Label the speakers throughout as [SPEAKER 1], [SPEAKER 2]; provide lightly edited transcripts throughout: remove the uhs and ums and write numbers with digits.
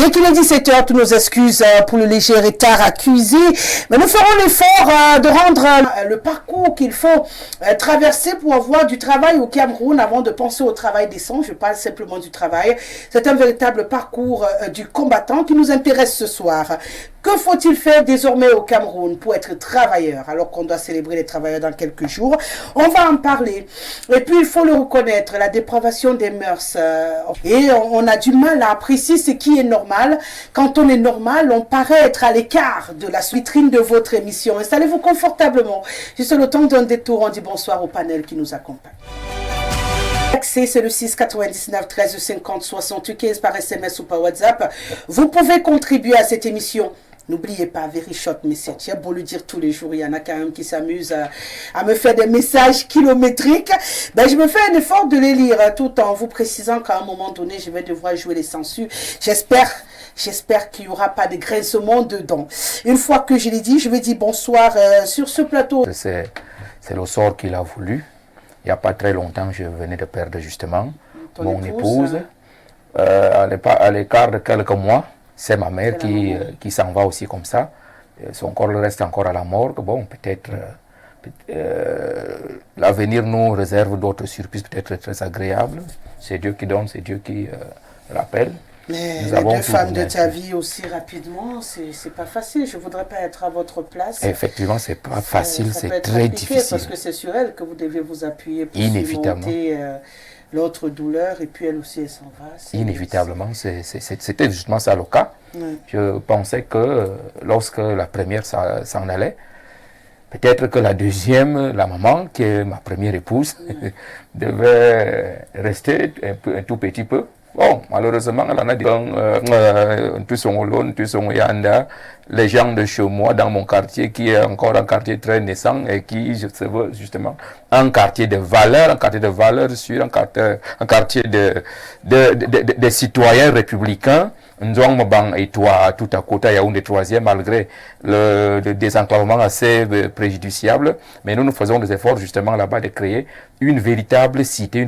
[SPEAKER 1] Bien qu'il est 17h, toutes nos excuses pour le léger retard accusé, mais nous ferons l'effort de rendre le parcours qu'il faut traverser pour avoir du travail au Cameroun avant de penser au travail décent. Je parle simplement du travail. C'est un véritable parcours du combattant qui nous intéresse ce soir. Que faut-il faire désormais au Cameroun pour être travailleur, alors qu'on doit célébrer les travailleurs dans quelques jours? On va en parler. Et puis, il faut le reconnaître, la dépravation des mœurs. Et on a du mal à apprécier ce qui est normal. Quand on est normal, on paraît être à l'écart de la vitrine de votre émission. Installez-vous confortablement. Juste le temps d'un détour, on dit bonsoir au panel qui nous accompagne. L'accès, c'est le 6 99 13 50 68 15 par SMS ou par WhatsApp. Vous pouvez contribuer à cette émission. N'oubliez pas, very short message. J'ai beau le dire tous les jours, il y en a quand même qui s'amusent à me faire des messages kilométriques. Ben, je me fais un effort de les lire tout en vous précisant qu'à un moment donné, je vais devoir jouer les censures. J'espère qu'il n'y aura pas de grincement dedans. Une fois que je l'ai dit, je vais dire bonsoir sur ce plateau.
[SPEAKER 2] C'est le sort qu'il a voulu. Il n'y a pas très longtemps, je venais de perdre justement mon épouse. À l'écart de quelques mois. C'est ma mère qui s'en va aussi comme ça. Son corps reste encore à la morgue. Bon, peut-être l'avenir nous réserve d'autres surprises, peut-être très agréables. C'est Dieu qui donne, c'est Dieu qui rappelle.
[SPEAKER 1] Mais les deux femmes de ta vie aussi rapidement, c'est pas facile. Je voudrais pas être à votre place.
[SPEAKER 2] Effectivement, c'est pas facile, c'est très difficile.
[SPEAKER 1] Parce que c'est sur elle que vous devez vous appuyer pour
[SPEAKER 2] surmonter
[SPEAKER 1] l'autre douleur, et puis elle aussi, elle s'en va.
[SPEAKER 2] Inévitablement, c'était justement ça le cas. Oui. Je pensais que lorsque la première s'en allait, peut-être que la deuxième, la maman, qui est ma première épouse, devait rester un tout petit peu. Bon, malheureusement, elle en a dit les gens de chez moi, dans mon quartier, qui est encore un quartier très naissant et qui, je sais justement, un quartier de valeur sur un quartier de citoyens républicains. Nzouang et toi, tout à côté, il y a une troisième, malgré le désenclavement assez préjudiciable. Mais nous faisons des efforts justement là-bas de créer une véritable cité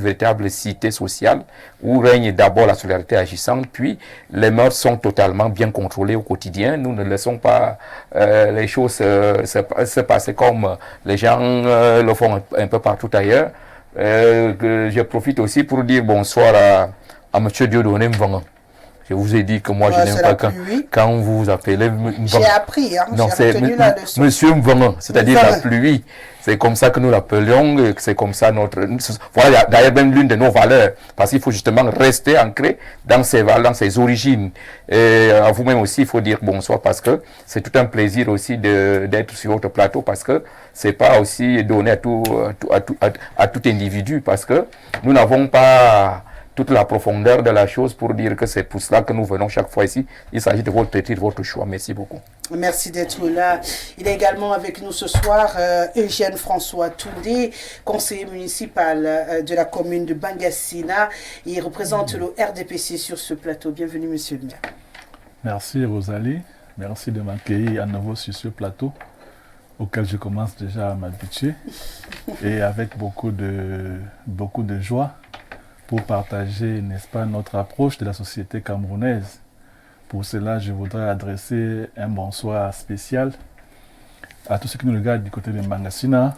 [SPEAKER 2] sociale où règne d'abord la solidarité agissante, puis les mœurs sont totalement bien contrôlées au quotidien. Nous ne laissons pas les choses se passer comme les gens le font un peu partout ailleurs. Je profite aussi pour dire bonsoir à M. Dieudonné Mvangan. Je vous ai dit que moi, je n'aime pas quand vous vous appelez Mvangan.
[SPEAKER 1] J'ai appris, j'ai retenu la leçon.
[SPEAKER 2] Monsieur Mvangan, c'est-à-dire la pluie. C'est comme ça que nous l'appelions, c'est comme ça notre... Voilà, d'ailleurs, même l'une de nos valeurs, parce qu'il faut justement rester ancré dans ses valeurs, dans ses origines. Et à vous-même aussi, il faut dire bonsoir, parce que c'est tout un plaisir aussi d'être sur votre plateau, parce que c'est pas aussi donné à tout individu, parce que nous n'avons pas toute la profondeur de la chose pour dire que c'est pour cela que nous venons chaque fois ici. Il s'agit de votre choix. Merci beaucoup.
[SPEAKER 1] Merci d'être là. Il est également avec nous ce soir Eugène François Toundé, conseiller municipal de la commune de Bangassina. Il représente le RDPC sur ce plateau. Bienvenue, monsieur le maire.
[SPEAKER 3] Merci, Rosalie. Merci de m'accueillir à nouveau sur ce plateau auquel je commence déjà à m'habituer et avec beaucoup de joie pour partager, n'est-ce pas, notre approche de la société camerounaise. Pour cela, je voudrais adresser un bonsoir spécial à tous ceux qui nous regardent du côté de Bangassina,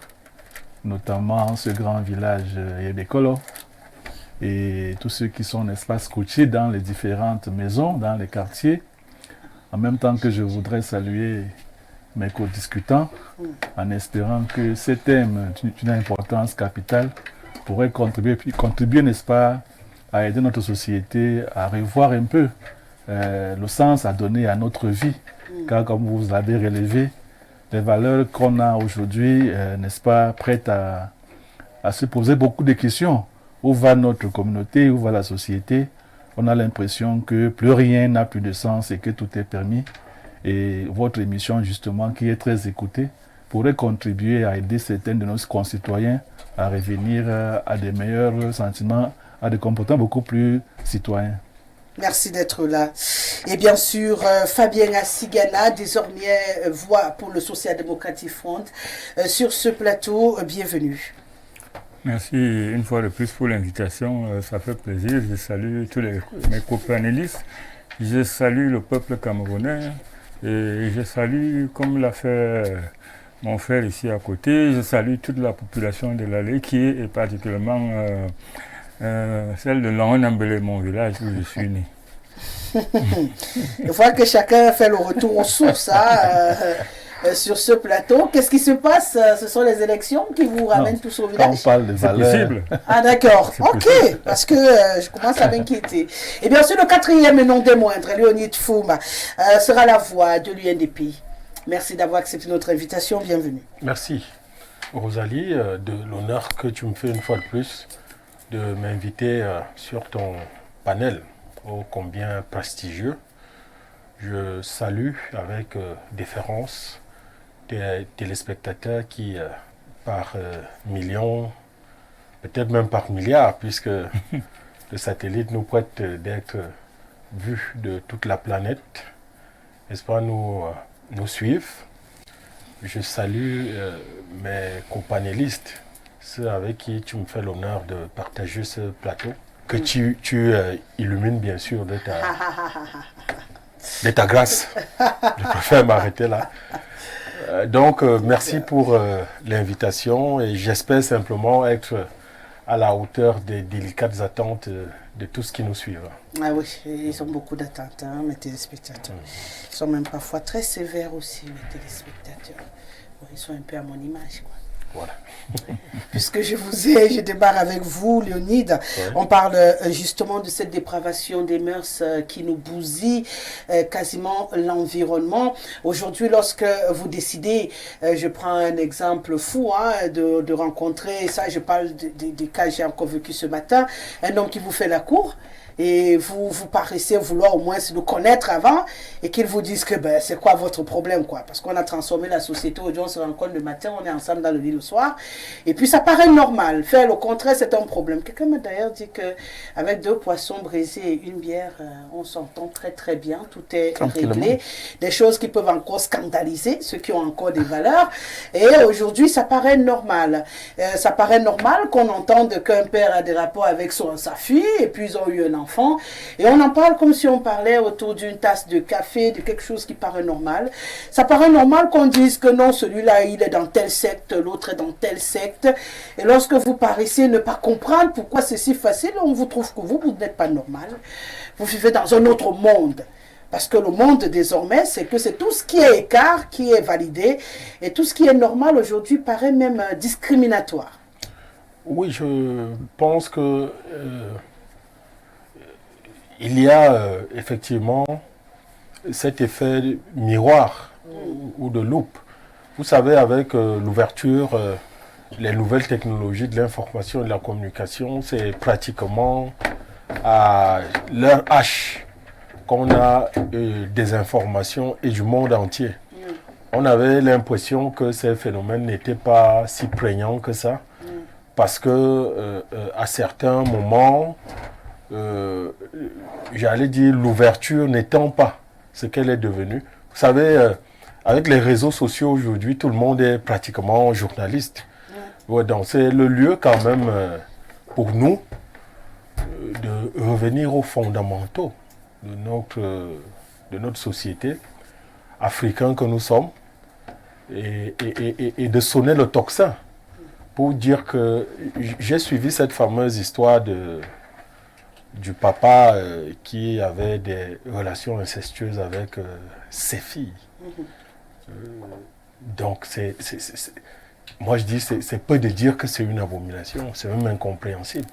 [SPEAKER 3] notamment ce grand village Yebekolo, et tous ceux qui sont, n'est-ce pas, scotchés dans les différentes maisons, dans les quartiers. En même temps que je voudrais saluer mes co-discutants, en espérant que ce thème d'une importance capitale pourrait contribuer, n'est-ce pas, à aider notre société à revoir un peu le sens à donner à notre vie. Car comme vous l'avez relevé, les valeurs qu'on a aujourd'hui, n'est-ce pas, prêtes à se poser beaucoup de questions. Où va notre communauté, où va la société? On a l'impression que plus rien n'a plus de sens et que tout est permis. Et votre émission, justement, qui est très écoutée, pourrait contribuer à aider certains de nos concitoyens à revenir à des meilleurs sentiments, à des comportements beaucoup plus citoyens.
[SPEAKER 1] Merci d'être là. Et bien sûr, Fabien Assigana, désormais voix pour le Social Democratic Front, sur ce plateau. Bienvenue.
[SPEAKER 4] Merci une fois de plus pour l'invitation. Ça fait plaisir. Je salue tous mes copanélistes Je salue le peuple camerounais et je salue, comme l'a fait mon frère ici à côté, je salue toute la population de l'Aleki et particulièrement celle de Langon-Ambélé, mon village où je suis né.
[SPEAKER 1] Il faut que chacun fait le retour aux sources sur ce plateau. Qu'est-ce qui se passe? Ce sont les élections qui vous ramènent tous au village?
[SPEAKER 3] Quand on parle de valeurs...
[SPEAKER 4] C'est possible.
[SPEAKER 1] Ah d'accord, ok, parce que je commence à m'inquiéter. Et bien sûr, le quatrième et non des moindres, Léonide Fouma, sera la voix de l'UNDP. Merci d'avoir accepté notre invitation, bienvenue.
[SPEAKER 5] Merci Rosalie de l'honneur que tu me fais une fois de plus de m'inviter sur ton panel ô combien prestigieux. Je salue avec déférence des téléspectateurs qui, par millions, peut-être même par milliards, puisque le satellite nous prête d'être vu de toute la planète, n'est-ce pas, nous suivent. Je salue mes copanélistes, ceux avec qui tu me fais l'honneur de partager ce plateau, que tu illumines bien sûr de ta grâce. Je préfère m'arrêter là. Donc, merci pour l'invitation et j'espère simplement être à la hauteur des délicates attentes de tous qui nous suivent.
[SPEAKER 1] Ah oui, ils ont beaucoup d'attentes, hein, mes téléspectateurs. Ils sont même parfois très sévères aussi, mes téléspectateurs. Bon, ils sont un peu à mon image, quoi.
[SPEAKER 5] Voilà.
[SPEAKER 1] Puisque je démarre avec vous, Léonide. Ouais. On parle justement de cette dépravation des mœurs qui nous bousille quasiment l'environnement. Aujourd'hui, lorsque vous décidez, je prends un exemple fou, hein, de rencontrer, ça je parle des cas que j'ai encore vécu ce matin, un homme qui vous fait la cour. Et vous paraissez vouloir au moins le connaître avant et qu'il vous dise que ben, c'est quoi votre problème, quoi. Parce qu'on a transformé la société. Aujourd'hui, on se rencontre le matin, on est ensemble dans le lit le soir. Et puis, ça paraît normal. Faire le contraire, c'est un problème. Quelqu'un m'a d'ailleurs dit qu'avec 2 poissons brisés et une bière, on s'entend très, très bien. Tout est réglé. Des choses qui peuvent encore scandaliser ceux qui ont encore des valeurs. Et aujourd'hui, ça paraît normal. Ça paraît normal qu'on entende qu'un père a des rapports avec sa fille et puis ils ont eu un enfant. Et on en parle comme si on parlait autour d'une tasse de café, de quelque chose qui paraît normal. Ça paraît normal qu'on dise que non, celui-là, il est dans telle secte, l'autre est dans telle secte. Et lorsque vous paraissez ne pas comprendre pourquoi c'est si facile, on vous trouve que vous n'êtes pas normal. Vous vivez dans un autre monde. Parce que le monde, désormais, c'est que c'est tout ce qui est écart qui est validé. Et tout ce qui est normal aujourd'hui paraît même discriminatoire.
[SPEAKER 5] Oui, je pense que... il y a effectivement cet effet miroir ou de loupe. Vous savez, avec l'ouverture, les nouvelles technologies de l'information et de la communication, c'est pratiquement à l'heure H qu'on a des informations et du monde entier. On avait l'impression que ces phénomènes n'étaient pas si prégnants que ça, parce que à certains moments, j'allais dire l'ouverture n'étant pas ce qu'elle est devenue. Vous savez, avec les réseaux sociaux aujourd'hui, tout le monde est pratiquement journaliste. Ouais, donc c'est le lieu quand même pour nous de revenir aux fondamentaux de notre société africaine que nous sommes et de sonner le tocsin pour dire que j'ai suivi cette fameuse histoire du papa qui avait des relations incestueuses avec ses filles. Donc, moi je dis, c'est peu de dire que c'est une abomination, c'est même incompréhensible.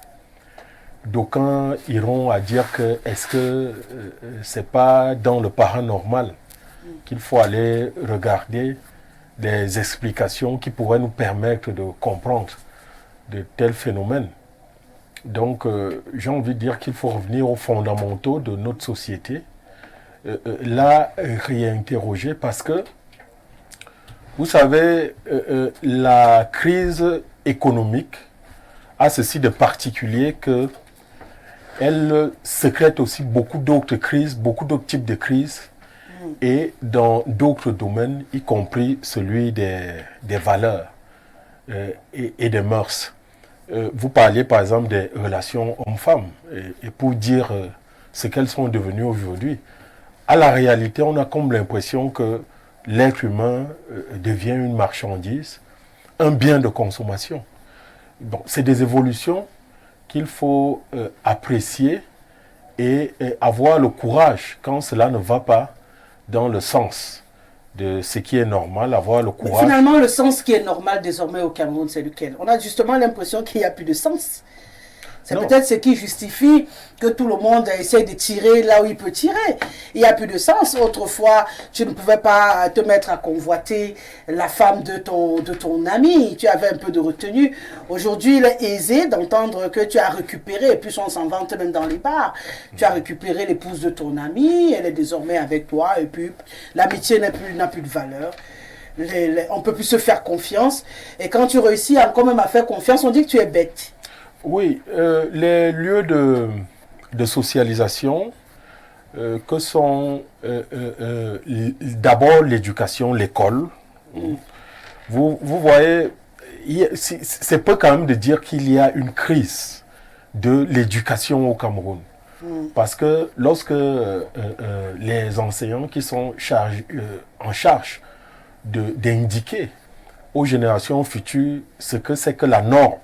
[SPEAKER 5] D'aucuns iront à dire que est-ce que c'est pas dans le paranormal qu'il faut aller regarder des explications qui pourraient nous permettre de comprendre de tels phénomènes. Donc, j'ai envie de dire qu'il faut revenir aux fondamentaux de notre société, la réinterroger parce que, vous savez, la crise économique a ceci de particulier que elle sécrète aussi beaucoup d'autres crises, beaucoup d'autres types de crises, et dans d'autres domaines, y compris celui des valeurs et des mœurs. Vous parliez par exemple des relations hommes-femmes, et pour dire ce qu'elles sont devenues aujourd'hui. à la réalité, on a comme l'impression que l'être humain devient une marchandise, un bien de consommation. Bon, c'est des évolutions qu'il faut apprécier et avoir le courage quand cela ne va pas dans le sens de ce qui est normal, avoir le courage.
[SPEAKER 1] Mais finalement, le sens qui est normal désormais au Cameroun, c'est lequel? On a justement l'impression qu'il n'y a plus de sens. C'est peut-être ce qui justifie que tout le monde essaie de tirer là où il peut tirer. Il n'y a plus de sens. Autrefois, tu ne pouvais pas te mettre à convoiter la femme de ton ami. Tu avais un peu de retenue. Aujourd'hui, il est aisé d'entendre que tu as récupéré, et puis on s'en vante même dans les bars, tu as récupéré l'épouse de ton ami, elle est désormais avec toi, et puis l'amitié n'a plus de valeur. On ne peut plus se faire confiance. Et quand tu réussis quand même à faire confiance, on dit que tu es bête.
[SPEAKER 5] Oui, les lieux de socialisation que sont d'abord l'éducation, l'école. Vous voyez, c'est peu quand même de dire qu'il y a une crise de l'éducation au Cameroun. Parce que lorsque les enseignants qui sont en charge d'indiquer aux générations futures ce que c'est que la norme,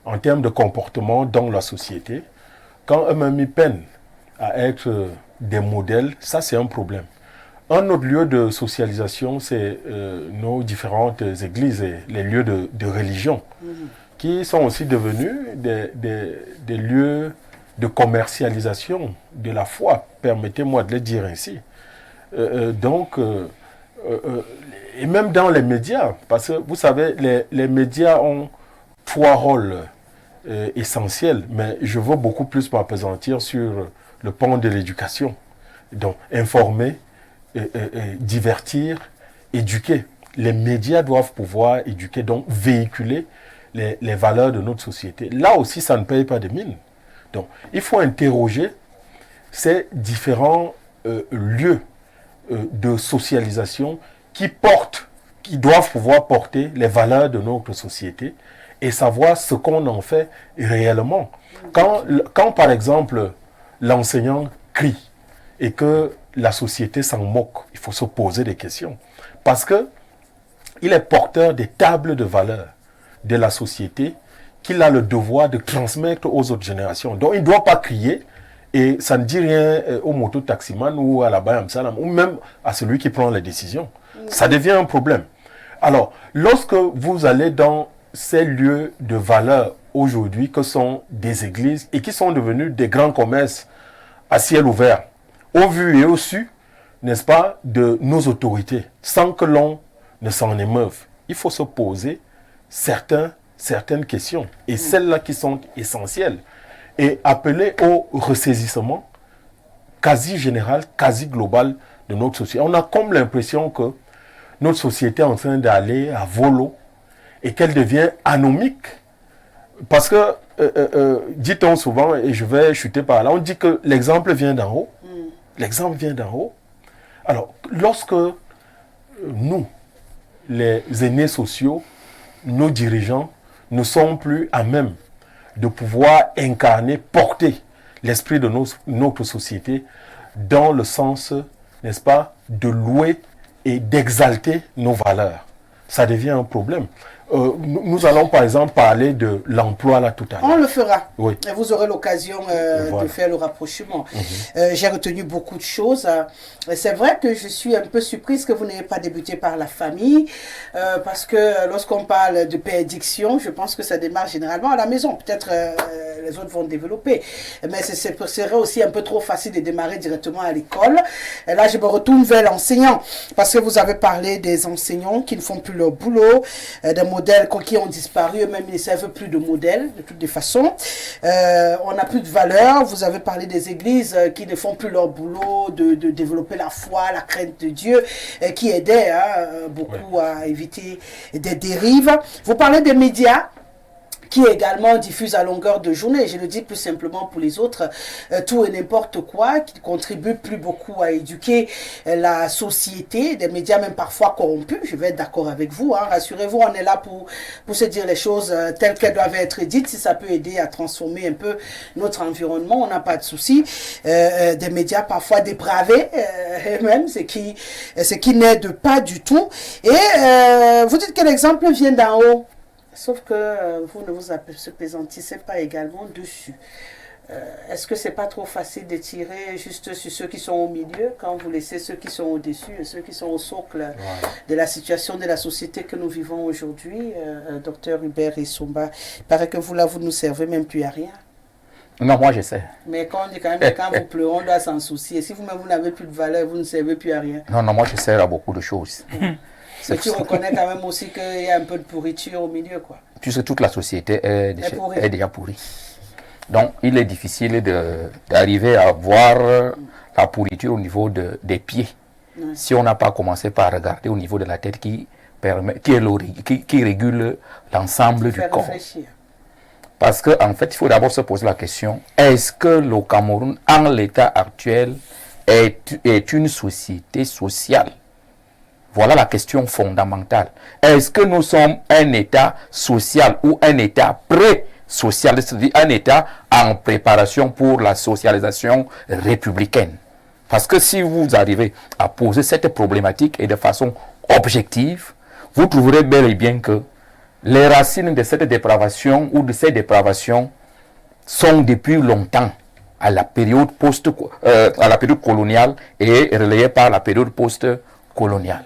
[SPEAKER 5] en termes de comportement dans la société, quand eux-mêmes ils peinent à être des modèles, ça c'est un problème. Un autre lieu de socialisation, c'est nos différentes églises et les lieux de religion, qui sont aussi devenus des lieux de commercialisation de la foi, permettez-moi de le dire ainsi. Et même dans les médias, parce que vous savez, les médias ont 3 rôles essentiel, mais je veux beaucoup plus m'appesantir sur le pan de l'éducation. Donc, informer, divertir, éduquer. Les médias doivent pouvoir éduquer, donc véhiculer les valeurs de notre société. Là aussi, ça ne paye pas de mine. Donc, il faut interroger ces différents lieux de socialisation qui doivent pouvoir porter les valeurs de notre société et savoir ce qu'on en fait réellement. Quand par exemple, l'enseignant crie et que la société s'en moque, il faut se poser des questions. Parce que il est porteur des tables de valeurs de la société qu'il a le devoir de transmettre aux autres générations. Donc il ne doit pas crier et ça ne dit rien au moto-taximan ou à la Bayam Salam ou même à celui qui prend les décisions. Ça devient un problème. Alors, lorsque vous allez dans ces lieux de valeur aujourd'hui que sont des églises et qui sont devenus des grands commerces à ciel ouvert, au vu et au su, n'est-ce pas, de nos autorités, sans que l'on ne s'en émeuve. Il faut se poser certaines questions, et celles-là qui sont essentielles, et appeler au ressaisissement quasi général, quasi global de notre société. On a comme l'impression que notre société est en train d'aller à volo, et qu'elle devient anomique. Parce que, dit-on souvent, et je vais chuter par là, on dit que l'exemple vient d'en haut. L'exemple vient d'en haut. Alors, lorsque nous, les aînés sociaux, nos dirigeants, ne sont plus à même de pouvoir incarner, porter l'esprit de notre société dans le sens, n'est-ce pas, de louer et d'exalter nos valeurs, ça devient un problème. Nous allons par exemple parler de l'emploi là tout à l'heure.
[SPEAKER 1] On le fera.
[SPEAKER 5] Oui.
[SPEAKER 1] Et vous aurez l'occasion de faire le rapprochement. J'ai retenu beaucoup de choses. C'est vrai que je suis un peu surprise que vous n'ayez pas débuté par la famille, parce que lorsqu'on parle de prédiction, je pense que ça démarre généralement à la maison. Peut-être les autres vont développer. Mais ce serait aussi un peu trop facile de démarrer directement à l'école. Et là, je me retourne vers l'enseignant, parce que vous avez parlé des enseignants qui ne font plus leur boulot, des modèles qui ont disparu, eux-mêmes ils ne servent plus de modèles de toutes les façons. On n'a plus de valeur. Vous avez parlé des églises qui ne font plus leur boulot de développer la foi, la crainte de Dieu, qui aidaient beaucoup à éviter des dérives. Vous parlez des médias qui également diffusent à longueur de journée. Je le dis plus simplement pour les autres, tout et n'importe quoi qui contribue plus beaucoup à éduquer la société, des médias même parfois corrompus. Je vais être d'accord avec vous, hein. Rassurez-vous, on est là pour se dire les choses telles qu'elles doivent être dites. Si ça peut aider à transformer un peu notre environnement, on n'a pas de souci. Des médias parfois dépravés, même, ce qui n'aide pas du tout. Et vous dites que l'exemple vient d'en haut, sauf que vous ne vous apesantissez pas également dessus. Est-ce que c'est pas trop facile de tirer juste sur ceux qui sont au milieu quand vous laissez ceux qui sont au-dessus et ceux qui sont au socle de la situation de la société que nous vivons aujourd'hui, docteur Hubert Issomba? Il paraît que vous là, vous ne nous servez même plus à rien.
[SPEAKER 2] Non, moi je sais.
[SPEAKER 1] Mais quand on dit quand même que quand vous pleurez, on doit s'en soucier. Si vous-même vous n'avez plus de valeur, vous ne servez plus à rien.
[SPEAKER 2] Non, moi je sers à beaucoup de choses.
[SPEAKER 1] Mais tu reconnais quand même aussi qu'il y a un peu de pourriture au milieu, quoi.
[SPEAKER 2] Puisque toute la société est déjà pourrie. Donc, il est difficile d'arriver à voir la pourriture au niveau des pieds. Ouais. Si on n'a pas commencé par regarder au niveau de la tête qui régule l'ensemble du corps. Réfléchir. Parce qu'en fait, il faut d'abord se poser la question, est-ce que le Cameroun, en l'état actuel, est une société sociale? Voilà la question fondamentale. Est-ce que nous sommes un état social ou un état pré-social, c'est-à-dire un état en préparation pour la socialisation républicaine? Parce que si vous arrivez à poser cette problématique et de façon objective, vous trouverez bel et bien que les racines de cette dépravation ou de ces dépravations sont depuis longtemps à la période coloniale et relayées par la période post-coloniale.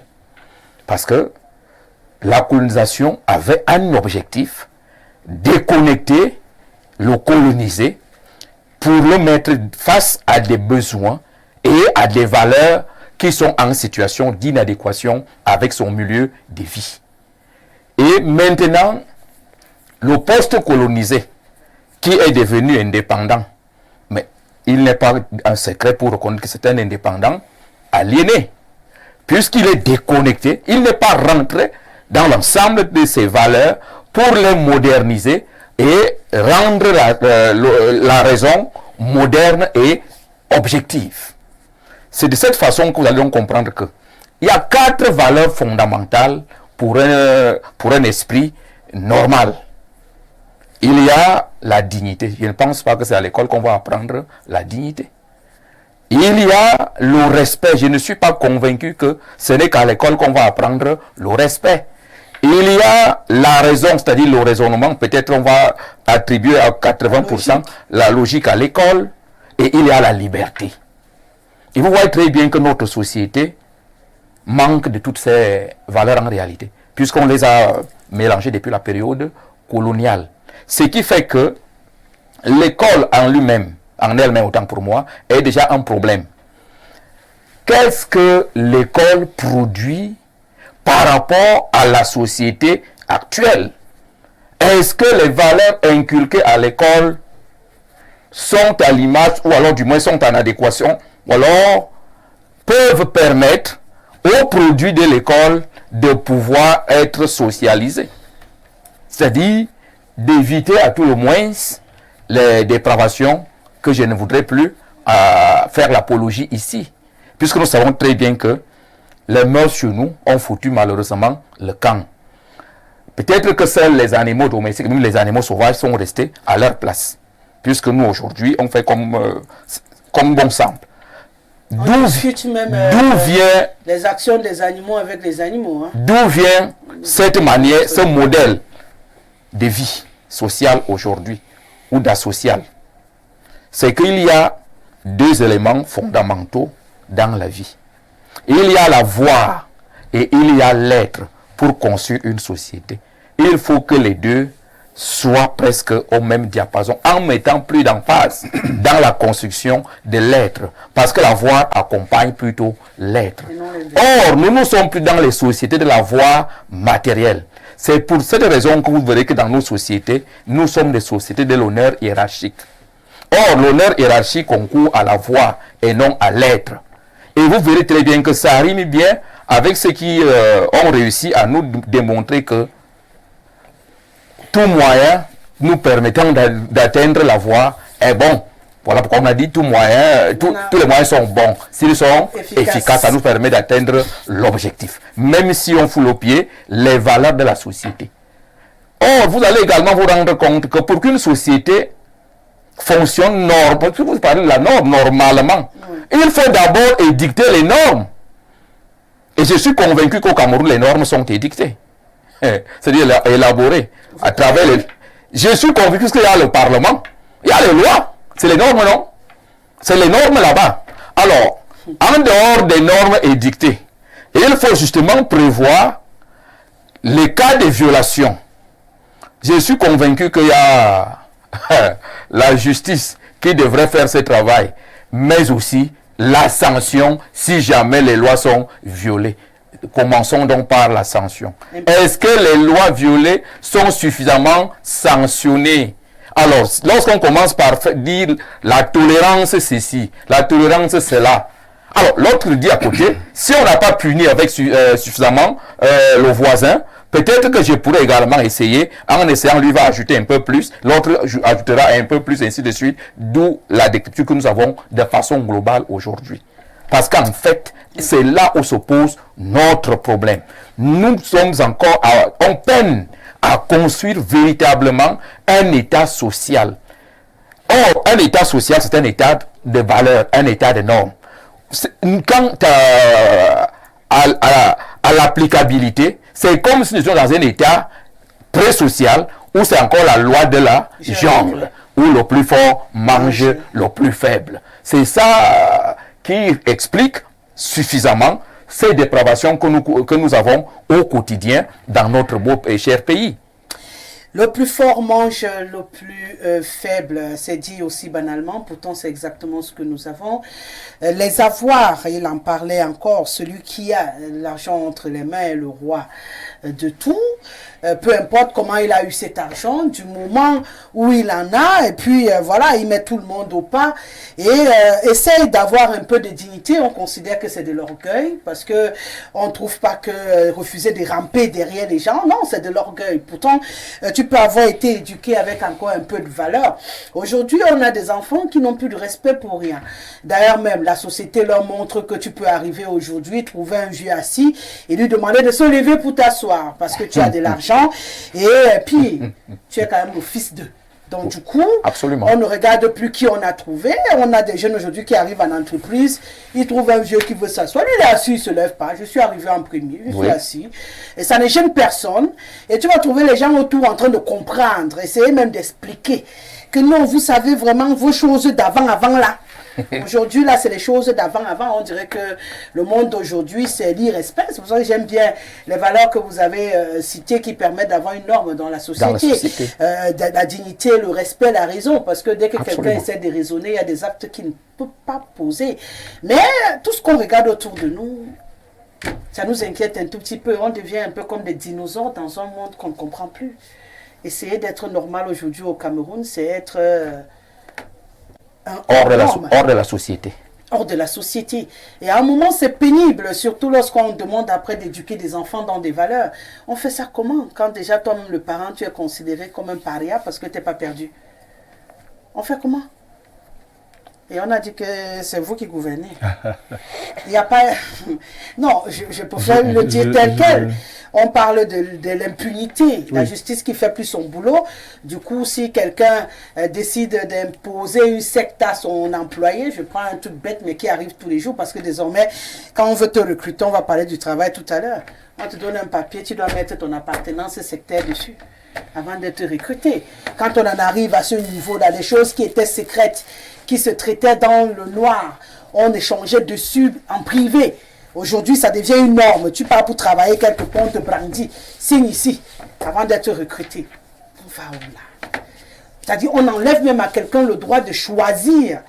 [SPEAKER 2] Parce que la colonisation avait un objectif: déconnecter le colonisé pour le mettre face à des besoins et à des valeurs qui sont en situation d'inadéquation avec son milieu de vie. Et maintenant, le post-colonisé qui est devenu indépendant, mais il n'est pas un secret pour reconnaître que c'est un indépendant aliéné, puisqu'il est déconnecté, il n'est pas rentré dans l'ensemble de ses valeurs pour les moderniser et rendre la raison moderne et objective. C'est de cette façon que vous allez comprendre que il y a 4 valeurs fondamentales pour un esprit normal. Il y a la dignité. Je ne pense pas que c'est à l'école qu'on va apprendre la dignité. Il y a le respect. Je ne suis pas convaincu que ce n'est qu'à l'école qu'on va apprendre le respect. Il y a la raison, c'est-à-dire le raisonnement. Peut-être on va attribuer à 80% la logique à l'école. Et il y a la liberté. Et vous voyez très bien que notre société manque de toutes ces valeurs en réalité, puisqu'on les a mélangées depuis la période coloniale. Ce qui fait que l'école en elle-même autant pour moi, est déjà un problème. Qu'est-ce que l'école produit par rapport à la société actuelle? Est-ce que les valeurs inculquées à l'école sont à l'image, ou alors du moins sont en adéquation, ou alors peuvent permettre aux produits de l'école de pouvoir être socialisés? C'est-à-dire d'éviter à tout le moins les dépravations que je ne voudrais plus faire l'apologie ici. Puisque nous savons très bien que les mœurs chez nous ont foutu malheureusement le camp. Peut-être que seuls les animaux domestiques, même les animaux sauvages sont restés à leur place. Puisque nous aujourd'hui, on fait comme bon semble. D'où vient
[SPEAKER 1] les actions des animaux avec les animaux, hein?
[SPEAKER 2] D'où vient cette manière, ce modèle de vie sociale aujourd'hui, ou d'asocial? C'est qu'il y a 2 éléments fondamentaux dans la vie. Il y a la voix et il y a l'être pour construire une société. Il faut que les deux soient presque au même diapason, en mettant plus d'emphase dans la construction de l'être, parce que la voix accompagne plutôt l'être. Or, nous ne sommes plus dans les sociétés de la voix matérielle. C'est pour cette raison que vous verrez que dans nos sociétés, nous sommes des sociétés de l'honneur hiérarchique. Or, l'honneur hiérarchique concourt à la voix et non à l'être. Et vous verrez très bien que ça rime bien avec ceux qui ont réussi à nous démontrer que tout moyen nous permettant d'atteindre la voie est bon. Voilà pourquoi on a dit tous les moyens sont bons. S'ils sont efficaces, ça nous permet d'atteindre l'objectif. Même si on fout le pied, les valeurs de la société. Or, vous allez également vous rendre compte que pour qu'une société fonctionne normalement, si vous parlez de la norme, normalement, il faut d'abord édicter les normes. Et je suis convaincu qu'au Cameroun, les normes sont édictées. C'est-à-dire élaborées à travers les... Je suis convaincu qu'il y a le Parlement, il y a les lois. C'est les normes, non? C'est les normes là-bas. Alors, en dehors des normes édictées, il faut justement prévoir les cas de violation. Je suis convaincu qu'il y a la justice qui devrait faire ce travail, mais aussi la sanction si jamais les lois sont violées. Commençons donc par la sanction. Est-ce que les lois violées sont suffisamment sanctionnées? Alors, lorsqu'on commence par dire la tolérance ceci, la tolérance cela, alors l'autre dit à côté, si on n'a pas puni avec suffisamment le voisin, peut-être que je pourrais également essayer, en essayant, lui va ajouter un peu plus, l'autre ajoutera un peu plus, ainsi de suite, d'où la décrypture que nous avons de façon globale aujourd'hui. Parce qu'en fait, c'est là où se pose notre problème. Nous sommes encore, on peine à construire véritablement un état social. Or, un état social, c'est un état de valeurs, un état de normes. Quant à l'applicabilité, c'est comme si nous étions dans un état pré-social où c'est encore la loi de la jungle, où le plus fort mange le plus faible. C'est ça qui explique suffisamment ces dépravations que nous avons au quotidien dans notre beau et cher pays.
[SPEAKER 1] Le plus fort mange le plus faible, c'est dit aussi banalement, pourtant c'est exactement ce que nous avons. Les avoirs, il en parlait encore, celui qui a l'argent entre les mains est le roi de tout. Peu importe comment il a eu cet argent, du moment où il en a, et puis voilà, il met tout le monde au pas et essaye d'avoir un peu de dignité. On considère que c'est de l'orgueil parce que on ne trouve pas que refuser de ramper derrière les gens, non, c'est de l'orgueil. Pourtant, tu peux avoir été éduqué avec encore un peu de valeur. Aujourd'hui, on a des enfants qui n'ont plus de respect pour rien. D'ailleurs, même la société leur montre que tu peux arriver aujourd'hui, trouver un vieux assis et lui demander de se lever pour t'asseoir parce que tu as de l'argent. Et puis, tu es quand même le fils d'eux. Donc, du coup,
[SPEAKER 2] absolument,
[SPEAKER 1] on ne regarde plus qui on a trouvé. On a des jeunes aujourd'hui qui arrivent en entreprise. Ils trouvent un vieux qui veut s'asseoir. Lui, il est assis, il ne se lève pas. Je suis arrivé en premier, je suis assis. Et ça ne gêne personne. Et tu vas trouver les gens autour en train de comprendre, essayer même d'expliquer que non, vous savez vraiment vos choses d'avant, là. Aujourd'hui, là, c'est les choses d'avant. On dirait que le monde d'aujourd'hui, c'est l'irrespect. C'est pour ça que j'aime bien les valeurs que vous avez citées qui permettent d'avoir une norme dans la société. La dignité, le respect, la raison. Parce que dès que quelqu'un essaie de raisonner, il y a des actes qu'il ne peut pas poser. Mais tout ce qu'on regarde autour de nous, ça nous inquiète un tout petit peu. On devient un peu comme des dinosaures dans un monde qu'on ne comprend plus. Essayer d'être normal aujourd'hui au Cameroun, c'est être...
[SPEAKER 2] hors de la société.
[SPEAKER 1] Hors de la société. Et à un moment, c'est pénible, surtout lorsqu'on demande après d'éduquer des enfants dans des valeurs. On fait ça comment? Quand déjà toi-même, le parent, tu es considéré comme un paria parce que tu n'es pas perdu. On fait comment? Et on a dit que c'est vous qui gouvernez. Il n'y a pas... Non, je préfère le dire tel quel. On parle de l'impunité, la justice qui fait plus son boulot. Du coup, si quelqu'un décide d'imposer une secte à son employé, je prends un truc bête mais qui arrive tous les jours parce que désormais, quand on veut te recruter, on va parler du travail tout à l'heure. On te donne un papier, tu dois mettre ton appartenance sectaire dessus avant de te recruter. Quand on en arrive à ce niveau, là, des choses qui étaient secrètes, qui se traitaient dans le noir, on échangeait dessus en privé. Aujourd'hui, ça devient une norme. Tu pars pour travailler quelque part, on te brandit. Signe ici, avant d'être recruté. On va où là? C'est-à-dire, on enlève même à quelqu'un le droit de choisir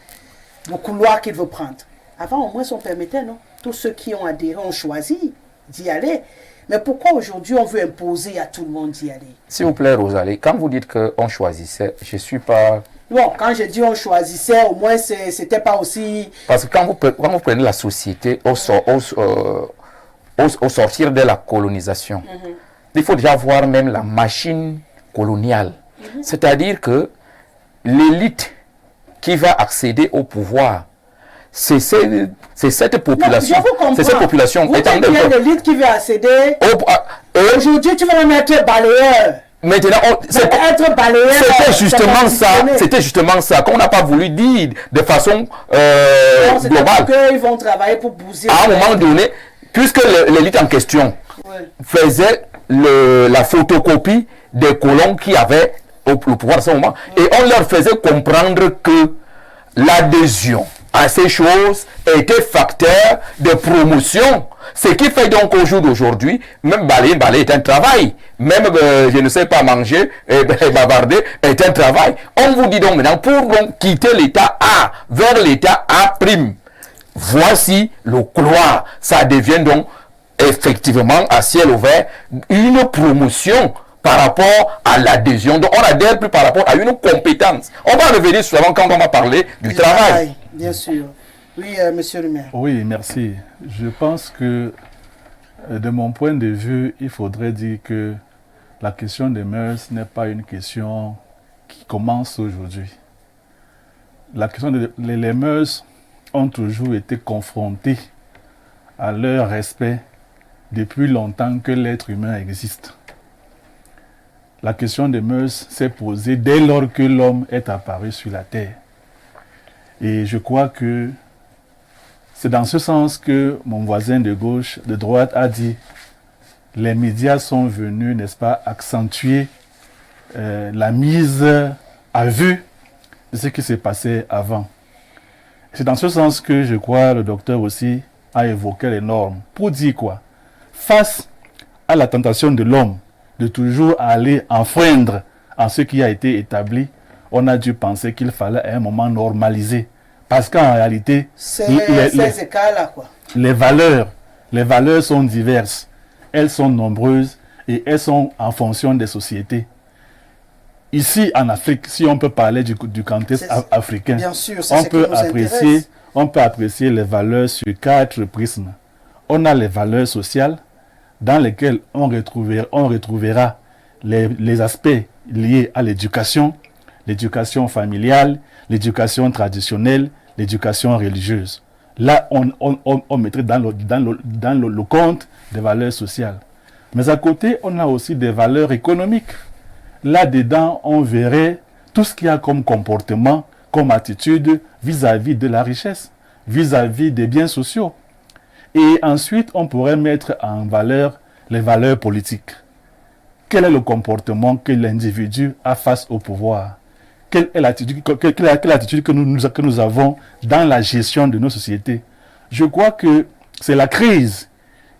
[SPEAKER 1] le couloir qu'il veut prendre. Avant, au moins, on permettait, non? Tous ceux qui ont adhéré ont choisi d'y aller. Mais pourquoi aujourd'hui, on veut imposer à tout le monde d'y aller?
[SPEAKER 2] S'il vous plaît, Rosalie, quand vous dites qu'on choisissait, je ne suis pas...
[SPEAKER 1] Bon, quand je dis on choisissait, au moins, c'était pas aussi...
[SPEAKER 2] Parce que quand vous prenez la société au sortir de la colonisation, il faut déjà voir même la machine coloniale. C'est-à-dire que l'élite qui va accéder au pouvoir, c'est cette population.
[SPEAKER 1] Non,
[SPEAKER 2] c'est cette population.
[SPEAKER 1] Vous dites qu'il y a l'élite qui va accéder. Aujourd'hui, tu vas mettre balayeur.
[SPEAKER 2] Maintenant,
[SPEAKER 1] être balayeur.
[SPEAKER 2] C'était justement ça qu'on n'a pas voulu dire de façon globale.
[SPEAKER 1] Ils vont travailler pour bousiller.
[SPEAKER 2] À un moment donné, puisque l'élite en question faisait la photocopie des colons qui avaient le pouvoir à ce moment, et on leur faisait comprendre que l'adhésion à ces choses était facteur de promotion. Ce qui fait donc au jour d'aujourd'hui, même balayer est un travail. Même, je ne sais pas, manger et bavarder est un travail. On vous dit donc maintenant, pour donc quitter l'état A vers l'état A', voici le couloir. Ça devient donc effectivement à ciel ouvert une promotion par rapport à l'adhésion. Donc on adhère plus par rapport à une compétence. On va revenir souvent quand on va parler du travail.
[SPEAKER 1] Bien sûr. Oui, monsieur le maire.
[SPEAKER 3] Oui, merci. Je pense que, de mon point de vue, il faudrait dire que la question des mœurs n'est pas une question qui commence aujourd'hui. La question les mœurs ont toujours été confrontées à leur respect depuis longtemps que l'être humain existe. La question des mœurs s'est posée dès lors que l'homme est apparu sur la terre. Et je crois que c'est dans ce sens que mon voisin de gauche, de droite, a dit les médias sont venus, n'est-ce pas, accentuer la mise à vue de ce qui s'est passé avant. C'est dans ce sens que je crois le docteur aussi a évoqué les normes. Pour dire quoi? Face à la tentation de l'homme de toujours aller enfreindre en ce qui a été établi, on a dû penser qu'il fallait à un moment normaliser. Parce qu'en réalité, les valeurs sont diverses, elles sont nombreuses et elles sont en fonction des sociétés. Ici en Afrique, si on peut parler du contexte africain,
[SPEAKER 1] bien sûr,
[SPEAKER 3] on peut apprécier les valeurs sur 4 prismes. On a les valeurs sociales, dans lesquelles on retrouvera les aspects liés à l'éducation familiale, l'éducation traditionnelle, l'éducation religieuse. Là, on mettrait dans le compte des valeurs sociales. Mais à côté, on a aussi des valeurs économiques. Là-dedans, on verrait tout ce qu'il y a comme comportement, comme attitude vis-à-vis de la richesse, vis-à-vis des biens sociaux. Et ensuite, on pourrait mettre en valeur les valeurs politiques. Quel est le comportement que l'individu a face au pouvoir? Quelle est l'attitude que nous avons dans la gestion de nos sociétés? Je crois que c'est la crise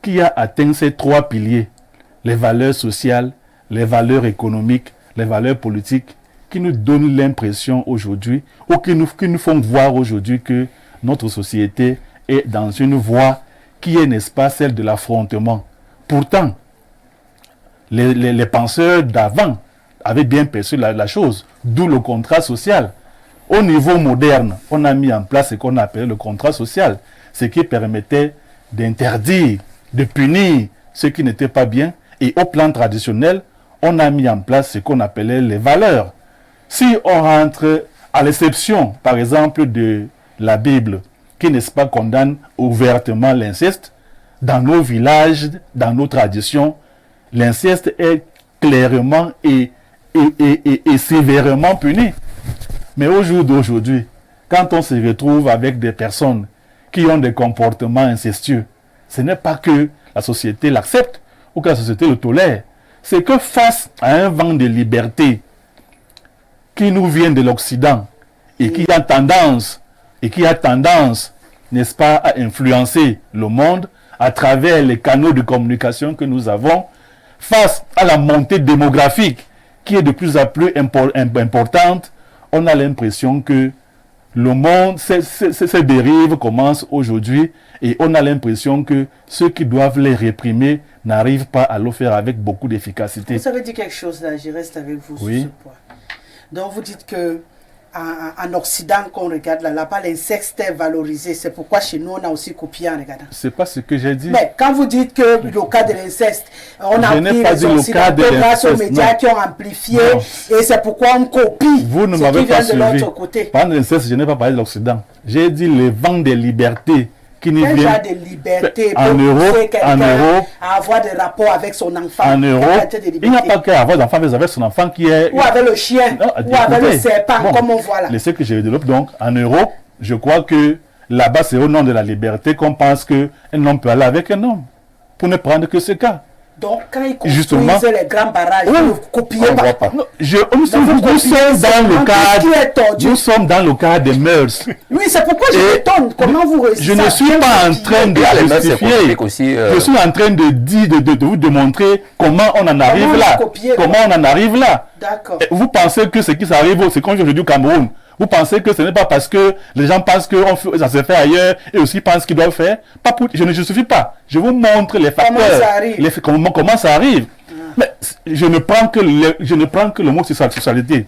[SPEAKER 3] qui a atteint ces 3 piliers, les valeurs sociales, les valeurs économiques, les valeurs politiques, qui nous donnent l'impression aujourd'hui, ou qui nous font voir aujourd'hui que notre société est dans une voie qui est, n'est-ce pas, celle de l'affrontement. Pourtant, les penseurs d'avant avaient bien perçu la chose, d'où le contrat social. Au niveau moderne, on a mis en place ce qu'on appelle le contrat social, ce qui permettait d'interdire, de punir ce qui n'était pas bien. Et au plan traditionnel, on a mis en place ce qu'on appelait les valeurs. Si on rentre à l'exception, par exemple, de la Bible, qui, n'est-ce pas, condamne ouvertement l'inceste, dans nos villages, dans nos traditions, l'inceste est clairement et sévèrement puni. Mais au jour d'aujourd'hui, quand on se retrouve avec des personnes qui ont des comportements incestueux, ce n'est pas que la société l'accepte ou que la société le tolère. C'est que face à un vent de liberté qui nous vient de l'Occident et qui a tendance, n'est-ce pas, à influencer le monde à travers les canaux de communication que nous avons, face à la montée démographique qui est de plus en plus importante, on a l'impression que le monde, ces dérives commencent aujourd'hui et on a l'impression que ceux qui doivent les réprimer n'arrivent pas à le faire avec beaucoup d'efficacité.
[SPEAKER 1] Vous avez dit quelque chose là, je reste avec vous sur ce point. Donc vous dites que en Occident qu'on regarde là-bas, l'inceste est valorisé. C'est pourquoi chez nous, on a aussi copié en regardant.
[SPEAKER 3] C'est pas ce que j'ai dit.
[SPEAKER 1] Mais quand vous dites que le cas de l'inceste, on a pris les Occidentaux grâce aux médias qui ont amplifié, et c'est pourquoi on copie
[SPEAKER 3] vous ne
[SPEAKER 1] ce
[SPEAKER 3] m'avez
[SPEAKER 1] qui vient
[SPEAKER 3] pas
[SPEAKER 1] de
[SPEAKER 3] suivi.
[SPEAKER 1] l'autre côté.
[SPEAKER 3] Pendant l'inceste, je n'ai pas parlé de l'Occident. J'ai dit le vent des libertés qui nous
[SPEAKER 1] Quel
[SPEAKER 3] vient
[SPEAKER 1] genre de liberté
[SPEAKER 3] en
[SPEAKER 1] peut
[SPEAKER 3] Europe,
[SPEAKER 1] pousser quelqu'un
[SPEAKER 3] en Europe,
[SPEAKER 1] à avoir des rapports avec son enfant?
[SPEAKER 3] en
[SPEAKER 1] Quelle
[SPEAKER 3] Europe,
[SPEAKER 1] qualité de
[SPEAKER 3] il n'y a
[SPEAKER 1] liberté?
[SPEAKER 3] pas qu'à avoir d'enfant avec son enfant qui est...
[SPEAKER 1] Ou avec le chien,
[SPEAKER 3] Non,
[SPEAKER 1] ou avec le
[SPEAKER 3] écoutez,
[SPEAKER 1] serpent,
[SPEAKER 3] bon,
[SPEAKER 1] comme on voit là.
[SPEAKER 3] Ce que je développe donc, en Europe, je crois que là-bas, c'est au nom de la liberté qu'on pense qu'un homme peut aller avec un homme, pour ne prendre que ce cas.
[SPEAKER 1] Donc, quand ils
[SPEAKER 3] Justement.
[SPEAKER 1] construisent les grands barrages,
[SPEAKER 3] Oui.
[SPEAKER 1] ils ne copiez
[SPEAKER 2] On
[SPEAKER 1] pas.
[SPEAKER 2] voit pas.
[SPEAKER 3] Non,
[SPEAKER 1] vous copiez seulement tout ce qui est tordu.
[SPEAKER 3] nous sommes dans le cadre des mœurs.
[SPEAKER 1] Oui, c'est pourquoi je
[SPEAKER 3] Et
[SPEAKER 1] m'étonne. Comment vous réussissez
[SPEAKER 3] Je ne
[SPEAKER 1] à
[SPEAKER 3] suis
[SPEAKER 1] bien
[SPEAKER 3] pas en
[SPEAKER 1] copier?
[SPEAKER 3] train de
[SPEAKER 2] Il y a les mœurs
[SPEAKER 3] justifier.
[SPEAKER 2] économiques aussi.
[SPEAKER 3] Je suis en train de dire, de vous démontrer comment on en arrive
[SPEAKER 1] on a
[SPEAKER 3] là.
[SPEAKER 1] copié,
[SPEAKER 3] Comment on en arrive là.
[SPEAKER 1] D'accord.
[SPEAKER 3] Et vous pensez que ce qui s'arrive, c'est comme aujourd'hui au Cameroun. Vous pensez que ce n'est pas parce que les gens pensent que ça se fait ailleurs et aussi pensent qu'ils doivent faire. Pas pour, je ne justifie pas. Je vous montre les facteurs.
[SPEAKER 1] Comment ça arrive?
[SPEAKER 3] Comment ça arrive. Mais je ne prends que le mot sexualité.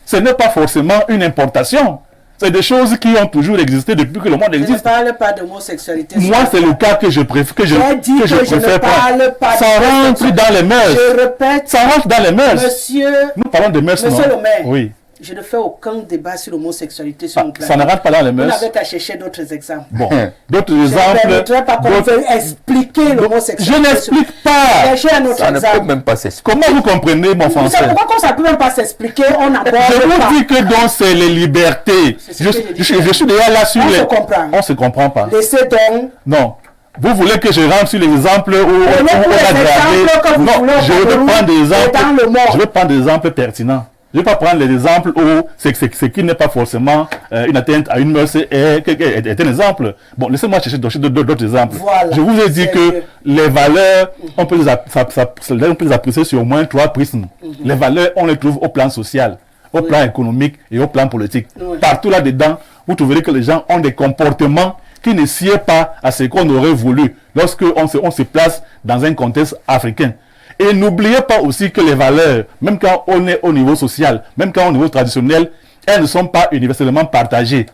[SPEAKER 3] Ce n'est pas forcément une importation. C'est des choses qui ont toujours existé depuis que le monde
[SPEAKER 1] Je ne
[SPEAKER 3] existe.
[SPEAKER 1] parle pas d'homosexualité.
[SPEAKER 3] Moi, c'est le cas que je préfère, que je
[SPEAKER 1] ne
[SPEAKER 3] préfère
[SPEAKER 1] parle pas
[SPEAKER 3] Ça
[SPEAKER 1] de
[SPEAKER 3] rentre dans les mœurs.
[SPEAKER 1] Je répète,
[SPEAKER 3] Ça rentre dans les mœurs.
[SPEAKER 1] monsieur,
[SPEAKER 3] Nous parlons de mœurs,
[SPEAKER 1] monsieur
[SPEAKER 3] non?
[SPEAKER 1] le maire,
[SPEAKER 3] Oui.
[SPEAKER 1] je ne fais aucun débat sur l'homosexualité sur mon plan.
[SPEAKER 3] Ça ne rentre pas dans les
[SPEAKER 1] Vous
[SPEAKER 3] mœurs.
[SPEAKER 1] n'avez qu'à chercher d'autres exemples.
[SPEAKER 3] Bon, d'autres
[SPEAKER 1] Je ne
[SPEAKER 3] exemples.
[SPEAKER 1] permettrai pas qu'on
[SPEAKER 3] d'autres-
[SPEAKER 1] veuille expliquer
[SPEAKER 3] Je
[SPEAKER 1] l'homosexualité.
[SPEAKER 3] n'explique pas.
[SPEAKER 1] Cherchez un autre
[SPEAKER 2] Ça ne peut
[SPEAKER 1] exemple.
[SPEAKER 2] même pas s'expliquer.
[SPEAKER 3] Comment vous comprenez mon
[SPEAKER 1] Vous savez
[SPEAKER 3] français?
[SPEAKER 1] pourquoi quand ça ne peut même pas s'expliquer, on aborde
[SPEAKER 3] Je
[SPEAKER 1] pas.
[SPEAKER 3] vous dis que donc c'est les libertés.
[SPEAKER 1] C'est ce que j'ai dit.
[SPEAKER 3] Je suis déjà là sur
[SPEAKER 1] On
[SPEAKER 3] les...
[SPEAKER 1] se comprend.
[SPEAKER 3] On se comprend pas.
[SPEAKER 1] Laissez donc.
[SPEAKER 3] Non. Vous voulez que je rentre sur les exemples où on
[SPEAKER 1] Prenez tous les
[SPEAKER 3] a
[SPEAKER 1] exemples que vous
[SPEAKER 3] Non,
[SPEAKER 1] voulez au
[SPEAKER 3] je veux
[SPEAKER 1] Cameroun
[SPEAKER 3] prendre des
[SPEAKER 1] et
[SPEAKER 3] exemples.
[SPEAKER 1] dans le monde.
[SPEAKER 3] Je veux prendre des exemples pertinents. Je ne vais pas prendre les exemples où ce qui n'est pas forcément une atteinte à une mœurs est un exemple. Bon, laissez-moi chercher d'autres exemples.
[SPEAKER 1] Voilà.
[SPEAKER 3] Je vous ai dit
[SPEAKER 1] C'est
[SPEAKER 3] que
[SPEAKER 1] mieux.
[SPEAKER 3] les valeurs, on peut les apprécier sur au moins 3 prismes. Les valeurs, on les trouve au plan social, au plan économique et au plan politique.
[SPEAKER 1] Oui.
[SPEAKER 3] Partout là-dedans, vous trouverez que les gens ont des comportements qui ne sied pas à ce qu'on aurait voulu lorsqu'on se place dans un contexte africain. Et n'oubliez pas aussi que les valeurs, même quand on est au niveau social, même quand on est au niveau traditionnel, elles ne sont pas universellement partagées.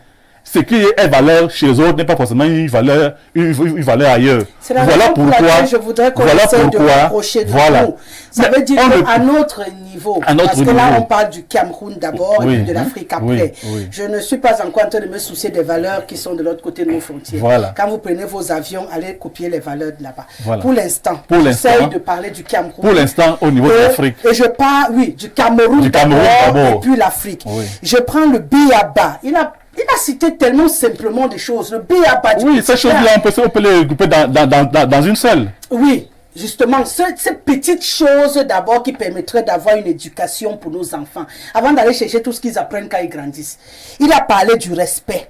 [SPEAKER 3] Ce qui est valeur chez les autres n'est pas forcément une valeur ailleurs.
[SPEAKER 1] C'est la
[SPEAKER 3] Voilà
[SPEAKER 1] raison pour
[SPEAKER 3] pourquoi,
[SPEAKER 1] laquelle je voudrais qu'on
[SPEAKER 3] voilà
[SPEAKER 1] essaie de
[SPEAKER 3] pourquoi,
[SPEAKER 1] rapprocher de
[SPEAKER 3] voilà.
[SPEAKER 1] nous. Ça
[SPEAKER 3] Mais
[SPEAKER 1] veut dire
[SPEAKER 3] on ne-
[SPEAKER 1] qu'à notre niveau,
[SPEAKER 3] À notre
[SPEAKER 1] parce que là
[SPEAKER 3] niveau.
[SPEAKER 1] on parle du Cameroun d'abord
[SPEAKER 3] Oui,
[SPEAKER 1] et puis de l'Afrique après.
[SPEAKER 3] oui, oui.
[SPEAKER 1] Je ne suis pas encore en train de me soucier des valeurs qui sont de l'autre côté de nos frontières.
[SPEAKER 3] Voilà.
[SPEAKER 1] Quand vous prenez vos avions, allez copier les valeurs de là-bas.
[SPEAKER 3] Voilà.
[SPEAKER 1] Pour l'instant,
[SPEAKER 3] Pour l'instant.
[SPEAKER 1] j'essaye de parler du Cameroun.
[SPEAKER 3] Pour l'instant, au niveau de l'Afrique.
[SPEAKER 1] Et je parle, oui, du Cameroun,
[SPEAKER 3] Du Cameroun d'abord.
[SPEAKER 1] et puis l'Afrique.
[SPEAKER 3] Oui.
[SPEAKER 1] Je prends le B.A.B.A. Il a cité tellement simplement des choses. Le B.A.B.A. du
[SPEAKER 3] Oui, ces
[SPEAKER 1] quotidien.
[SPEAKER 3] choses-là, on peut les regrouper dans une seule.
[SPEAKER 1] Oui, justement, ces petites choses d'abord qui permettraient d'avoir une éducation pour nos enfants, avant d'aller chercher tout ce qu'ils apprennent quand ils grandissent. Il a parlé du respect.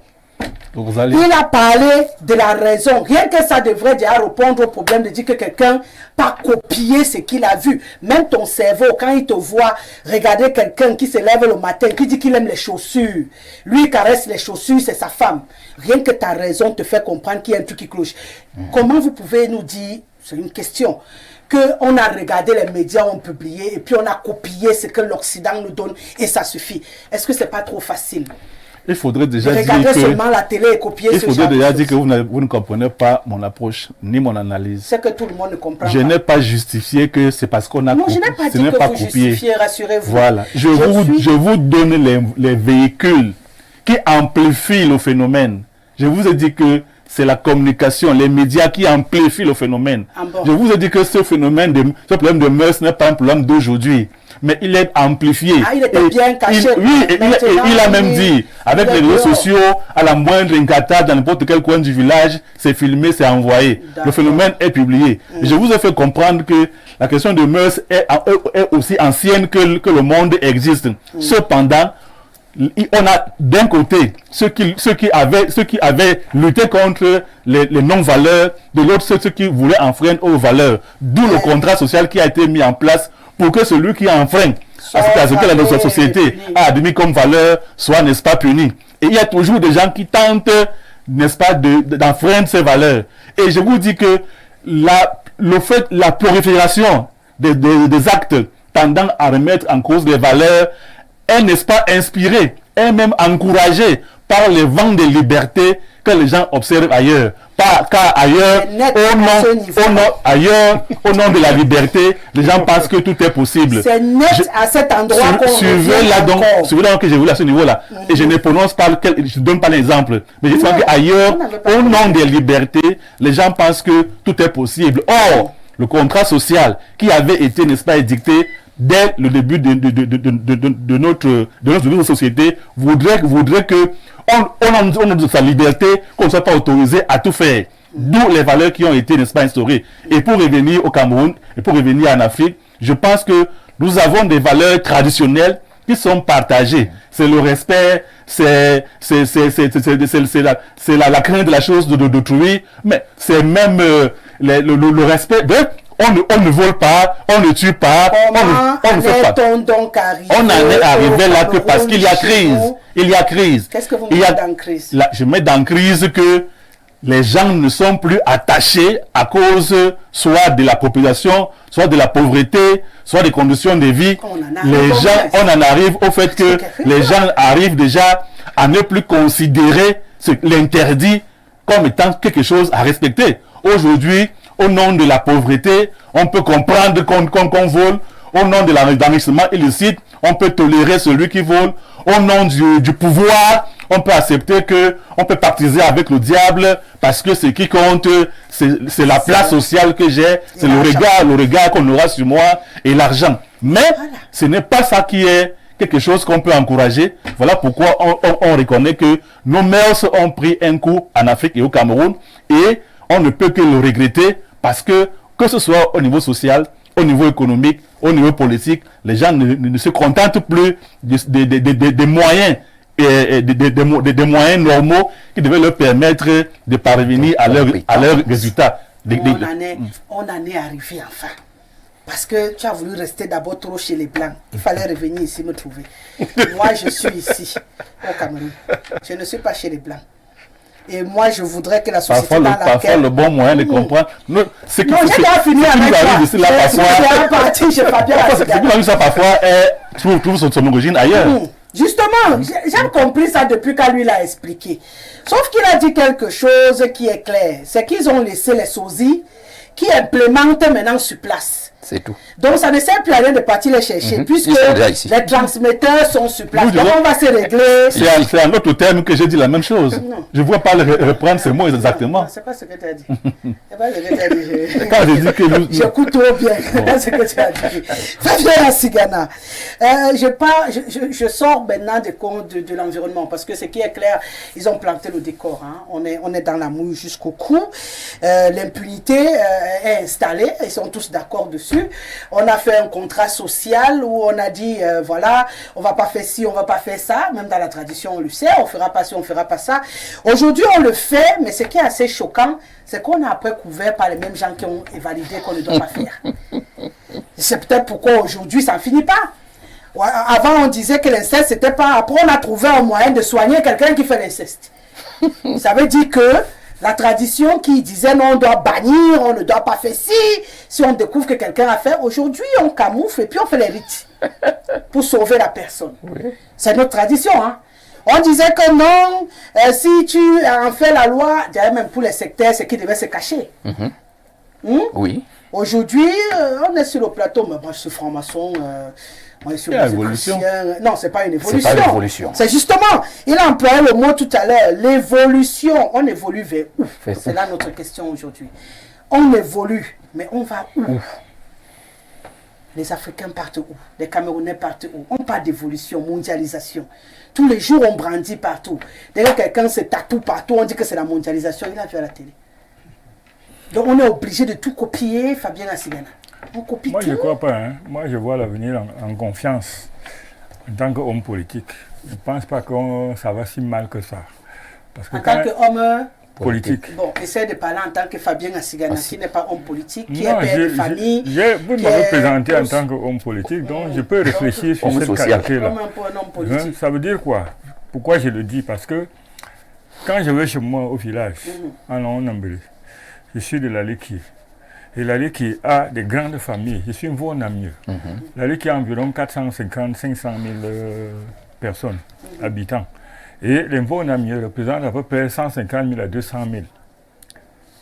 [SPEAKER 3] Donc vous allez...
[SPEAKER 1] Il a parlé de la raison. Rien que ça devrait déjà répondre au problème de dire que quelqu'un pas copier ce qu'il a vu. Même ton cerveau, quand il te voit regarder quelqu'un qui se lève le matin, qui dit qu'il aime les chaussures, lui caresse les chaussures, c'est sa femme. Rien que ta raison te fait comprendre qu'il y a un truc qui cloche. Comment vous pouvez nous dire, c'est une question, qu'on a regardé les médias, on publié, et puis on a copié ce que l'Occident nous donne, et ça suffit. Est-ce que c'est pas trop facile?
[SPEAKER 3] Il faudrait déjà dire
[SPEAKER 1] Regarder
[SPEAKER 3] que...
[SPEAKER 1] seulement la télé et copier
[SPEAKER 3] Il
[SPEAKER 1] ce
[SPEAKER 3] faudrait
[SPEAKER 1] genre de
[SPEAKER 3] déjà
[SPEAKER 1] choses.
[SPEAKER 3] dire que vous ne comprenez pas mon approche, ni mon analyse.
[SPEAKER 1] C'est que tout le monde ne comprend
[SPEAKER 3] Je
[SPEAKER 1] pas.
[SPEAKER 3] n'ai pas justifié que c'est parce qu'on a
[SPEAKER 1] Non,
[SPEAKER 3] copié.
[SPEAKER 1] je n'ai pas
[SPEAKER 3] Ce
[SPEAKER 1] dit
[SPEAKER 3] n'est
[SPEAKER 1] que
[SPEAKER 3] pas
[SPEAKER 1] vous
[SPEAKER 3] copié.
[SPEAKER 1] justifiez, rassurez-vous.
[SPEAKER 3] Voilà. Je vous donne les véhicules qui amplifient le phénomène. Je vous ai dit que c'est la communication, les médias qui amplifient le phénomène.
[SPEAKER 1] Ah bon.
[SPEAKER 3] Je vous ai dit que ce ce problème de mœurs n'est pas un problème d'aujourd'hui, mais il est amplifié.
[SPEAKER 1] Ah, il était bien caché.
[SPEAKER 3] Il a même
[SPEAKER 1] Maintenant,
[SPEAKER 3] dit, avec
[SPEAKER 1] il est
[SPEAKER 3] les réseaux
[SPEAKER 1] dehors.
[SPEAKER 3] sociaux, à la moindre incatade dans n'importe quel coin du village, c'est filmé, c'est envoyé.
[SPEAKER 1] D'accord.
[SPEAKER 3] Le phénomène est publié. Je vous ai fait comprendre que la question de mœurs est aussi ancienne que le monde existe. Cependant, on a d'un côté ceux qui avaient lutté contre les non-valeurs, de l'autre ceux qui voulaient enfreindre aux valeurs. D'où le contrat social qui a été mis en place pour que celui qui enfreint à ce que la société a admis comme valeur soit, n'est-ce pas, puni. Et il y a toujours des gens qui tentent, n'est-ce pas, d'enfreindre ces valeurs. Et je vous dis que la prolifération des actes tendant à remettre en cause les valeurs est, n'est-ce pas, inspiré est même encouragé par le vent de liberté que les gens observent ailleurs. Car ailleurs, au nom de la liberté, les gens pensent que tout est possible.
[SPEAKER 1] C'est net à cet endroit qu'on
[SPEAKER 3] suivez là que je voulais à ce niveau-là. Et je ne prononce pas, je ne donne pas l'exemple. Mais je sens qu'ailleurs, au nom des libertés, les gens pensent que tout est possible. Or, le contrat social qui avait été, n'est-ce pas, édicté dès le début de notre société voudrait que on a sa liberté, qu'on ne soit pas autorisé à tout faire. D'où les valeurs qui ont été, n'est-ce pas, instaurées. Et pour revenir au Cameroun, et pour revenir en Afrique, je pense que nous avons des valeurs traditionnelles qui sont partagées. C'est le respect, c'est la crainte de la chose d'autrui, mais c'est même le respect. Bref, on ne vole pas, on ne tue pas, on ne fait pas. On en est arrivé là que parce qu'il y a crise. Il y a crise.
[SPEAKER 1] Qu'est-ce que vous mettez dans crise?
[SPEAKER 3] Là, je mets dans crise que les gens ne sont plus attachés à cause soit de la population, soit de la pauvreté, soit des conditions de vie. On en arrive au fait que les gens arrivent déjà à ne plus considérer l'interdit comme étant quelque chose à respecter. Aujourd'hui, au nom de la pauvreté, on peut comprendre qu'on vole. Au nom de l'enrichissement illicite, on peut tolérer celui qui vole. Au nom du pouvoir, on peut accepter on peut pactiser avec le diable parce que ce qui compte, c'est la place sociale que j'ai, c'est le regard qu'on aura sur moi et l'argent. Mais ce n'est pas ça qui est quelque chose qu'on peut encourager. Voilà pourquoi on reconnaît que nos mœurs ont pris un coup en Afrique et au Cameroun et on ne peut que le regretter parce que ce soit au niveau social, au niveau économique, au niveau politique, les gens ne se contentent plus des moyens des moyens normaux qui devaient leur permettre de parvenir à leurs résultats.
[SPEAKER 1] On en est arrivé enfin. Parce que tu as voulu rester d'abord trop chez les Blancs. Il fallait revenir ici me trouver. Moi, je suis ici, au Cameroun. Je ne suis pas chez les Blancs. Et moi, je voudrais que la société
[SPEAKER 3] parfois le bon moyen de comprendre.
[SPEAKER 1] J'ai déjà fini avec
[SPEAKER 3] ça. Parfois, trouve son origine ailleurs.
[SPEAKER 1] Justement, j'ai compris ça depuis quand lui l'a expliqué. Sauf qu'il a dit quelque chose qui est clair. C'est qu'ils ont laissé les sosies qui implémentent maintenant sur place.
[SPEAKER 2] C'est tout.
[SPEAKER 1] Donc ça ne sert plus à rien de partir les chercher, puisque les transmetteurs sont sur place. Donc on va se régler.
[SPEAKER 3] C'est un autre terme que j'ai dit la même chose. Non. Je ne vois pas reprendre ces mots exactement.
[SPEAKER 1] Non, c'est pas ce que tu as dit. C'est pas ce que tu as dit.
[SPEAKER 3] Quand j'ai dit que
[SPEAKER 1] j'écoute trop bien. C'est pas ce que tu as dit. Fabien Asigana. Je sors maintenant de l'environnement parce que ce qui est clair, ils ont planté le décor. Hein. On est dans la mouille jusqu'au cou. L'impunité est installée. Ils sont tous d'accord dessus. On a fait un contrat social où on a dit, voilà, on va pas faire ci, on va pas faire ça. Même dans la tradition, on le sait, on fera pas ci, on fera pas ça. Aujourd'hui, on le fait, mais ce qui est assez choquant, c'est qu'on a après couvert par les mêmes gens qui ont validé qu'on ne doit pas faire. C'est peut-être pourquoi aujourd'hui, ça ne finit pas. Avant, on disait que l'inceste, c'était pas... Après, on a trouvé un moyen de soigner quelqu'un qui fait l'inceste. Ça veut dire que la tradition qui disait non, on doit bannir, on ne doit pas faire ci, si on découvre que quelqu'un a fait, aujourd'hui on camoufle et puis on fait les rites pour sauver la personne. Oui. C'est notre tradition. Hein? On disait que non, si tu en fais la loi, même pour les sectaires, c'est qu'ils devaient se cacher.
[SPEAKER 2] Oui.
[SPEAKER 1] Aujourd'hui, on est sur le plateau, mais moi je suis franc-maçon. Moi, je
[SPEAKER 3] l'évolution.
[SPEAKER 1] Non, c'est pas une évolution.
[SPEAKER 2] C'est pas l'évolution.
[SPEAKER 1] C'est justement, il a employé le mot tout à l'heure, l'évolution. On évolue vers où? C'est là notre question aujourd'hui. On évolue, mais on va où? Les Africains partent où? Les Camerounais partent où? On parle d'évolution, mondialisation. Tous les jours, on brandit partout. Dès que quelqu'un se tatoue partout, on dit que c'est la mondialisation. Il a vu à la télé. Donc, on est obligé de tout copier, Fabien Asigana.
[SPEAKER 4] Moi, je ne crois pas. Hein. Moi, je vois l'avenir en confiance en tant qu'homme politique. Je ne pense pas que ça va si mal que ça. Parce que
[SPEAKER 1] en tant qu'homme
[SPEAKER 4] politique.
[SPEAKER 1] Bon, essaie de parler en tant que Fabien Asigana, qui n'est pas homme politique, qui est père de famille.
[SPEAKER 4] Vous m'avez présenté en tant qu'homme politique, donc je peux réfléchir sur cette qualité-là. Ça veut dire quoi? Pourquoi je le dis? Parce que quand je vais chez moi au village, en Onambélé, je suis de la Leki. Et la Leki a des grandes familles. Je suis un Vaunamieux. La Leki a environ 450-500 000 personnes, habitants. Et l'Imvo-Namier représente à peu près 150 000 à 200 000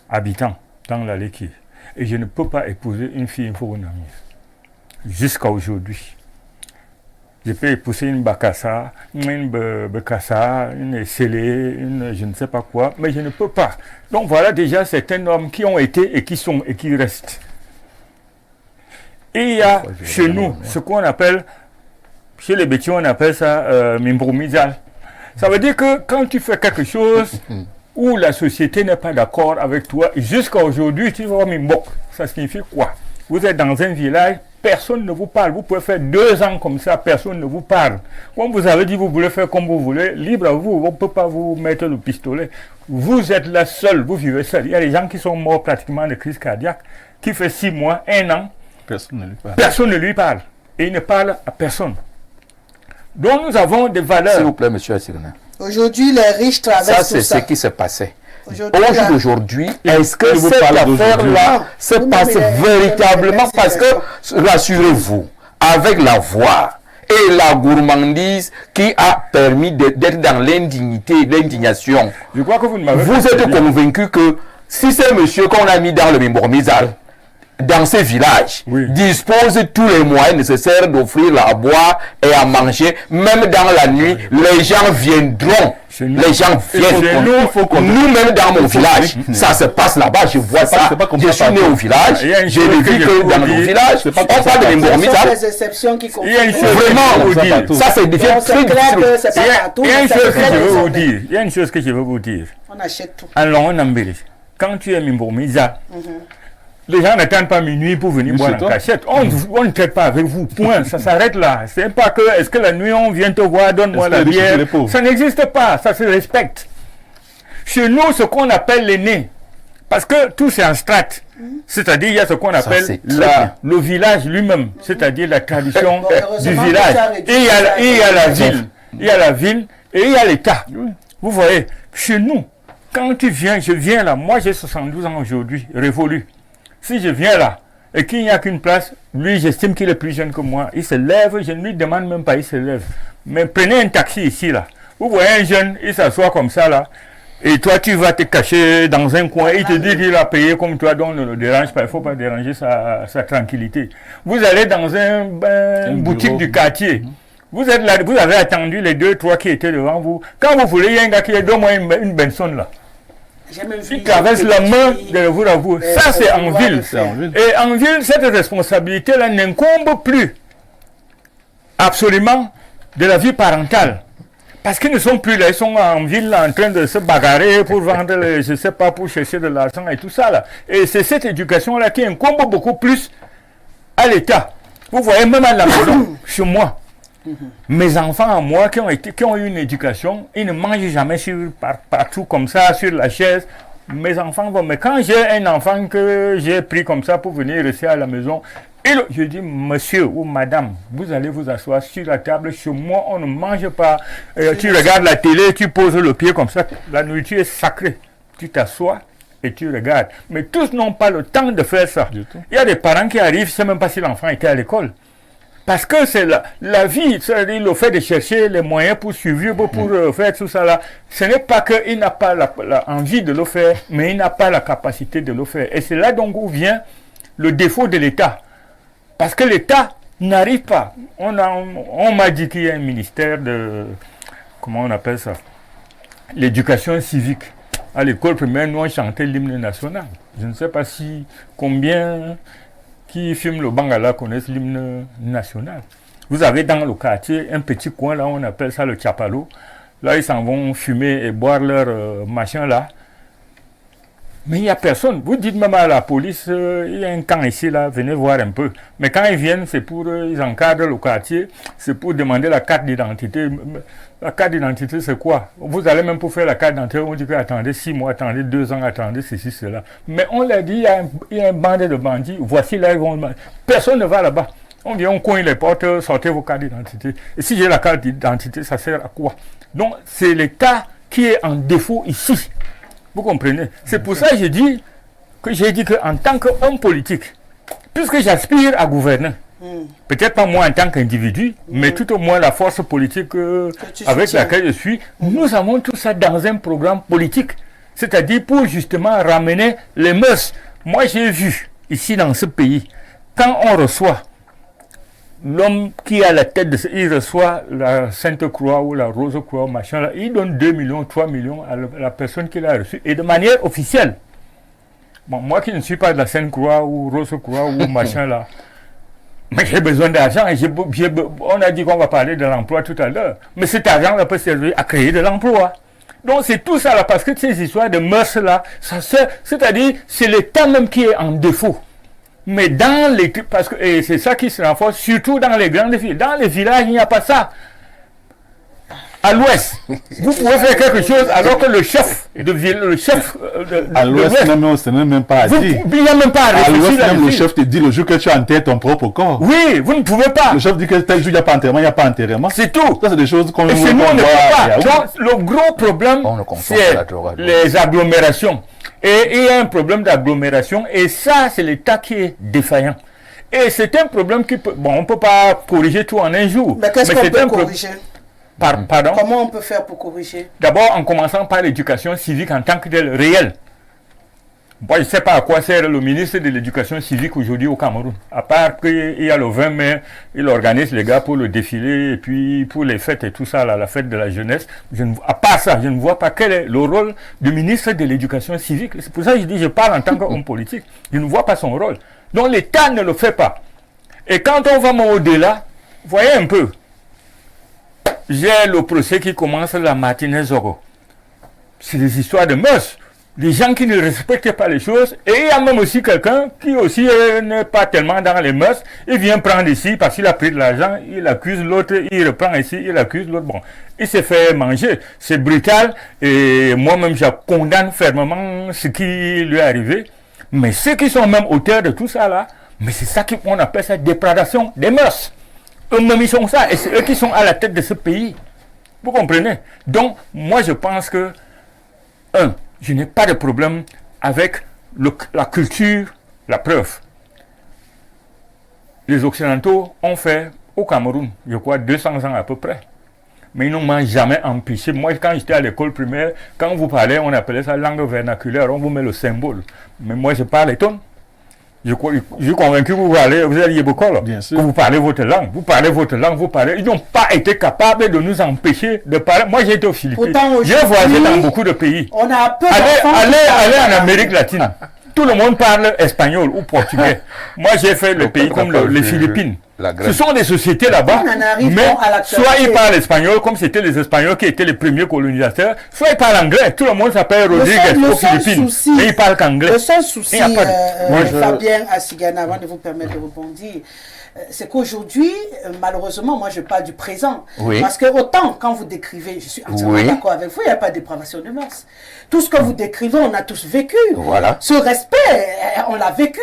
[SPEAKER 4] habitants dans la Léki. Et je ne peux pas épouser une fille Imvo-Namier. Jusqu'à aujourd'hui. Je peux épouser une Bakassa, une Bekassa, une Sélé, une je ne sais pas quoi, mais je ne peux pas. Donc voilà déjà certains hommes qui ont été et qui sont et qui restent. Et il y a chez nous ce qu'on appelle, chez les Bétis on appelle ça Mimbromizal. Ça veut dire que quand tu fais quelque chose où la société n'est pas d'accord avec toi, jusqu'à aujourd'hui tu vas Mimbok. Ça signifie quoi? Vous êtes dans un village, personne ne vous parle. Vous pouvez faire 2 ans comme ça, personne ne vous parle. Comme vous avez dit, vous voulez faire comme vous voulez, libre à vous, on ne peut pas vous mettre le pistolet. Vous êtes là seul, vous vivez seul. Il y a des gens qui sont morts pratiquement de crise cardiaque, qui fait 6 mois, 1 an,
[SPEAKER 3] Personne ne lui parle.
[SPEAKER 4] personne ne lui parle. Et il ne parle à personne. Donc nous avons des valeurs.
[SPEAKER 2] S'il vous plaît, monsieur Assirina.
[SPEAKER 1] Aujourd'hui, les riches
[SPEAKER 2] Ça,
[SPEAKER 1] traversent
[SPEAKER 2] c'est
[SPEAKER 1] tout ça.
[SPEAKER 2] ce qui se passait.
[SPEAKER 1] Aujourd'hui,
[SPEAKER 2] Au jour
[SPEAKER 1] là-
[SPEAKER 2] d'aujourd'hui, est-ce que
[SPEAKER 3] il vous
[SPEAKER 2] cette
[SPEAKER 3] parle
[SPEAKER 2] affaire-là se
[SPEAKER 1] Oui,
[SPEAKER 2] passe
[SPEAKER 1] mais
[SPEAKER 2] véritablement?
[SPEAKER 1] mais
[SPEAKER 2] Parce que, rassurez-vous, avec la voix et la gourmandise qui a permis d'être dans l'indignité, l'indignation,
[SPEAKER 4] Je crois que vous ne m'avez
[SPEAKER 2] vous
[SPEAKER 4] pas
[SPEAKER 2] êtes
[SPEAKER 4] dit.
[SPEAKER 2] convaincu que si ce monsieur qu'on a mis dans le Mimbromizal, dans ces villages,
[SPEAKER 4] Oui.
[SPEAKER 2] dispose tous les moyens nécessaires d'offrir à boire et à manger, même dans la nuit, les gens viendront.
[SPEAKER 4] Chez nous.
[SPEAKER 2] Les gens viennent.
[SPEAKER 4] Chez nous,
[SPEAKER 2] Nous-mêmes dans mon village, ça se passe là-bas, je vois ça.
[SPEAKER 3] c'est pas comme
[SPEAKER 2] Je
[SPEAKER 3] ça
[SPEAKER 2] suis né
[SPEAKER 3] partout.
[SPEAKER 2] au village,
[SPEAKER 4] Il y a une
[SPEAKER 2] j'ai
[SPEAKER 4] chose
[SPEAKER 2] vécu
[SPEAKER 4] que je
[SPEAKER 2] que
[SPEAKER 4] peux
[SPEAKER 2] dans
[SPEAKER 4] vous
[SPEAKER 2] mon
[SPEAKER 4] dire,
[SPEAKER 2] village,
[SPEAKER 3] c'est pas
[SPEAKER 2] on
[SPEAKER 3] comme ça
[SPEAKER 2] parle de
[SPEAKER 3] partout.
[SPEAKER 1] Ce sont
[SPEAKER 2] Mimbromizal.
[SPEAKER 1] les exceptions qui
[SPEAKER 4] Il y a une chose
[SPEAKER 1] confondent.
[SPEAKER 4] que je veux vous
[SPEAKER 3] ça
[SPEAKER 4] dire.
[SPEAKER 3] partout.
[SPEAKER 2] Ça, c'est devient
[SPEAKER 1] Donc, c'est
[SPEAKER 2] très
[SPEAKER 1] clair que
[SPEAKER 2] difficile.
[SPEAKER 1] c'est
[SPEAKER 4] Il y
[SPEAKER 1] pas
[SPEAKER 4] a-
[SPEAKER 1] partout,
[SPEAKER 4] il y a
[SPEAKER 1] mais
[SPEAKER 4] une
[SPEAKER 1] c'est
[SPEAKER 4] chose que
[SPEAKER 1] très
[SPEAKER 4] je veux vous
[SPEAKER 1] désormais.
[SPEAKER 4] dire. Il y a une chose que je veux vous dire.
[SPEAKER 1] On achète tout.
[SPEAKER 4] Alors, en Ambélé, quand tu es Mimbromizal, les gens n'attendent pas minuit pour venir
[SPEAKER 3] Oui,
[SPEAKER 4] boire
[SPEAKER 3] c'est
[SPEAKER 4] en
[SPEAKER 3] toi.
[SPEAKER 4] cachette. On ne traite pas avec vous, point. Ça s'arrête là. C'est pas que, est-ce que la nuit on vient te voir, donne-moi
[SPEAKER 3] Est-ce
[SPEAKER 4] la
[SPEAKER 3] que les riches
[SPEAKER 4] bière.
[SPEAKER 3] et les pauvres?
[SPEAKER 4] Ça n'existe pas, ça se respecte. Chez nous, ce qu'on appelle l'aîné, parce que tout c'est en strates. C'est-à-dire, il y a ce qu'on appelle
[SPEAKER 2] c'est très bien.
[SPEAKER 4] le village lui-même, c'est-à-dire la tradition
[SPEAKER 1] Bon,
[SPEAKER 4] du
[SPEAKER 1] heureusement
[SPEAKER 4] village.
[SPEAKER 1] que ça réduit
[SPEAKER 4] Et il y a,
[SPEAKER 1] ça,
[SPEAKER 4] et il y a la
[SPEAKER 1] ça.
[SPEAKER 4] ville. Il y a la ville et il y a l'État.
[SPEAKER 3] Oui.
[SPEAKER 4] Vous voyez, chez nous, quand tu viens, je viens là, moi j'ai 72 ans aujourd'hui, révolu. Si je viens là et qu'il n'y a qu'une place, lui j'estime qu'il est plus jeune que moi, il se lève, je ne lui demande même pas, il se lève. Mais prenez un taxi ici là, vous voyez un jeune, il s'assoit comme ça là, et toi tu vas te cacher dans un coin, il te dit qu'il a payé comme toi, donc ne le dérange pas, il ne faut pas déranger sa tranquillité. Vous allez dans une boutique
[SPEAKER 3] bureau.
[SPEAKER 4] du quartier. Vous êtes là, vous avez attendu les 2-3 qui étaient devant vous. Quand vous voulez, il y a un gars qui est donne-moi une Benson là.
[SPEAKER 1] J'ai même vu
[SPEAKER 4] Il traverse la main de vous à vous.
[SPEAKER 1] Euh,
[SPEAKER 4] Ça, c'est
[SPEAKER 1] on
[SPEAKER 4] en
[SPEAKER 1] doit
[SPEAKER 4] ville.
[SPEAKER 1] le faire.
[SPEAKER 3] En ville.
[SPEAKER 4] Et en ville, cette responsabilité-là n'incombe plus absolument de la vie parentale. Parce qu'ils ne sont plus là, ils sont en ville là, en train de se bagarrer pour vendre, je ne sais pas, pour chercher de l'argent et tout ça là. Et c'est cette éducation-là qui incombe beaucoup plus à l'État. Vous voyez, même à la maison, chez moi, mes enfants à moi qui ont eu une éducation, ils ne mangent jamais partout comme ça, sur la chaise. Mes enfants vont. Mais quand j'ai un enfant que j'ai pris comme ça pour venir rester à la maison, je dis, monsieur ou madame, vous allez vous asseoir sur la table. Chez moi, on ne mange pas. Tu regardes la télé, tu poses le pied comme ça. La nourriture est sacrée. Tu t'assois et tu regardes. Mais tous n'ont pas le temps de faire ça.
[SPEAKER 3] Du tout.
[SPEAKER 4] Il y a des parents qui arrivent, je ne sais même pas si l'enfant était à l'école. Parce que c'est la vie, c'est-à-dire le fait de chercher les moyens pour survivre, pour faire tout ça là. Ce n'est pas qu'il n'a pas envie de le faire, mais il n'a pas la capacité de le faire. Et c'est là donc où vient le défaut de l'État. Parce que l'État n'arrive pas. On m'a dit qu'il y a un ministère de, comment on appelle ça, l'éducation civique. À l'école primaire, nous on chantait l'hymne national. Je ne sais pas si combien qui fument le Bangala connaissent l'hymne national. Vous avez dans le quartier un petit coin là, on appelle ça le Tchapalo. Là, ils s'en vont fumer et boire leur machin là. Mais il n'y a personne. Vous dites même à la police, il y a un camp ici là, venez voir un peu. Mais quand ils viennent, c'est pour, ils encadrent le quartier, c'est pour demander la carte d'identité. La carte d'identité, c'est quoi? Vous allez même pour faire la carte d'identité, on dit que attendez 6 mois, attendez 2 ans, attendez ceci, cela. Mais on leur dit, il y a un bande de bandits, voici là, ils vont. Personne ne va là-bas. On vient, on cogne les portes, sortez vos cartes d'identité. Et si j'ai la carte d'identité, ça sert à quoi? Donc, c'est l'État qui est en défaut ici. Vous comprenez? C'est pour ça que j'ai dit qu'en tant qu'homme politique, puisque j'aspire à gouverner, Peut-être pas moi en tant qu'individu, mais tout au moins la force politique avec
[SPEAKER 1] soutiens.
[SPEAKER 4] laquelle je suis. Nous avons tout ça dans un programme politique. C'est-à-dire pour justement ramener les mœurs. Moi, j'ai vu ici dans ce pays, quand on reçoit l'homme qui est à la tête de ce, il reçoit la Sainte Croix ou la Rose Croix, machin, là, il donne 2 millions, 3 millions à la personne qui l'a reçu, et de manière officielle. Bon, moi qui ne suis pas de la Sainte Croix ou Rose Croix ou machin là, mais j'ai besoin d'argent et on a dit qu'on va parler de l'emploi tout à l'heure, mais cet argent-là peut servir à créer de l'emploi. Donc c'est tout ça là, parce que ces histoires de mœurs là, c'est-à-dire c'est l'État même qui est en défaut. Mais dans les... Parce que, et c'est ça qui se renforce, surtout dans les grandes villes. Dans les villages, il n'y a pas ça. À l'ouest, vous pouvez faire quelque chose alors que le chef de ville, le chef
[SPEAKER 3] à l'ouest, ce n'est même pas à dire.
[SPEAKER 4] Il n'y a même pas à réfléchir.
[SPEAKER 3] À l'ouest, même le chef te dit le jour que tu enterres ton propre corps.
[SPEAKER 4] Oui, vous ne pouvez pas.
[SPEAKER 3] Le chef dit que tel jour, il n'y a pas enterrement, il n'y a pas enterrement.
[SPEAKER 4] C'est tout.
[SPEAKER 3] Ça, c'est des choses qu'on
[SPEAKER 4] et chez nous, on ne peut pas. Donc, le gros problème, c'est
[SPEAKER 2] drogue.
[SPEAKER 4] les agglomérations. Et il y a un problème d'agglomération, et ça, c'est l'État qui est défaillant. Et c'est un problème qui peut... Bon, on ne peut pas corriger tout en un jour.
[SPEAKER 1] Mais qu'est-ce qu'on peut corriger?
[SPEAKER 4] Pardon?
[SPEAKER 1] Comment on peut faire pour corriger?
[SPEAKER 4] D'abord, en commençant par l'éducation civique en tant que telle, réelle. Moi, je ne sais pas à quoi sert le ministre de l'éducation civique aujourd'hui au Cameroun. À part qu'il y a le 20 mai, il organise les gars pour le défilé, et puis pour les fêtes et tout ça, là, la fête de la jeunesse. À part ça, je ne vois pas quel est le rôle du ministre de l'éducation civique. C'est pour ça que je dis, je parle en tant qu'homme politique. Je ne vois pas son rôle. Donc l'État ne le fait pas. Et quand on va au-delà, voyez un peu. J'ai le procès qui commence la matinée Zogo. C'est des histoires de mœurs. Des gens qui ne respectent pas les choses. Et il y a même aussi quelqu'un qui aussi n'est pas tellement dans les mœurs. Il vient prendre ici parce qu'il a pris de l'argent. Il accuse l'autre. Il reprend ici. Il accuse l'autre. Bon, il s'est fait manger. C'est brutal. Et moi-même, je condamne fermement ce qui lui est arrivé. Mais ceux qui sont même auteurs de tout ça là, mais c'est ça qu'on appelle ça déprédation des mœurs. Eux-mêmes, ils sont ça. Et c'est eux qui sont à la tête de ce pays. Vous comprenez? Donc, moi, je pense que, je n'ai pas de problème avec la culture, la preuve. Les Occidentaux ont fait au Cameroun, je crois, 200 ans à peu près. Mais ils n'ont jamais empêché. Moi, quand j'étais à l'école primaire, quand vous parlez, on appelait ça langue vernaculaire, on vous met le symbole. Mais moi, je parle étonne. Je suis convaincu que vous allez Yébokol, que vous parlez votre langue. Vous parlez votre langue, vous parlez. Ils n'ont pas été capables de nous empêcher de parler. Moi, j'ai été aux Philippines. J'ai voyagé dans beaucoup de pays.
[SPEAKER 1] On a peu
[SPEAKER 4] allez en Amérique latine. Tout le monde parle espagnol ou portugais. Moi, j'ai fait le pays comme les Philippines. Ce sont des sociétés là-bas, mais soit ils parlent espagnol, comme c'était les Espagnols qui étaient les premiers colonisateurs, soit ils parlent anglais. Tout le monde s'appelle Rodriguez aux Philippines, mais ils parlent qu'anglais.
[SPEAKER 1] Le seul souci, Fabien Assigana, avant de vous permettre de rebondir, c'est qu'aujourd'hui, malheureusement, moi je parle du présent.
[SPEAKER 2] Oui.
[SPEAKER 1] Parce que autant quand vous décrivez, je suis entièrement d'accord avec vous, il n'y a pas de dépravation de mœurs. Tout ce que vous décrivez, on a tous vécu.
[SPEAKER 2] Voilà.
[SPEAKER 1] Ce respect, on l'a vécu.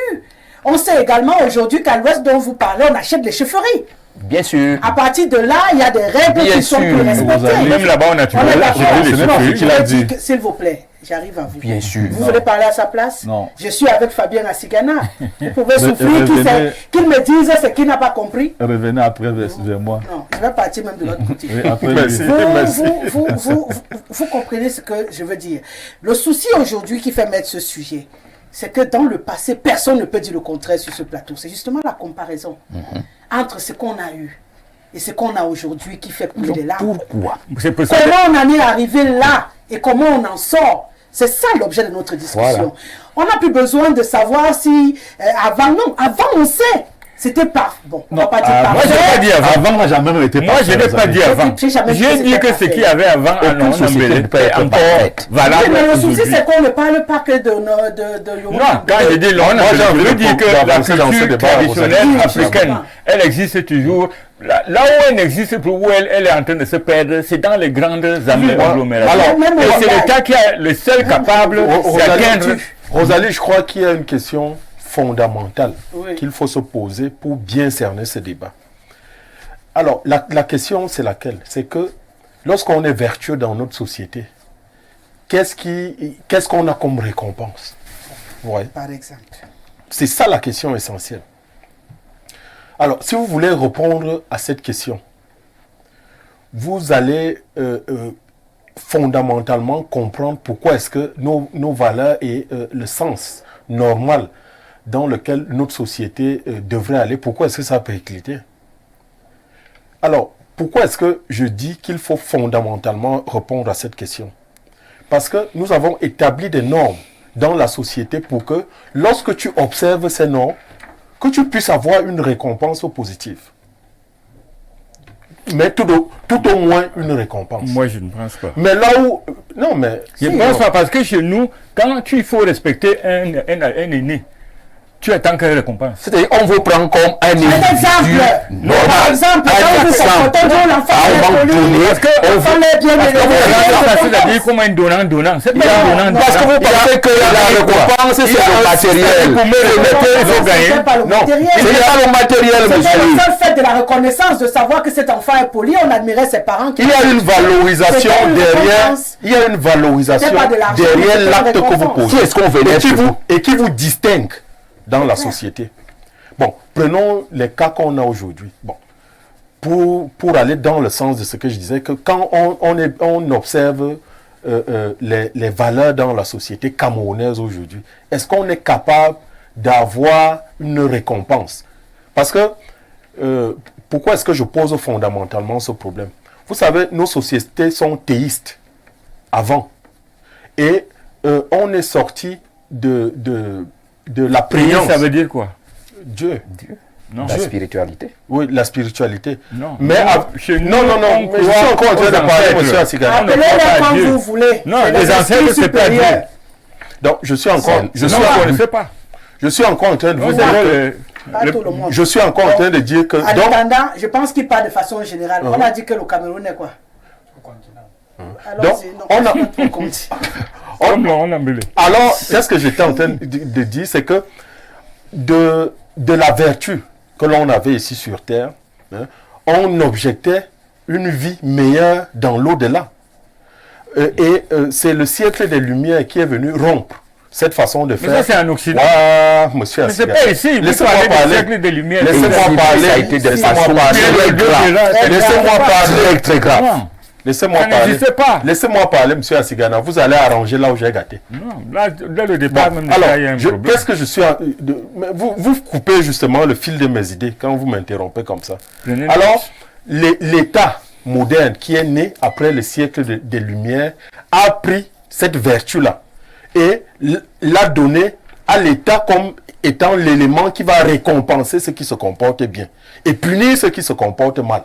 [SPEAKER 1] On sait également aujourd'hui qu'à l'ouest dont vous parlez, on achète les chaufferies.
[SPEAKER 2] Bien sûr.
[SPEAKER 1] À partir de là, il y a des règles qui sont plus respectées.
[SPEAKER 4] Même là-bas, on a tué
[SPEAKER 1] les s'il vous plaît, j'arrive à vous.
[SPEAKER 2] Bien sûr.
[SPEAKER 1] Vous voulez parler à sa place?
[SPEAKER 3] Non.
[SPEAKER 1] Je suis avec Fabien Assigana. Vous pouvez souffrir qu'il me dise ce qu'il n'a pas compris.
[SPEAKER 3] Revenez après vers moi.
[SPEAKER 1] Non, je vais partir même de l'autre côté.
[SPEAKER 3] Oui, après,
[SPEAKER 1] vous comprenez ce que je veux dire. Le souci aujourd'hui qui fait mettre ce sujet, c'est que dans le passé, personne ne peut dire le contraire sur ce plateau. C'est justement la comparaison entre ce qu'on a eu et ce qu'on a aujourd'hui qui fait couler les larmes.
[SPEAKER 2] Pourquoi?
[SPEAKER 1] Comment on en est arrivé là et comment on en sort? C'est ça l'objet de notre discussion.
[SPEAKER 2] Voilà.
[SPEAKER 1] On n'a plus besoin de savoir si... avant, non. Avant, on sait. C'était pas... Bon, on ne va pas dire
[SPEAKER 4] moi, je n'ai pas dit avant.
[SPEAKER 3] Avant, moi, j'ai jamais été
[SPEAKER 4] moi, je n'ai pas dit avant. J'ai dit que ce qu'il y avait avant,
[SPEAKER 2] aucune société ne peut être
[SPEAKER 4] encore valable.
[SPEAKER 1] Mais le souci, c'est qu'on ne parle pas que de
[SPEAKER 4] non, quand je dis l'on, je veux dire que la culture traditionnelle africaine, elle existe toujours. Là où elle n'existe plus, où elle est en train de se perdre, c'est dans les grandes agglomérations. Et c'est l'État qui est le seul capable d'atteindre.
[SPEAKER 5] Rosalie, je crois qu'il y a une question fondamentale qu'il faut se poser pour bien cerner ce débat. Alors, la question, c'est laquelle? C'est que lorsqu'on est vertueux dans notre société, qu'est-ce qu'on a comme récompense? Ouais.
[SPEAKER 1] Par exemple.
[SPEAKER 5] C'est ça la question essentielle. Alors, si vous voulez répondre à cette question, vous allez fondamentalement comprendre pourquoi est-ce que nos valeurs et le sens normal dans lequel notre société devrait aller, pourquoi est-ce que ça peut éclater? Alors, pourquoi est-ce que je dis qu'il faut fondamentalement répondre à cette question? Parce que nous avons établi des normes dans la société pour que, lorsque tu observes ces normes, que tu puisses avoir une récompense positive. Mais tout au moins une récompense.
[SPEAKER 4] Moi, je ne pense pas.
[SPEAKER 5] Mais là où... Non, mais...
[SPEAKER 4] Je ne pense pas, parce que chez nous, quand il faut respecter un aîné, tu attends quelle récompense?
[SPEAKER 2] C'est-à-dire, on vous prend comme un individu normal.
[SPEAKER 1] Par exemple, quand vous sortez l'enfant est poli,
[SPEAKER 2] Parce que
[SPEAKER 1] l'enfant est bien élevé.
[SPEAKER 4] C'est-à-dire comme un donnant. C'est pas un donnant.
[SPEAKER 2] Parce que vous pensez que la récompense, c'est le matériel.
[SPEAKER 4] Pour me il faut gagner.
[SPEAKER 1] C'est pas le matériel.
[SPEAKER 2] Ce n'est pas le matériel,
[SPEAKER 1] C'était le
[SPEAKER 2] monsieur.
[SPEAKER 1] seul fait de la reconnaissance, de savoir que cet enfant est poli, on admirait ses parents.
[SPEAKER 5] Il y a une valorisation
[SPEAKER 1] C'était une
[SPEAKER 5] derrière...
[SPEAKER 1] récompense.
[SPEAKER 5] Il y a une valorisation
[SPEAKER 1] C'était pas de l'argent,
[SPEAKER 5] derrière
[SPEAKER 1] c'était une
[SPEAKER 5] l'acte que vous
[SPEAKER 1] récompense.
[SPEAKER 5] posez.
[SPEAKER 2] Qui est-ce qu'on venait chez vous?
[SPEAKER 5] Et qui vous distingue dans la société. Bon, prenons les cas qu'on a aujourd'hui. Bon, pour aller dans le sens de ce que je disais, que quand on observe les valeurs dans la société camerounaise aujourd'hui, est-ce qu'on est capable d'avoir une récompense? Parce que, pourquoi est-ce que je pose fondamentalement ce problème? Vous savez, nos sociétés sont théistes avant. Et on est sorti de la prière.
[SPEAKER 4] Ça veut dire quoi?
[SPEAKER 5] Dieu.
[SPEAKER 4] Non.
[SPEAKER 2] La spiritualité.
[SPEAKER 5] Oui, la spiritualité.
[SPEAKER 4] Non.
[SPEAKER 5] Mais
[SPEAKER 4] Chez nous,
[SPEAKER 5] non,
[SPEAKER 4] on
[SPEAKER 5] mais je suis encore en train de parler, monsieur Assigana.
[SPEAKER 4] Ah, mais
[SPEAKER 1] Appelez-les
[SPEAKER 4] pas
[SPEAKER 1] quand
[SPEAKER 4] Dieu.
[SPEAKER 1] vous voulez.
[SPEAKER 4] Non,
[SPEAKER 1] C'est
[SPEAKER 4] les
[SPEAKER 1] le
[SPEAKER 4] ancêtres,
[SPEAKER 1] esprit
[SPEAKER 4] c'est pas Dieu.
[SPEAKER 1] supérieur.
[SPEAKER 5] Donc, je suis encore en train de vous
[SPEAKER 4] Vous
[SPEAKER 5] dire
[SPEAKER 4] savez,
[SPEAKER 1] Pas tout le monde.
[SPEAKER 5] je suis encore en train de dire que
[SPEAKER 1] En
[SPEAKER 5] donc,
[SPEAKER 1] attendant, je pense qu'il parle de façon générale. On a dit que le Cameroun est quoi? Alors,
[SPEAKER 5] donc, on a
[SPEAKER 4] on a mêlé.
[SPEAKER 5] alors, qu'est-ce que j'étais en train de dire, c'est que de la vertu que l'on avait ici sur Terre, hein, on objectait une vie meilleure dans l'au-delà. C'est le siècle des Lumières qui est venu rompre cette façon de faire.
[SPEAKER 4] Mais ça, c'est en Occident.
[SPEAKER 5] Ah, monsieur
[SPEAKER 4] Mais c'est
[SPEAKER 5] Assigana.
[SPEAKER 4] pas ici.
[SPEAKER 5] Laissez-moi
[SPEAKER 4] Laissez-moi
[SPEAKER 5] parler.
[SPEAKER 4] parler. Siècle des Lumières.
[SPEAKER 5] Laissez-moi parler.
[SPEAKER 2] Ça a été de
[SPEAKER 5] Laissez-moi
[SPEAKER 2] façon
[SPEAKER 5] parler.
[SPEAKER 2] très grave.
[SPEAKER 5] Laissez-moi parler.
[SPEAKER 2] Très grave.
[SPEAKER 4] Non,
[SPEAKER 5] Laissez-moi
[SPEAKER 4] ça
[SPEAKER 5] parler.
[SPEAKER 4] n'existe pas.
[SPEAKER 5] Laissez-moi parler, monsieur Assigana. Vous allez arranger là où j'ai gâté.
[SPEAKER 4] Non, là, dès le départ, même
[SPEAKER 5] Alors,
[SPEAKER 4] déjà, il y a un problème.
[SPEAKER 5] qu'est-ce que je suis... mais vous coupez justement le fil de mes idées quand vous m'interrompez comme ça.
[SPEAKER 4] Prenez
[SPEAKER 5] Alors, l'État moderne qui est né après le siècle des Lumières a pris cette vertu-là et l'a donnée à l'État comme étant l'élément qui va récompenser ceux qui se comportent bien et punir ceux qui se comportent mal.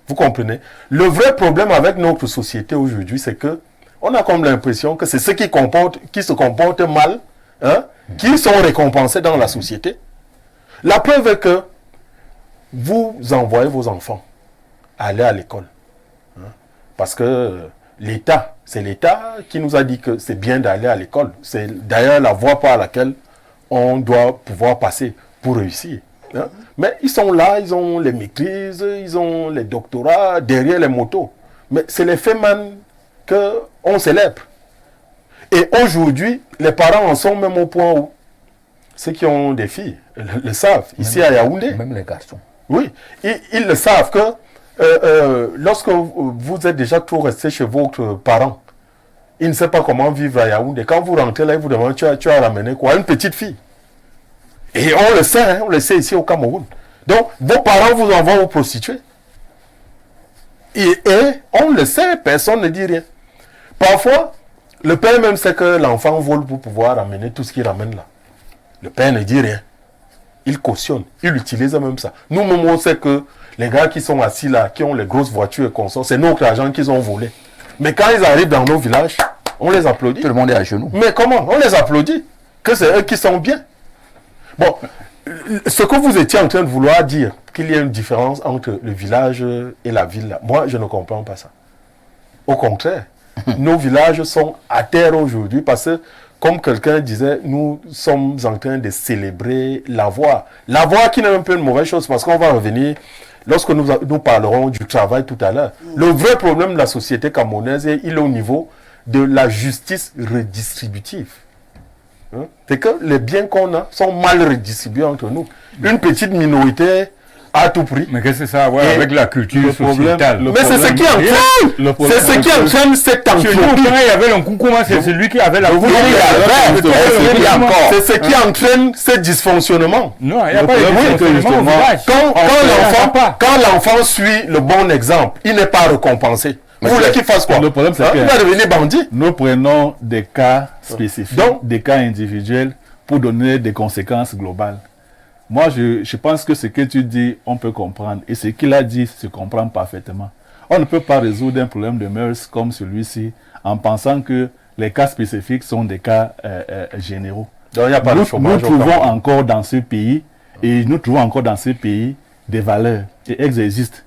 [SPEAKER 5] Vous comprenez? Le vrai problème avec notre société aujourd'hui, c'est que on a comme l'impression que c'est ceux qui se comportent mal, hein, qui sont récompensés dans la société. La preuve est que vous envoyez vos enfants aller à l'école. Hein, parce que l'État, c'est l'État qui nous a dit que c'est bien d'aller à l'école. C'est d'ailleurs la voie par laquelle on doit pouvoir passer pour réussir. Hein. Mais ils sont là, ils ont les maîtrises, ils ont les doctorats derrière les motos. Mais c'est les phénomènes qu'on célèbre. Et aujourd'hui, les parents en sont même au point où ceux qui ont des filles le savent. Ici à Yaoundé.
[SPEAKER 2] Même les garçons.
[SPEAKER 5] Oui, ils le savent que lorsque vous êtes déjà trop resté chez votre parent, il ne sait pas comment vivre à Yaoundé. Quand vous rentrez là, il vous demande, tu as ramené quoi? Une petite fille. Et on le sait, hein, on le sait ici au Cameroun. Donc, vos parents vous envoient aux prostituées. Et on le sait, personne ne dit rien. Parfois, le père même sait que l'enfant vole pour pouvoir ramener tout ce qu'il ramène là. Le père ne dit rien. Il cautionne, il utilise même ça. Nous-mêmes, on sait que les gars qui sont assis là, qui ont les grosses voitures et consorts, c'est notre argent qu'ils ont volé. Mais quand ils arrivent dans nos villages, on les applaudit.
[SPEAKER 2] Tout le monde est à genoux.
[SPEAKER 5] Mais comment? On les applaudit. Que c'est eux qui sont bien. Bon, ce que vous étiez en train de vouloir dire, qu'il y a une différence entre le village et la ville, là, moi, je ne comprends pas ça. Au contraire, nos villages sont à terre aujourd'hui parce que, comme quelqu'un disait, nous sommes en train de célébrer la voix. La voix qui n'est même pas une mauvaise chose parce qu'on va revenir lorsque nous parlerons du travail tout à l'heure. Le vrai problème de la société camerounaise, il est au niveau de la justice redistributive. Hein? C'est que les biens qu'on a sont mal redistribués entre nous. Une petite minorité à tout prix.
[SPEAKER 4] Mais qu'est-ce que ça a à voir
[SPEAKER 5] Et
[SPEAKER 4] avec la culture
[SPEAKER 3] le problème-
[SPEAKER 4] sociétale?
[SPEAKER 5] Mais c'est ce qui entraîne, c'est ce qui entraîne cette
[SPEAKER 4] Chez nous,
[SPEAKER 5] entropie.
[SPEAKER 4] quand il y avait l'Nkoukouma, c'est celui qui avait la
[SPEAKER 5] Je vous dis,
[SPEAKER 3] il y a encore.
[SPEAKER 5] c'est ce qui entraîne ce dysfonctionnement.
[SPEAKER 4] Non, il n'y a
[SPEAKER 3] Le
[SPEAKER 4] pas de
[SPEAKER 3] problème, c'est que
[SPEAKER 4] dysfonctionnement au
[SPEAKER 3] justement,
[SPEAKER 4] village.
[SPEAKER 5] Quand l'enfant suit le bon exemple, il n'est pas récompensé. Vous voulez qu'il fasse quoi?
[SPEAKER 3] Le problème, c'est
[SPEAKER 5] Hein?
[SPEAKER 3] que-
[SPEAKER 5] Il va devenir bandit.
[SPEAKER 3] Nous prenons des cas spécifiques,
[SPEAKER 5] Donc-
[SPEAKER 3] des cas individuels pour donner des conséquences globales. Moi, je pense que ce que tu dis, on peut comprendre. Et ce qu'il a dit se comprend parfaitement. On ne peut pas résoudre un problème de mœurs comme celui-ci en pensant que les cas spécifiques sont des cas généraux.
[SPEAKER 5] Donc il n'y a pas de
[SPEAKER 3] Nous
[SPEAKER 5] chômage.
[SPEAKER 3] trouvons encore dans ce pays, et nous trouvons encore dans ce pays des valeurs. Et elles existent.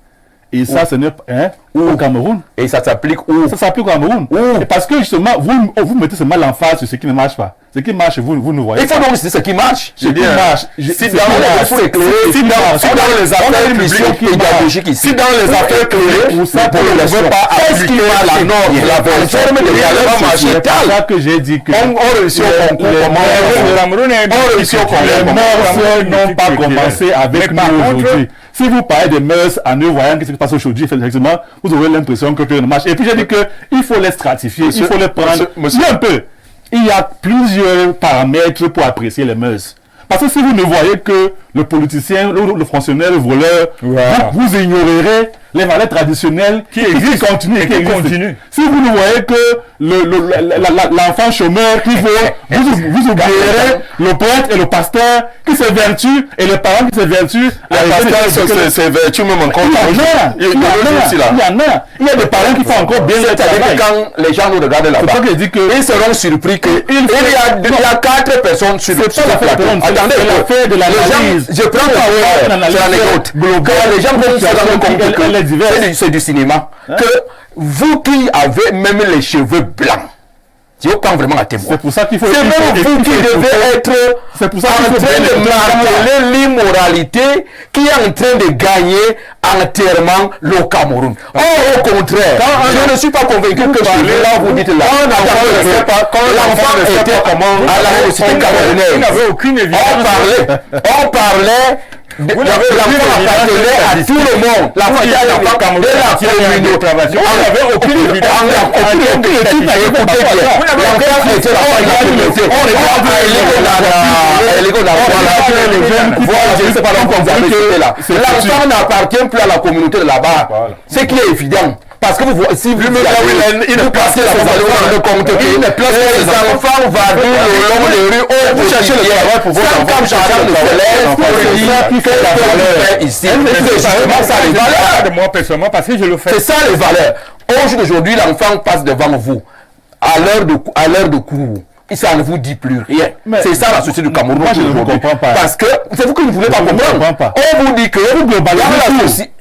[SPEAKER 3] Et ça, ce n'est pas au Cameroun.
[SPEAKER 2] Et ça s'applique où?
[SPEAKER 3] Ça s'applique au Cameroun. Et parce que justement, vous mettez seulement l'emphase sur ce qui ne marche pas. Ce qui marche, vous ne voyez
[SPEAKER 2] Il faut
[SPEAKER 3] pas.
[SPEAKER 2] donc c'est ce qui marche.
[SPEAKER 3] Ce qui marche.
[SPEAKER 5] Si dans les affaires publiques, si dans les affaires privées,
[SPEAKER 3] Pour ça,
[SPEAKER 5] vous ne pouvez pas appliquer la norme, la version de la
[SPEAKER 3] c'est pour ça que j'ai dit que
[SPEAKER 5] on réussit au concours comment on réussit au
[SPEAKER 3] les
[SPEAKER 5] concours.
[SPEAKER 3] mœurs n'ont pas commencé avec nous aujourd'hui. Si vous parlez des mœurs en ne voyant ce qui se passe aujourd'hui, effectivement, vous aurez l'impression que rien ne marche. Et puis j'ai dit qu'il faut les stratifier, il faut les prendre.
[SPEAKER 5] Monsieur.
[SPEAKER 3] Un peu. Il y a plusieurs paramètres pour apprécier les mœurs. Parce que si vous ne voyez que le politicien, le fonctionnaire, le voleur, vous ignorerez les valeurs traditionnelles qui continuent. Si vous ne voyez que l'enfant chômeur qui vaut, vous oublierez le prêtre et le pasteur qui s'évertuent et les parents qui s'évertuent.
[SPEAKER 5] C'est vertu même encore.
[SPEAKER 3] Il y a des parents qui font encore bien le
[SPEAKER 2] C'est-à-dire
[SPEAKER 3] travail.
[SPEAKER 2] que quand les gens nous regardent
[SPEAKER 3] C'est
[SPEAKER 2] là-bas,
[SPEAKER 3] pour ça que je dis que
[SPEAKER 2] ils seront surpris que il y a 4 personnes sur le plateau. Attendez,
[SPEAKER 3] l'affaire de l'analyse.
[SPEAKER 2] je prends l'anecdote. Les gens vont se rendre compte que c'est du cinéma. Que vous qui avez même les cheveux blancs, Dieu prend vraiment à témoin.
[SPEAKER 3] C'est pour ça qu'il faut.
[SPEAKER 2] C'est même vous qui devez être
[SPEAKER 3] C'est pour ça
[SPEAKER 2] en
[SPEAKER 3] qu'il faut
[SPEAKER 2] train de
[SPEAKER 3] bien
[SPEAKER 2] marteler l'immoralité qui est en train de gagner entièrement le Cameroun. Or, au contraire, je ne suis pas convaincu que celui-là, vous dites là, quand l'enfant était à la société camerounaise,
[SPEAKER 4] Il n'avait aucune évidence.
[SPEAKER 2] on parlait l'enfant appartenait à tout le monde. L'enfant était à l'enfant camerounais, la communauté. On n'avait aucune évidence. Aucune étude n'a écouté bien. L'enfant était l'enfant de la communauté. On l'enfant n'appartient plus à la communauté de là-bas. Ce qui est évident. Parce que si vous passez là, vous allez vous rendre compte que les enfants vadouillent le long des rues. Vous cherchez le travail pour vos enfants. Comme j'entends le élève pour dire que la valeur ici. C'est justement ça les valeurs.
[SPEAKER 4] De moi personnellement, parce que je le fais.
[SPEAKER 2] C'est ça les valeurs. Aujourd'hui, l'enfant passe devant vous à l'heure de cours. Et ça ne vous dit plus rien. C'est ça la société du Cameroun.
[SPEAKER 3] Moi, je ne vous comprends pas.
[SPEAKER 2] Parce que c'est vous que vous ne voulez pas
[SPEAKER 3] Je ne
[SPEAKER 2] comprendre.
[SPEAKER 3] comprends pas.
[SPEAKER 2] On vous dit que vous globalisez la société.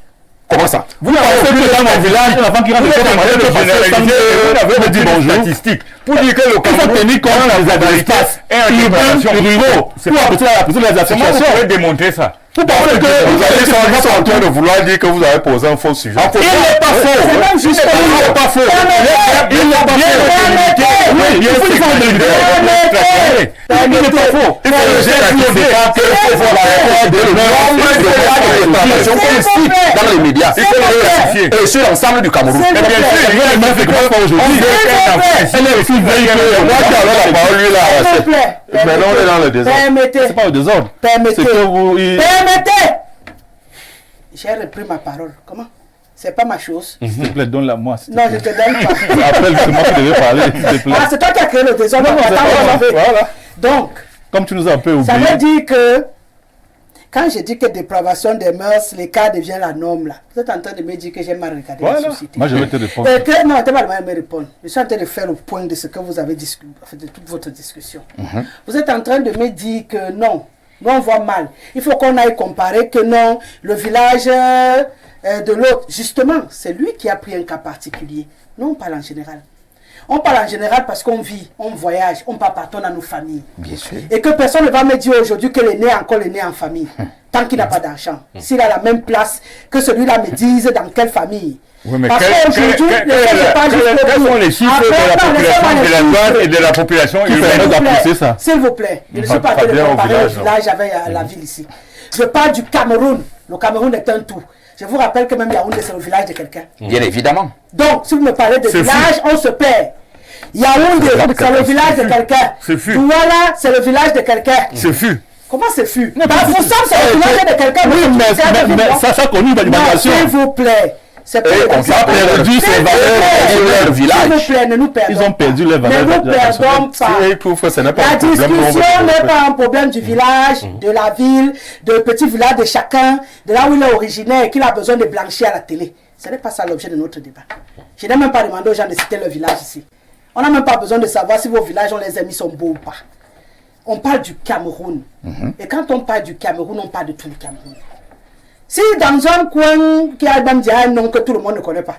[SPEAKER 2] Comment ça?
[SPEAKER 3] Vous pensez que dans mon village, un enfant qui rentre
[SPEAKER 4] Vous avez dit bonjour. Statistique. Pour dire que le Cameroun
[SPEAKER 3] tenir compte des espaces urbains, ruraux, pour apporter les
[SPEAKER 4] Comment vous
[SPEAKER 3] associations.
[SPEAKER 4] pouvez démontrer ça?
[SPEAKER 3] Vous pensez que
[SPEAKER 5] Ils sont en train de vouloir dire que vous avez posé un faux sujet.
[SPEAKER 3] il n'est pas faux.
[SPEAKER 1] C'est même juste
[SPEAKER 3] Il n'est pas faux. Il n'est pas faux. Oui, il faut faire de l'idée. Il n'est pas faux. Il faut le gérer le débat que
[SPEAKER 2] dans les médias. Il faut le vérifier. Et sur l'ensemble du Cameroun.
[SPEAKER 1] C'est
[SPEAKER 2] Et bien sûr,
[SPEAKER 1] vrai.
[SPEAKER 2] il y a une meuf qui aujourd'hui.
[SPEAKER 3] elle est aussi veille que
[SPEAKER 5] Moi qui avais la parole, lui là.
[SPEAKER 1] S'il vous plaît.
[SPEAKER 5] Maintenant on est dans le désordre.
[SPEAKER 1] Permettez.
[SPEAKER 3] c'est pas au désordre.
[SPEAKER 1] Permettez.
[SPEAKER 3] C'est que vous.
[SPEAKER 1] Permettez. J'ai repris ma parole. Comment? C'est pas ma chose.
[SPEAKER 3] S'il te plaît, donne-la moi.
[SPEAKER 1] Non, je te donne pas.
[SPEAKER 3] Rappelle, c'est moi qui devais parler, s'il te plaît.
[SPEAKER 1] Ah, c'est toi qui as créé le désordre.
[SPEAKER 3] Non, c'est
[SPEAKER 1] Attends,
[SPEAKER 3] pas moi.
[SPEAKER 1] on va faire.
[SPEAKER 3] Voilà.
[SPEAKER 1] Donc,
[SPEAKER 3] Comme tu nous as un peu
[SPEAKER 1] ça
[SPEAKER 3] oublié.
[SPEAKER 1] veut dire que quand je dis que dépravation des mœurs, l'écart devient la norme là. Vous êtes en train de me dire que j'ai mal regardé la
[SPEAKER 3] Voilà.
[SPEAKER 1] société.
[SPEAKER 3] Moi, je vais te répondre.
[SPEAKER 1] Non, tu vas me répondre. Je suis en train de faire le point de ce que vous avez discuté, de toute votre discussion. Vous êtes en train de me dire que non, nous on voit mal. Il faut qu'on aille comparer que non, le village de l'autre. Justement, c'est lui qui a pris un cas particulier. Nous, on parle en général. On parle en général parce qu'on vit, on voyage, on part partout dans nos familles.
[SPEAKER 2] Bien sûr.
[SPEAKER 1] Et que personne ne va me dire aujourd'hui que l'aîné est encore l'aîné en famille. Tant qu'il n'a pas d'argent. S'il a la même place, que celui-là me dise dans quelle famille.
[SPEAKER 4] Oui, mais
[SPEAKER 1] Parce qu'aujourd'hui,
[SPEAKER 4] quels sont les chiffres de la population de la zone et de la population urbaine?
[SPEAKER 1] S'il vous plaît, je ne suis pas en train de comparer le village avec la ville ici. Je parle du Cameroun. Le Cameroun est un tout. Je vous rappelle que même Yaoundé, c'est le village de quelqu'un.
[SPEAKER 2] Bien évidemment.
[SPEAKER 1] Donc, si vous me parlez de village, on se perd. Yaoundé, c'est le village de quelqu'un. Douala, c'est le village de quelqu'un.
[SPEAKER 4] C'est fût.
[SPEAKER 1] Comment c'est fût? Bafoussam, c'est le village de quelqu'un.
[SPEAKER 3] Oui, mais ça connu dans l'immigration.
[SPEAKER 1] S'il vous plaît.
[SPEAKER 3] On a perdu ses valeurs de village.
[SPEAKER 1] S'il vous plaît, ne nous perdons.
[SPEAKER 3] Ils ont perdu les valeurs.
[SPEAKER 1] Ne nous perdons pas. La discussion n'est pas un problème du village, de la ville, de petit village de chacun, de là où il est originaire et qu'il a besoin de blanchir à la télé. Ce n'est pas ça l'objet de notre débat. Je n'ai même pas demandé aux gens de citer le village ici. On n'a même pas besoin de savoir si vos villages, on les a mis, sont beaux ou pas. On parle du Cameroun. Et quand on parle du Cameroun, on parle de tout le Cameroun. Si dans un coin qui a un nom que tout le monde ne connaît pas,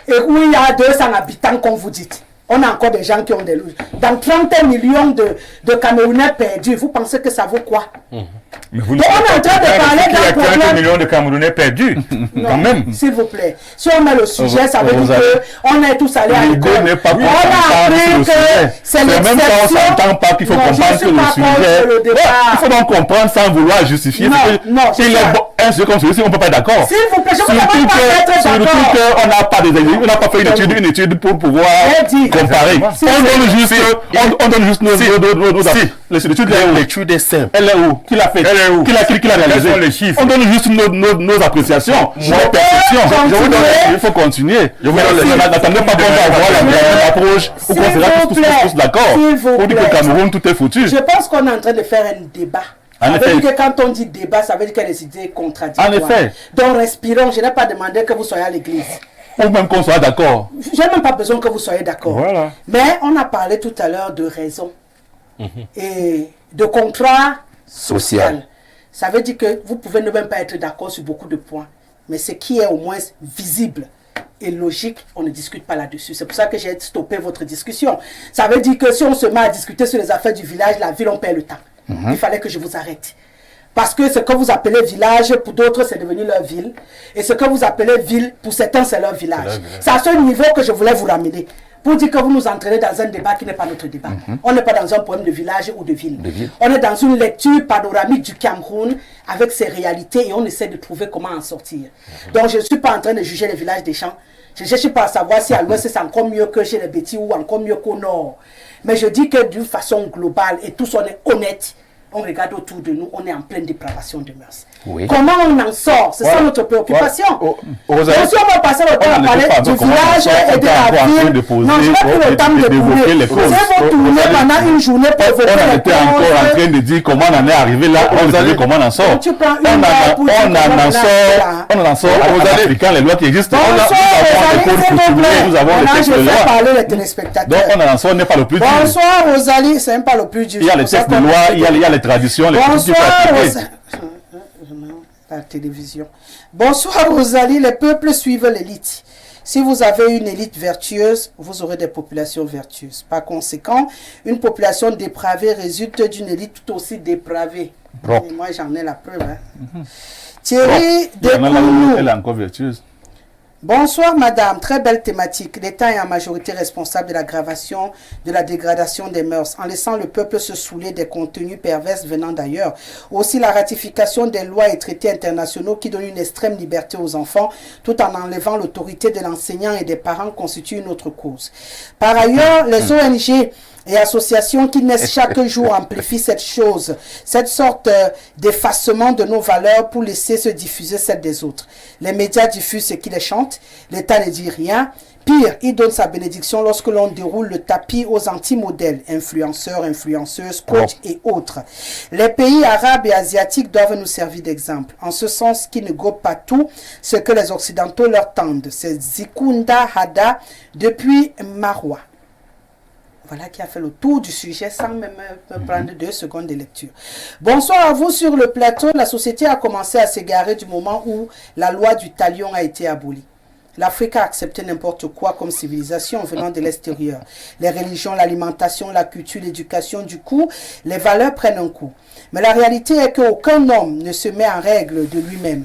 [SPEAKER 1] et où il y a 200 habitants, comme vous dites, on a encore des gens qui ont des louches. Dans 30 millions de Camerounais perdus, vous pensez que ça vaut quoi?
[SPEAKER 4] Mais vous
[SPEAKER 1] on est en train de parler d'un problème.
[SPEAKER 4] 30 millions de Camerounais perdus.
[SPEAKER 1] Non, même. S'il vous plaît. Si on met le sujet, ça veut dire qu'on est tous allés à l'école. On a appris que c'est l'exception.
[SPEAKER 3] Même quand on ne s'entend pas qu'il faut comprendre que le sujet. Il faut donc comprendre sans vouloir justifier.
[SPEAKER 1] Non,
[SPEAKER 3] c'est bon. Un sujet comme celui-ci, on ne peut pas être d'accord.
[SPEAKER 1] S'il vous plaît, je ne peux pas être d'accord.
[SPEAKER 3] Surtout qu'on n'a pas fait une étude pour pouvoir comparer. On donne juste nos
[SPEAKER 5] l'étude est simple.
[SPEAKER 3] Elle est où? Qui l'a fait? Qui l'a réalisé? On donne juste nos appréciations, nos perceptions. Il faut continuer. N'attendez pas qu'on va avoir la même approche ou qu'on sera tous d'accord. Pour dire que le Cameroun, tout est foutu.
[SPEAKER 1] Je pense qu'on est en train de faire un débat. Ça veut dire que quand on dit débat, ça veut dire qu'il y a des idées contradictoires.
[SPEAKER 3] En effet.
[SPEAKER 1] Donc respirons. Je n'ai pas demandé que vous soyez à l'église.
[SPEAKER 3] Ou même qu'on soit d'accord.
[SPEAKER 1] Je n'ai même pas besoin que vous soyez d'accord.
[SPEAKER 4] Voilà.
[SPEAKER 1] Mais on a parlé tout à l'heure de raison et de contrat social. Ça veut dire que vous pouvez ne même pas être d'accord sur beaucoup de points. Mais ce qui est au moins visible et logique, on ne discute pas là-dessus. C'est pour ça que j'ai stoppé votre discussion. Ça veut dire que si on se met à discuter sur les affaires du village, la ville, on perd le temps. Il fallait que je vous arrête. Parce que ce que vous appelez village, pour d'autres, c'est devenu leur ville. Et ce que vous appelez ville, pour certains, c'est leur village. C'est à ce niveau que je voulais vous ramener. Pour dire que vous nous entraînez dans un débat qui n'est pas notre débat. On n'est pas dans un problème de village ou de ville. On est dans une lecture panoramique du Cameroun avec ses réalités et on essaie de trouver comment en sortir. Donc je ne suis pas en train de juger les villages des champs. Je ne cherche pas à savoir si à l'ouest c'est encore mieux que chez les Bétis ou encore mieux qu'au nord. Mais je dis que d'une façon globale, et tous on est honnête, on regarde autour de nous, on est en pleine dépravation de mœurs. Oui. Comment on en sort? C'est ça notre préoccupation. Si on va passer le temps à parler du village et de la ville, non, je n'ai plus le temps de d'évoquer les causes. Si vous tournez pendant une journée pour évoquer les causes...
[SPEAKER 3] On était encore en train de dire comment on en est arrivé là, on savait comment on en sort. On en sort aux Africains, les lois qui existent.
[SPEAKER 1] Nous avons les textes de loi. Parler les téléspectateurs.
[SPEAKER 3] Donc on en sort n'est pas le plus dur.
[SPEAKER 1] Bonsoir Rosalie, c'est même pas le plus dur.
[SPEAKER 3] Il y a les textes de loi, il y a les traditions, les
[SPEAKER 1] Bonsoir Rosalie. La télévision. Bonsoir Rosalie, les peuples suivent l'élite. Si vous avez une élite vertueuse, vous aurez des populations vertueuses. Par conséquent, une population dépravée résulte d'une élite tout aussi dépravée. Et moi, j'en ai la preuve. Thierry Descounou.
[SPEAKER 3] Elle est encore vertueuse.
[SPEAKER 1] Bonsoir madame, très belle thématique. L'État est en majorité responsable de l'aggravation de la dégradation des mœurs, en laissant le peuple se saouler des contenus pervers venant d'ailleurs. Aussi la ratification des lois et traités internationaux qui donnent une extrême liberté aux enfants, tout en enlevant l'autorité de l'enseignant et des parents constitue une autre cause. Par ailleurs, les ONG et associations qui naissent chaque jour amplifient cette chose, cette sorte d'effacement de nos valeurs pour laisser se diffuser celles des autres. Les médias diffusent ce qui les chante, l'État ne dit rien. Pire, il donne sa bénédiction lorsque l'on déroule le tapis aux anti-modèles, influenceurs, influenceuses, coachs et autres. Les pays arabes et asiatiques doivent nous servir d'exemple, en ce sens qu'ils ne gobent pas tout ce que les Occidentaux leur tendent. C'est Zikunda Hada depuis Marwa. Voilà qui a fait le tour du sujet sans même me prendre 2 secondes de lecture. Bonsoir à vous sur le plateau. La société a commencé à s'égarer du moment où la loi du talion a été abolie. L'Afrique a accepté n'importe quoi comme civilisation venant de l'extérieur. Les religions, l'alimentation, la culture, l'éducation, du coup, les valeurs prennent un coup. Mais la réalité est qu'aucun homme ne se met en règle de lui-même.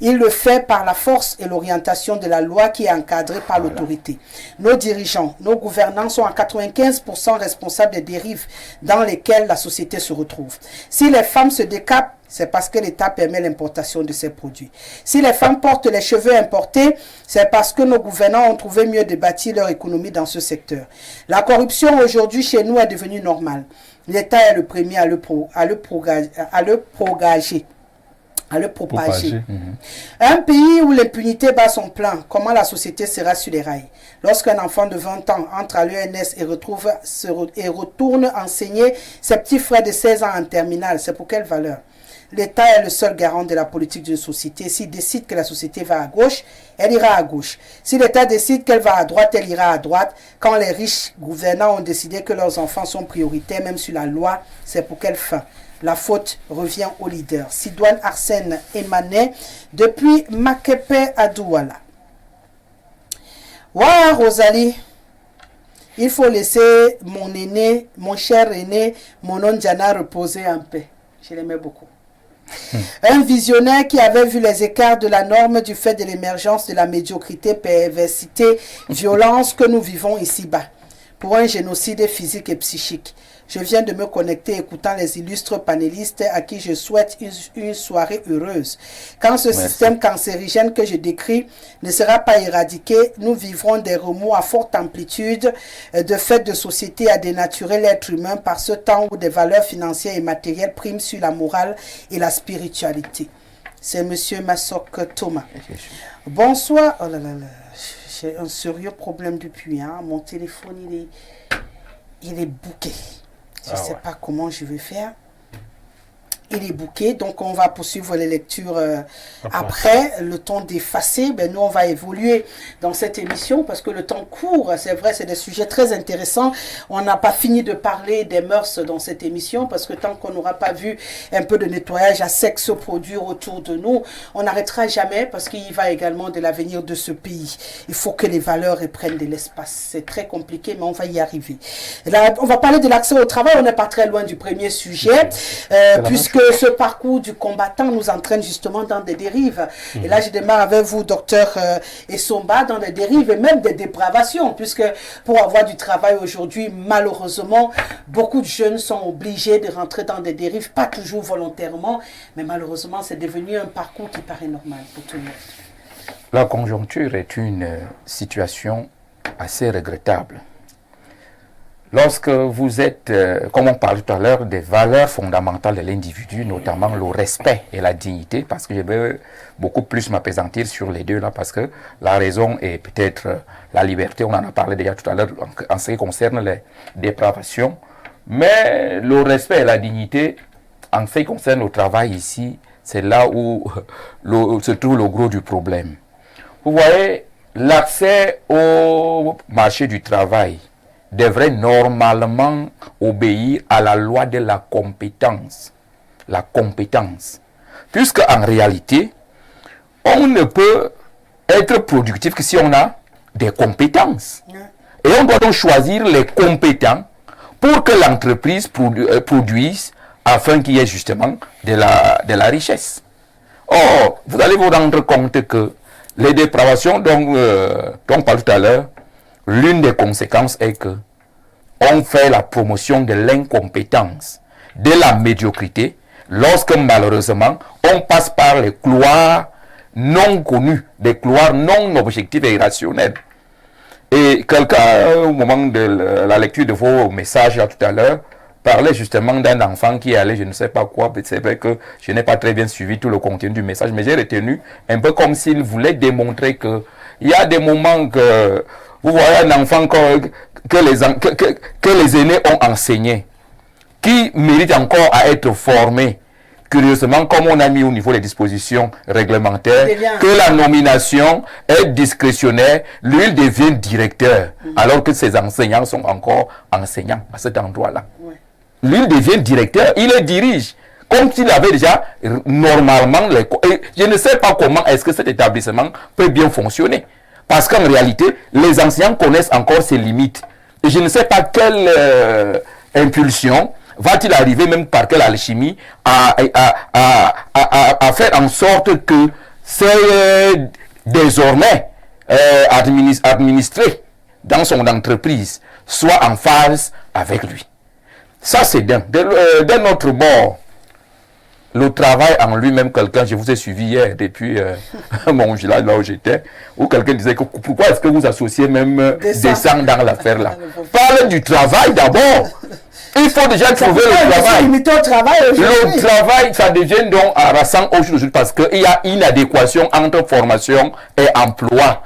[SPEAKER 1] Il le fait par la force et l'orientation de la loi qui est encadrée par l'autorité. Nos dirigeants, nos gouvernants sont à 95% responsables des dérives dans lesquelles la société se retrouve. Si les femmes se décapent, c'est parce que l'État permet l'importation de ces produits. Si les femmes portent les cheveux importés, c'est parce que nos gouvernants ont trouvé mieux de bâtir leur économie dans ce secteur. La corruption aujourd'hui chez nous est devenue normale. L'État est le premier à le propager. Un pays où l'impunité bat son plein, comment la société sera sur les rails? Lorsqu'un enfant de 20 ans entre à l'ENS et retourne enseigner ses petits frères de 16 ans en terminale, c'est pour quelle valeur? L'État est le seul garant de la politique d'une société. S'il décide que la société va à gauche, elle ira à gauche. Si l'État décide qu'elle va à droite, elle ira à droite. Quand les riches gouvernants ont décidé que leurs enfants sont prioritaires, même sur la loi, c'est pour quelle fin? La faute revient aux leaders. Sidoine Arsène Emanet, depuis Makepe à Douala. Ouah, Rosalie, il faut laisser mon aîné, mon cher aîné, mon Ondiana reposer en paix. Je l'aimais beaucoup. Un visionnaire qui avait vu les écarts de la norme du fait de l'émergence de la médiocrité, perversité, violence que nous vivons ici-bas, pour un génocide physique et psychique. Je viens de me connecter écoutant les illustres panélistes à qui je souhaite une soirée heureuse. Quand ce système cancérigène que je décris ne sera pas éradiqué, nous vivrons des remous à forte amplitude de fait de société à dénaturer l'être humain par ce temps où des valeurs financières et matérielles priment sur la morale et la spiritualité. C'est M. Massok Thomas. Bonsoir. Oh là là là. J'ai un sérieux problème depuis. Hein. Mon téléphone, il est bouqué. Je ne sais pas comment je vais faire. Il est bouqué, donc on va poursuivre les lectures après. Le temps d'effacer, nous on va évoluer dans cette émission parce que le temps court, c'est vrai, c'est des sujets très intéressants. On n'a pas fini de parler des mœurs dans cette émission parce que tant qu'on n'aura pas vu un peu de nettoyage à sec se produire autour de nous, on n'arrêtera jamais parce qu'il y va également de l'avenir de ce pays. Il faut que les valeurs reprennent de l'espace. C'est très compliqué, mais on va y arriver. Là, on va parler de l'accès au travail, on n'est pas très loin du premier sujet, puisque ce parcours du combattant nous entraîne justement dans des dérives. Et là, je démarre avec vous, docteur Essomba, dans des dérives et même des dépravations, puisque pour avoir du travail aujourd'hui, malheureusement, beaucoup de jeunes sont obligés de rentrer dans des dérives, pas toujours volontairement, mais malheureusement, c'est devenu un parcours qui paraît normal pour tout le monde.
[SPEAKER 2] La conjoncture est une situation assez regrettable. Lorsque vous êtes, comme on parlait tout à l'heure, des valeurs fondamentales de l'individu, notamment le respect et la dignité, parce que je vais beaucoup plus m'appesantir sur les deux là, parce que la raison est peut-être la liberté, on en a parlé déjà tout à l'heure en ce qui concerne les dépravations, mais le respect et la dignité, en ce qui concerne le travail ici, c'est là où se trouve le gros du problème. Vous voyez, l'accès au marché du travail devrait normalement obéir à la loi de la compétence. La compétence. Puisque en réalité, on ne peut être productif que si on a des compétences. Et on doit donc choisir les compétents pour que l'entreprise produise afin qu'il y ait justement de la richesse. Or, vous allez vous rendre compte que les dépravations dont on parle tout à l'heure, l'une des conséquences est que on fait la promotion de l'incompétence, de la médiocrité, lorsque malheureusement on passe par les couloirs non connus, des couloirs non objectifs et irrationnels. Et quelqu'un, au moment de la lecture de vos messages là, tout à l'heure, parlait justement d'un enfant qui allait, je ne sais pas quoi, c'est vrai que je n'ai pas très bien suivi tout le contenu du message, mais j'ai retenu un peu comme s'il voulait démontrer que il y a des moments que vous voyez un enfant que les aînés ont enseigné, qui mérite encore à être formé. Curieusement, comme on a mis au niveau des dispositions réglementaires, que la nomination est discrétionnaire, lui il devient directeur, alors que ses enseignants sont encore enseignants à cet endroit-là. Lui il devient directeur, il les dirige, comme s'il avait déjà normalement les... Et je ne sais pas comment est-ce que cet établissement peut bien fonctionner. Parce qu'en réalité, les enseignants connaissent encore ses limites. Et je ne sais pas quelle impulsion va-t-il arriver, même par quelle alchimie, à faire en sorte que c'est désormais administré dans son entreprise soit en phase avec lui. Ça, c'est d'un. D'un autre bord, le travail en lui-même, quelqu'un, je vous ai suivi hier depuis mon village, là où j'étais, où quelqu'un disait que pourquoi est-ce que vous associez même des sangs dans l'affaire là? Parlez du travail d'abord. Il faut déjà trouver le travail. Le travail, ça devient donc harassant aujourd'hui parce qu'il y a une inadéquation entre formation et emploi.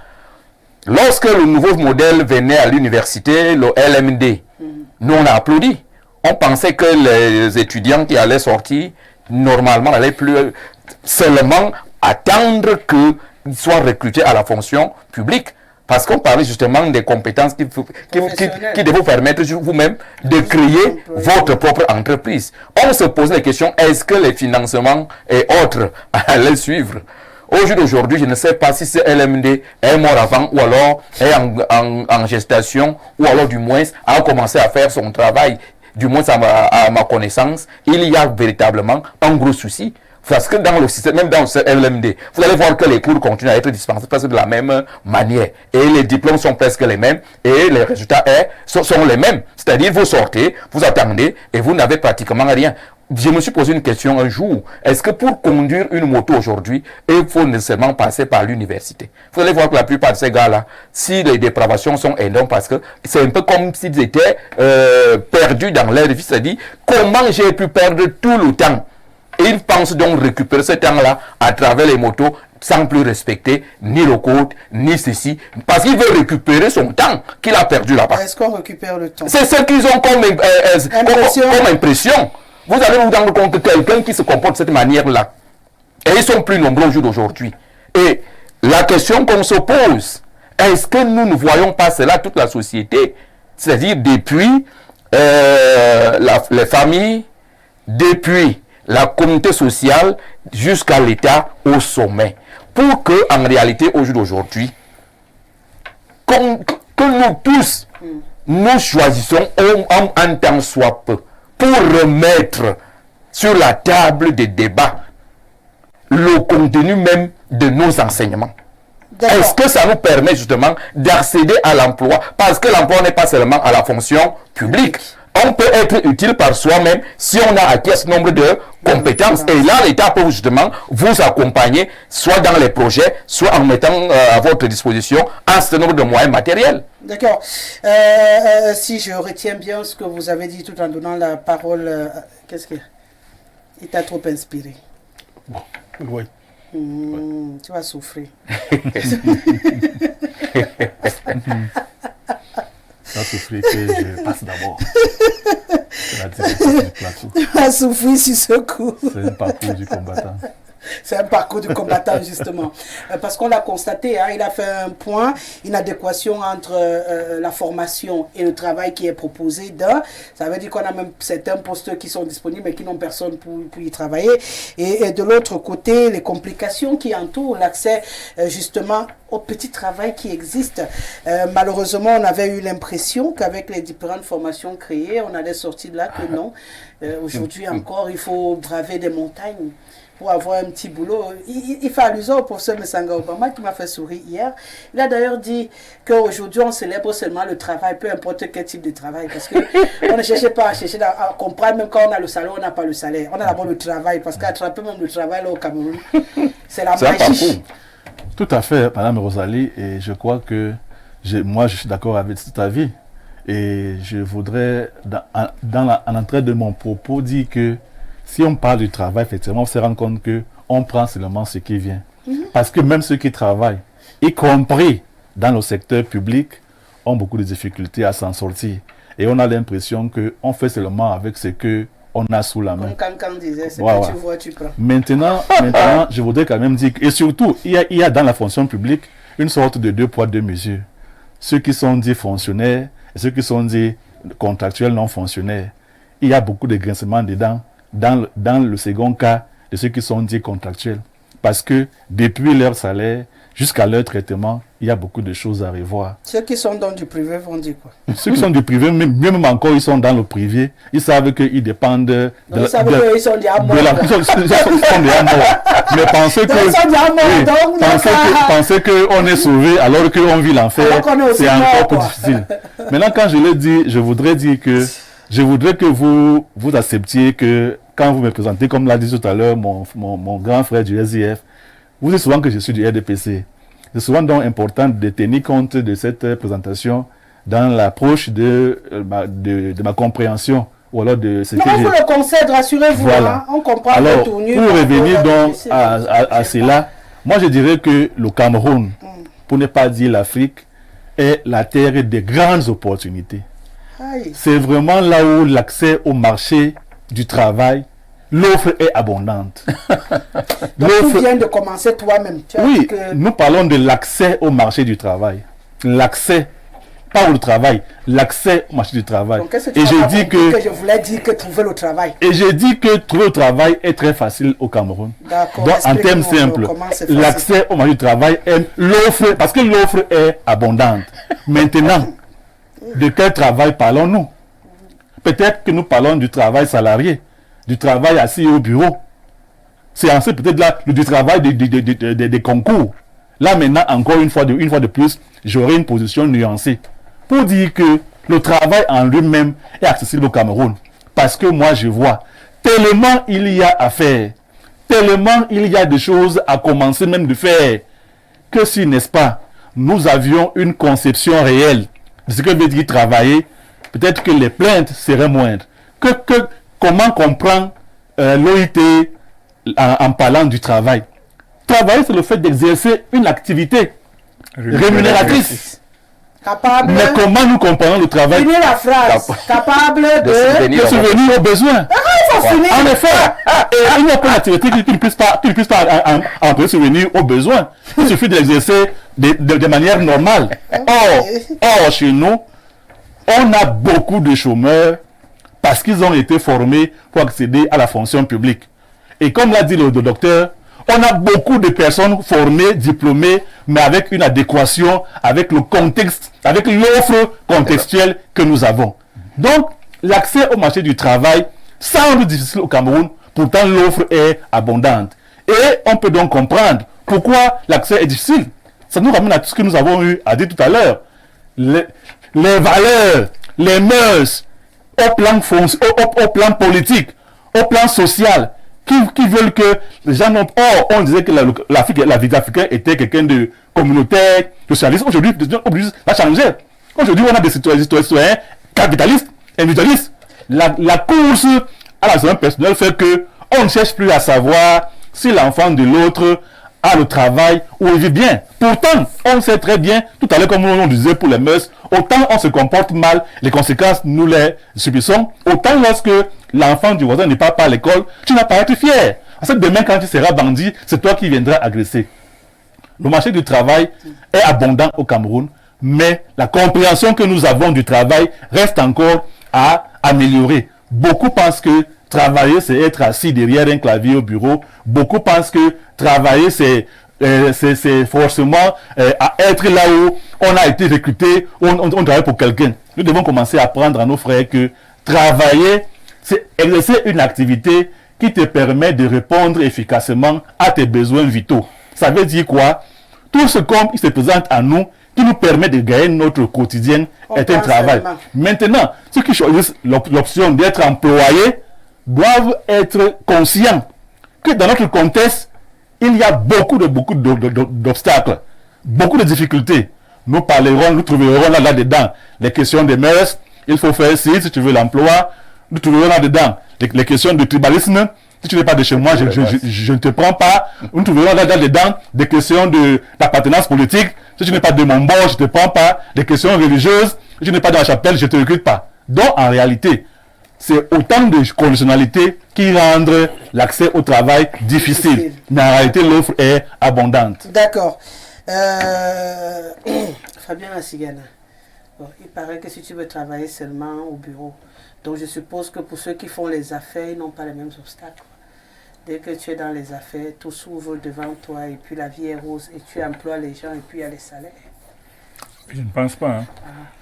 [SPEAKER 2] Lorsque le nouveau modèle venait à l'université, le LMD, nous on a applaudi. On pensait que les étudiants qui allaient sortir, normalement, n'allaient plus seulement attendre qu'ils soient recrutés à la fonction publique. Parce qu'on parlait justement des compétences qui devaient vous permettre vous-même de créer votre propre entreprise. On se pose la question, est-ce que les financements et autres allaient suivre? Au jour d'aujourd'hui, je ne sais pas si ce LMD est mort avant ou alors est en gestation ou alors du moins a commencé à faire son travail. Du moins à ma connaissance, il y a véritablement un gros souci. Parce que dans le système, même dans ce LMD, vous allez voir que les cours continuent à être dispensés presque de la même manière. Et les diplômes sont presque les mêmes et les résultats sont les mêmes. C'est-à-dire, vous sortez, vous attendez et vous n'avez pratiquement rien. Je me suis posé une question un jour. Est-ce que pour conduire une moto aujourd'hui, il faut nécessairement passer par l'université? Vous allez voir que la plupart de ces gars-là, si les dépravations sont énormes, parce que c'est un peu comme s'ils étaient perdus dans leur vie. C'est-à-dire, comment j'ai pu perdre tout le temps? Et ils pensent donc récupérer ce temps-là à travers les motos sans plus respecter ni le code, ni ceci. Parce qu'il veut récupérer son temps qu'il a perdu là-bas.
[SPEAKER 1] Est-ce qu'on récupère le temps?
[SPEAKER 2] C'est ce qu'ils ont comme impression. Vous allez vous rendre compte que quelqu'un qui se comporte de cette manière-là, et ils sont plus nombreux au jour d'aujourd'hui. Et la question qu'on se pose, est-ce que nous ne voyons pas cela toute la société? C'est-à-dire depuis les familles, depuis la communauté sociale jusqu'à l'État au sommet. Pour que, en réalité, au jour d'aujourd'hui, que nous tous, nous choisissons un temps soit peu pour remettre sur la table des débats le contenu même de nos enseignements. Est-ce que ça nous permet justement d'accéder à l'emploi? Parce que l'emploi n'est pas seulement à la fonction publique. On peut être utile par soi-même si on a acquis ce nombre de compétences. Et là, l'État peut justement vous accompagner, soit dans les projets, soit en mettant à votre disposition un certain nombre de moyens matériels.
[SPEAKER 1] D'accord. Si je retiens bien ce que vous avez dit tout en donnant la parole, qu'est-ce qu'il t'a trop inspiré?
[SPEAKER 5] Bon, oui.
[SPEAKER 1] Tu vas souffrir.
[SPEAKER 3] Ça souffrir que je passe d'abord. C'est la direction du plateau.
[SPEAKER 1] Tu vas souffrir sur ce coup.
[SPEAKER 3] C'est un parcours du combattant.
[SPEAKER 1] C'est un parcours du combattant, justement. Parce qu'on l'a constaté, hein, il a fait un point, une adéquation entre la formation et le travail qui est proposé. Ça veut dire qu'on a même certains postes qui sont disponibles mais qui n'ont personne pour y travailler. Et de l'autre côté, les complications qui entourent l'accès, justement, au petit travail qui existe. Malheureusement, on avait eu l'impression qu'avec les différentes formations créées, on allait sortir de là, que non. Aujourd'hui encore, il faut braver des montagnes pour avoir un petit boulot. Il fait allusion au professeur Messanga Obama qui m'a fait sourire hier. Il a d'ailleurs dit qu'aujourd'hui on célèbre seulement le travail, peu importe quel type de travail, parce qu'on ne cherche pas à comprendre, même quand on a le salaire, on n'a pas le salaire. On a d'abord le travail, parce qu'attraper même le travail là au Cameroun, c'est la magie.
[SPEAKER 3] Tout à fait, Madame Rosalie, et je crois que moi je suis d'accord avec cet avis. Et je voudrais, en entrée de mon propos, dire que si on parle du travail, effectivement, on se rend compte qu'on prend seulement ce qui vient. Parce que même ceux qui travaillent, y compris dans le secteur public, ont beaucoup de difficultés à s'en sortir. Et on a l'impression qu'on fait seulement avec ce qu'on a sous la main.
[SPEAKER 1] Comme Cancan disait, c'est que tu vois, tu prends.
[SPEAKER 3] Maintenant, je voudrais quand même dire, et surtout, il y a dans la fonction publique une sorte de 2 poids 2 mesures. Ceux qui sont dits fonctionnaires et ceux qui sont dits contractuels non fonctionnaires. Il y a beaucoup de grincements dedans. Dans le second cas de ceux qui sont dits contractuels. Parce que depuis leur salaire jusqu'à leur traitement, il y a beaucoup de choses à revoir.
[SPEAKER 1] Ceux qui sont dans du privé vont dire quoi?
[SPEAKER 3] Ceux qui sont du privé, même encore, ils sont dans le privé, ils savent qu'ils dépendent
[SPEAKER 1] Ils savent qu'ils sont déjà morts.
[SPEAKER 3] Ils sont déjà morts. Mais penser
[SPEAKER 1] Donc, ils sont déjà morts, donc,
[SPEAKER 3] penser qu'on est sauvé alors qu'on vit l'enfer, c'est encore plus difficile. Maintenant, quand je le dis, je voudrais dire que je voudrais que vous acceptiez que quand vous me présentez, comme l'a dit tout à l'heure mon grand frère du SIF, vous dites souvent que je suis du RDPC. C'est souvent donc important de tenir compte de cette présentation dans l'approche de ma compréhension ou alors de ce que
[SPEAKER 1] j'ai... vous le concède, rassurez-vous, voilà. On comprend.
[SPEAKER 3] Alors, pour revenir donc à cela, moi je dirais que le Cameroun, pour ne pas dire l'Afrique, est la terre des grandes opportunités. C'est vraiment là où l'accès au marché du travail, l'offre est abondante.
[SPEAKER 1] Donc tu viens de commencer toi-même.
[SPEAKER 3] Oui, nous parlons de l'accès au marché du travail. L'accès, pas au travail, l'accès au marché du travail.
[SPEAKER 1] Donc, et je dis que je voulais dire que trouver le travail.
[SPEAKER 3] Et je dis que trouver le travail est très facile au Cameroun.
[SPEAKER 1] D'accord.
[SPEAKER 3] Donc en termes simples, l'accès au marché du travail est l'offre, parce que l'offre est abondante. Maintenant, de quel travail parlons-nous? Peut-être que nous parlons du travail salarié, du travail assis au bureau. C'est ensuite peut-être là du travail des concours. Là maintenant, encore une fois de plus, j'aurai une position nuancée pour dire que le travail en lui-même est accessible au Cameroun. Parce que moi je vois tellement il y a à faire, tellement il y a des choses à commencer même de faire, que si, n'est-ce pas, nous avions une conception réelle de ce que veut dire travailler, peut-être que les plaintes seraient moindres. Comment comprend l'OIT en parlant du travail? Travailler, c'est le fait d'exercer une activité rémunératrice.
[SPEAKER 1] Capable.
[SPEAKER 3] Mais comment nous comprenons le travail?
[SPEAKER 1] Finir la phrase. Capable de
[SPEAKER 3] subvenir aux besoins.
[SPEAKER 1] Il faut finir.
[SPEAKER 3] En effet, il n'y a pas d'activité qui ne puisse pas subvenir aux besoins. Il suffit de l'exercer de manière normale. Or, chez nous, on a beaucoup de chômeurs parce qu'ils ont été formés pour accéder à la fonction publique. Et comme l'a dit le docteur, on a beaucoup de personnes formées, diplômées, mais avec une adéquation, avec le contexte, avec l'offre contextuelle que nous avons. Donc, l'accès au marché du travail semble difficile au Cameroun, pourtant l'offre est abondante. Et on peut donc comprendre pourquoi l'accès est difficile. Ça nous ramène à tout ce que nous avons eu à dire tout à l'heure. Les valeurs, les mœurs, au plan politique, au plan social, qui veulent que les gens n'ont... Or, on disait que la vie africaine était quelqu'un de communautaire, socialiste. Aujourd'hui, ça a changé. Aujourd'hui, on a des citoyens capitalistes, individualistes. La course à la zone personnelle fait que on ne cherche plus à savoir si l'enfant de l'autre a le travail ou il vit bien. Pourtant, on sait très bien, tout à l'heure comme on disait pour les mœurs, autant on se comporte mal, les conséquences nous les subissons, autant lorsque l'enfant du voisin n'est pas à l'école, tu n'as pas à être fier. Parce que demain quand tu seras bandit, c'est toi qui viendras agresser. Le marché du travail est abondant au Cameroun, mais la compréhension que nous avons du travail reste encore à améliorer. Beaucoup pensent que travailler, c'est être assis derrière un clavier au bureau. Beaucoup pensent que travailler, c'est forcément à être là où on a été recruté, on travaille pour quelqu'un. Nous devons commencer à apprendre à nos frères que travailler, c'est exercer une activité qui te permet de répondre efficacement à tes besoins vitaux. Ça veut dire quoi? Tout ce qui se présente à nous, qui nous permet de gagner notre quotidien, est un travail. Maintenant, ceux qui choisissent l'option d'être employés doivent être conscients que dans notre contexte, il y a beaucoup d'obstacles, beaucoup de difficultés. Nous trouverons là-dedans les questions des mœurs, il faut faire ci si tu veux l'emploi. Nous trouverons là-dedans les questions de tribalisme. Si tu n'es pas de chez moi, je ne te prends pas. Nous trouverons là-dedans des questions d'appartenance politique. Si tu n'es pas de mon bord, je ne te prends pas. Des questions religieuses. Si tu n'es pas dans la chapelle, je ne te recrute pas. Donc, en réalité, c'est autant de conditionnalités qui rendent l'accès au travail difficile. Mais en réalité, l'offre est abondante.
[SPEAKER 1] D'accord. Fabien Assigana. Bon, il paraît que si tu veux travailler seulement au bureau, donc je suppose que pour ceux qui font les affaires, ils n'ont pas les mêmes obstacles. Dès que tu es dans les affaires, tout s'ouvre devant toi et puis la vie est rose et tu emploies les gens et puis il y a les salaires.
[SPEAKER 4] Je ne pense pas.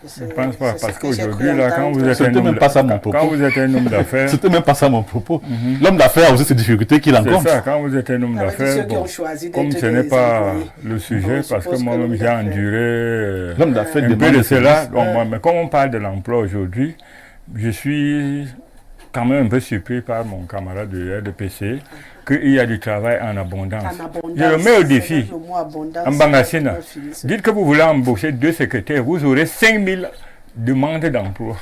[SPEAKER 4] Je ne pense pas. Parce qu'aujourd'hui,
[SPEAKER 1] là,
[SPEAKER 4] quand vous êtes
[SPEAKER 3] C'était même pas ça mon propos.
[SPEAKER 4] Quand vous êtes un homme d'affaires.
[SPEAKER 3] C'était même pas ça mon propos. L'homme d'affaires a aussi ses difficultés qu'il rencontre.
[SPEAKER 4] C'est ça, quand vous êtes un homme d'affaires. Bon, comme ce n'est pas le sujet, parce que moi-même j'ai enduré un peu de cela. Mais comme on parle de l'emploi aujourd'hui, je suis quand même un peu surpris par mon camarade de RDPC qu'il y a du travail en abondance. Je le mets au défi. En Bangassina, dites que vous voulez embaucher 2 secrétaires, vous aurez 5000 demandes d'emploi.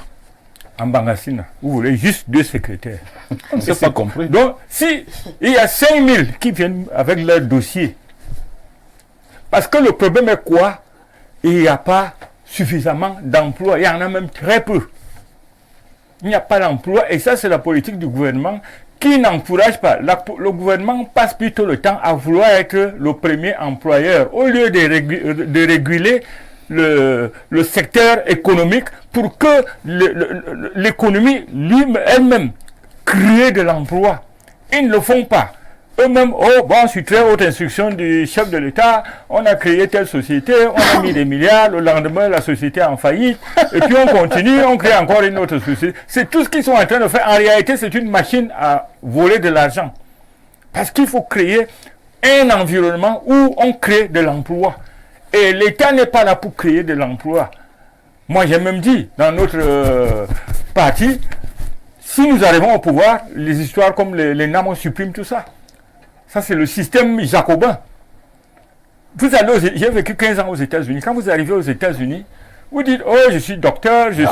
[SPEAKER 4] En Bangassina, vous voulez juste 2 secrétaires.
[SPEAKER 3] On ne s'est pas compris.
[SPEAKER 4] Donc, si il y a 5000 qui viennent avec leur dossier, parce que le problème est quoi? Il n'y a pas suffisamment d'emplois. Il y en a même très peu. Il n'y a pas d'emploi et ça c'est la politique du gouvernement qui n'encourage pas. Le gouvernement passe plutôt le temps à vouloir être le premier employeur au lieu de réguler le secteur économique pour que l'économie elle-même crée de l'emploi. Ils ne le font pas. Eux-mêmes, sur très haute instruction du chef de l'État, on a créé telle société, on a mis des milliards, le lendemain la société est en faillite, et puis on continue, on crée encore une autre société. C'est tout ce qu'ils sont en train de faire. En réalité, c'est une machine à voler de l'argent. Parce qu'il faut créer un environnement où on crée de l'emploi. Et l'État n'est pas là pour créer de l'emploi. Moi, j'ai même dit, dans notre parti, si nous arrivons au pouvoir, les histoires comme les NAM, on supprime tout ça. Ça, c'est le système jacobin. J'ai vécu 15 ans aux États-Unis. Quand vous arrivez aux États-Unis, vous dites, je suis docteur, j'ai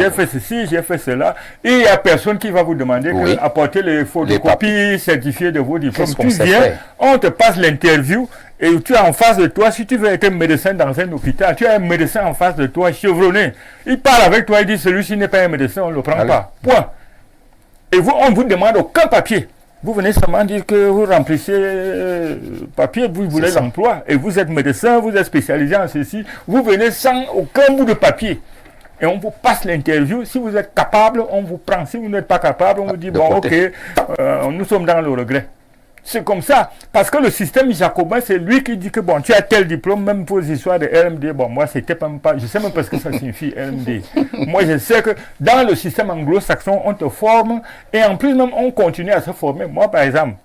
[SPEAKER 4] fait ceci, j'ai fait cela. Et il n'y a personne qui va vous demander d'apporter les photocopies certifiées de vos diplômes. Tu viens, on te passe l'interview et tu as en face de toi, si tu veux être médecin dans un hôpital, tu as un médecin en face de toi chevronné. Il parle avec toi, il dit, celui-ci n'est pas un médecin, on ne le prend pas. Point. Et on ne vous demande aucun papier. Vous venez seulement dire que vous remplissez papier, vous voulez l'emploi, et vous êtes médecin, vous êtes spécialisé en ceci, vous venez sans aucun bout de papier. Et on vous passe l'interview, si vous êtes capable, on vous prend, si vous n'êtes pas capable, on vous dit, nous sommes dans le regret. C'est comme ça, parce que le système jacobin, c'est lui qui dit que tu as tel diplôme, même pour les histoires de LMD, moi c'était même pas, je sais même pas ce que ça signifie LMD. Moi je sais que dans le système anglo-saxon, on te forme, et en plus même on continue à se former. Moi par exemple,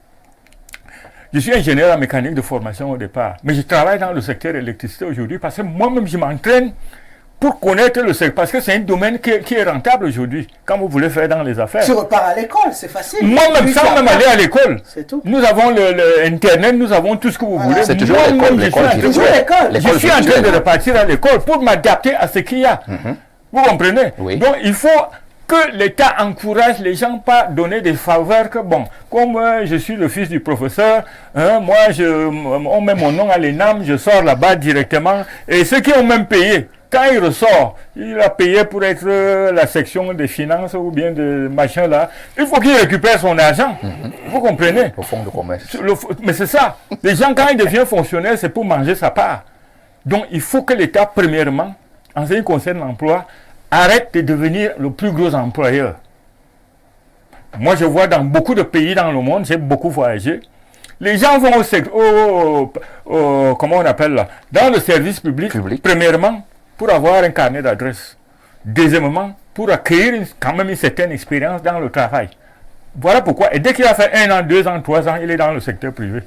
[SPEAKER 4] je suis ingénieur en mécanique de formation au départ, mais je travaille dans le secteur de l'électricité aujourd'hui, parce que moi-même je m'entraîne pour connaître le secteur, parce que c'est un domaine qui est rentable aujourd'hui, quand vous voulez faire dans les affaires.
[SPEAKER 1] Tu repars à l'école, c'est facile.
[SPEAKER 4] Moi-même, sans même aller à l'école.
[SPEAKER 1] C'est tout.
[SPEAKER 4] Nous avons Internet, nous avons tout ce que vous voulez.
[SPEAKER 2] C'est toujours l'école.
[SPEAKER 4] Je suis en train de repartir à l'école pour m'adapter à ce qu'il y a. Vous comprenez? Donc, il faut que l'État encourage les gens, pas donner des faveurs que, comme je suis le fils du professeur, moi, on met mon nom à l'ENAM, je sors là-bas directement, et ceux qui ont même payé, quand il ressort, il a payé pour être la section des finances ou bien de machin là. Il faut qu'il récupère son argent. Vous comprenez?
[SPEAKER 2] Au fonds de commerce.
[SPEAKER 4] Mais c'est ça. Les gens, quand ils deviennent fonctionnaires, c'est pour manger sa part. Donc, il faut que l'État, premièrement, en ce qui concerne l'emploi, arrête de devenir le plus gros employeur. Moi, je vois dans beaucoup de pays dans le monde, j'ai beaucoup voyagé. Les gens vont au secteur, comment on appelle là, dans le service public. Premièrement, pour avoir un carnet d'adresse. Deuxièmement, pour acquérir quand même une certaine expérience dans le travail. Voilà pourquoi. Et dès qu'il a fait 1 an, 2 ans, 3 ans, il est dans le secteur privé.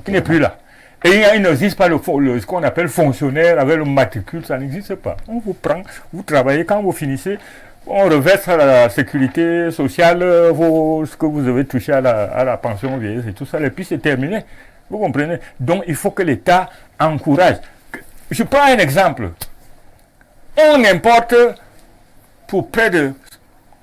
[SPEAKER 4] Il n'est plus là. Et il n'existe pas ce qu'on appelle fonctionnaire avec le matricule, ça n'existe pas. On vous prend, vous travaillez, quand vous finissez, on reverse à la sécurité sociale ce que vous avez touché à la pension vieillesse et tout ça, et puis c'est terminé. Vous comprenez? Donc il faut que l'État encourage. Je prends un exemple. On importe pour près de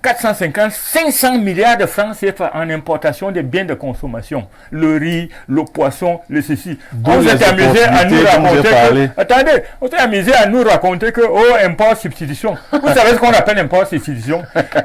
[SPEAKER 4] 500 milliards de francs CFA en importation des biens de consommation. Le riz, le poisson, le ceci. On s'est amusé à nous raconter que, attendez, on s'est amusé à nous raconter que, import substitution. Vous savez ce qu'on appelle import substitution?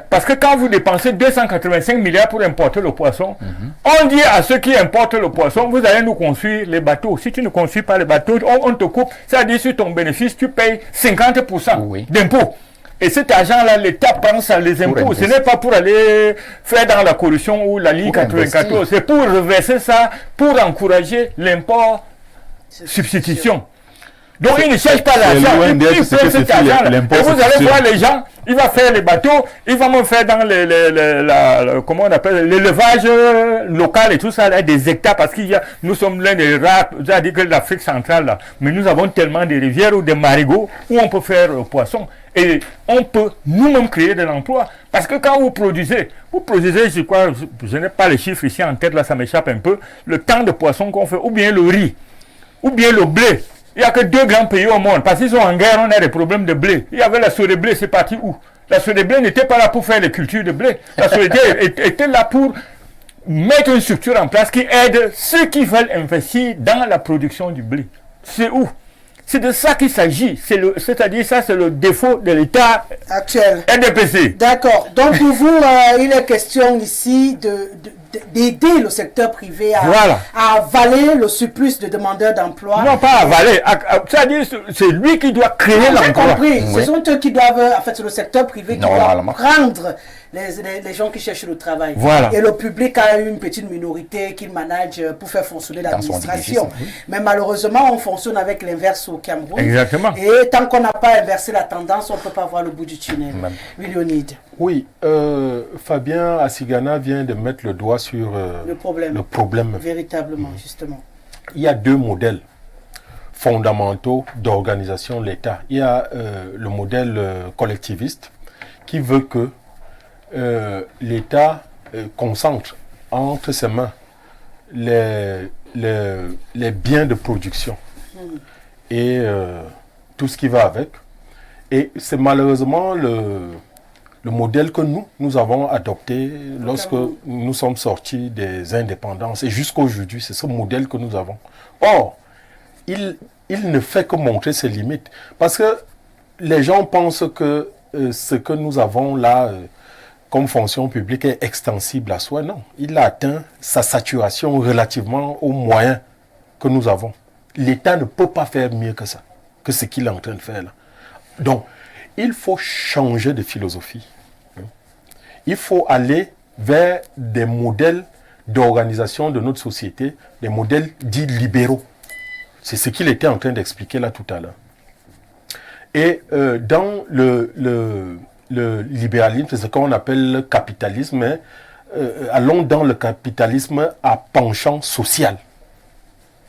[SPEAKER 4] Parce que quand vous dépensez 285 milliards pour importer le poisson, on dit à ceux qui importent le poisson, vous allez nous construire les bateaux. Si tu ne construis pas les bateaux, on te coupe. C'est-à-dire sur ton bénéfice, tu payes 50% d'impôts. Et cet argent-là, l'État prend ça, les impôts. Ce n'est pas pour aller faire dans la corruption ou la Ligue 94. C'est pour reverser ça, pour encourager l'import substitution. Donc il ne cherche pas l'argent, il prend cet argent. Et vous allez voir les gens, il va faire les bateaux, il va même faire dans comment on appelle, l'élevage local et tout ça, là, des hectares, parce nous sommes l'un des rares, c'est-à-dire que l'Afrique centrale, là, mais nous avons tellement de rivières ou des marigots où on peut faire poisson. Et on peut nous-mêmes créer de l'emploi. Parce que quand vous produisez, je crois, je n'ai pas les chiffres ici en tête, là ça m'échappe un peu, le temps de poisson qu'on fait, ou bien le riz, ou bien le blé. Il n'y a que 2 grands pays au monde. Parce qu'ils sont en guerre, on a des problèmes de blé. Il y avait la soie de blé, c'est parti où? La soie de blé n'était pas là pour faire les cultures de blé. La soie de blé était là pour mettre une structure en place qui aide ceux qui veulent investir dans la production du blé. C'est où? C'est de ça qu'il s'agit. C'est-à-dire ça, c'est le défaut de l'État
[SPEAKER 1] actuel.
[SPEAKER 4] NDPC.
[SPEAKER 1] D'accord. Donc pour vous, il est question ici d'aider le secteur privé à avaler le surplus de demandeurs d'emploi.
[SPEAKER 4] Non, pas avaler. C'est-à-dire c'est lui qui doit créer l'emploi.
[SPEAKER 1] J'ai compris. Ce sont eux qui doivent, en fait, c'est le secteur privé qui doit prendre les gens qui cherchent le travail.
[SPEAKER 4] Voilà.
[SPEAKER 1] Et le public a une petite minorité qu'il manage pour faire fonctionner l'administration. Mais malheureusement, on fonctionne avec l'inverse au Cameroun.
[SPEAKER 4] Exactement.
[SPEAKER 1] Et tant qu'on n'a pas inversé la tendance, on ne peut pas voir le bout du tunnel. Leonide.
[SPEAKER 5] Oui, Fabien Asigana vient de mettre le doigt sur le problème.
[SPEAKER 1] Véritablement, justement.
[SPEAKER 5] Il y a 2 modèles fondamentaux d'organisation de l'État. Il y a le modèle collectiviste qui veut que l'État concentre entre ses mains les biens de production et tout ce qui va avec. Et c'est malheureusement le modèle que nous avons adopté lorsque nous sommes sortis des indépendances. Et jusqu'aujourd'hui, c'est ce modèle que nous avons. Or, il ne fait que montrer ses limites. Parce que les gens pensent que ce que nous avons là comme fonction publique est extensible à soi. Non, il a atteint sa saturation relativement aux moyens que nous avons. L'État ne peut pas faire mieux que ça, que ce qu'il est en train de faire là. Donc, il faut changer de philosophie. Il faut aller vers des modèles d'organisation de notre société, des modèles dits libéraux. C'est ce qu'il était en train d'expliquer là tout à l'heure. Et dans le libéralisme, c'est ce qu'on appelle le capitalisme, mais allons dans le capitalisme à penchant social.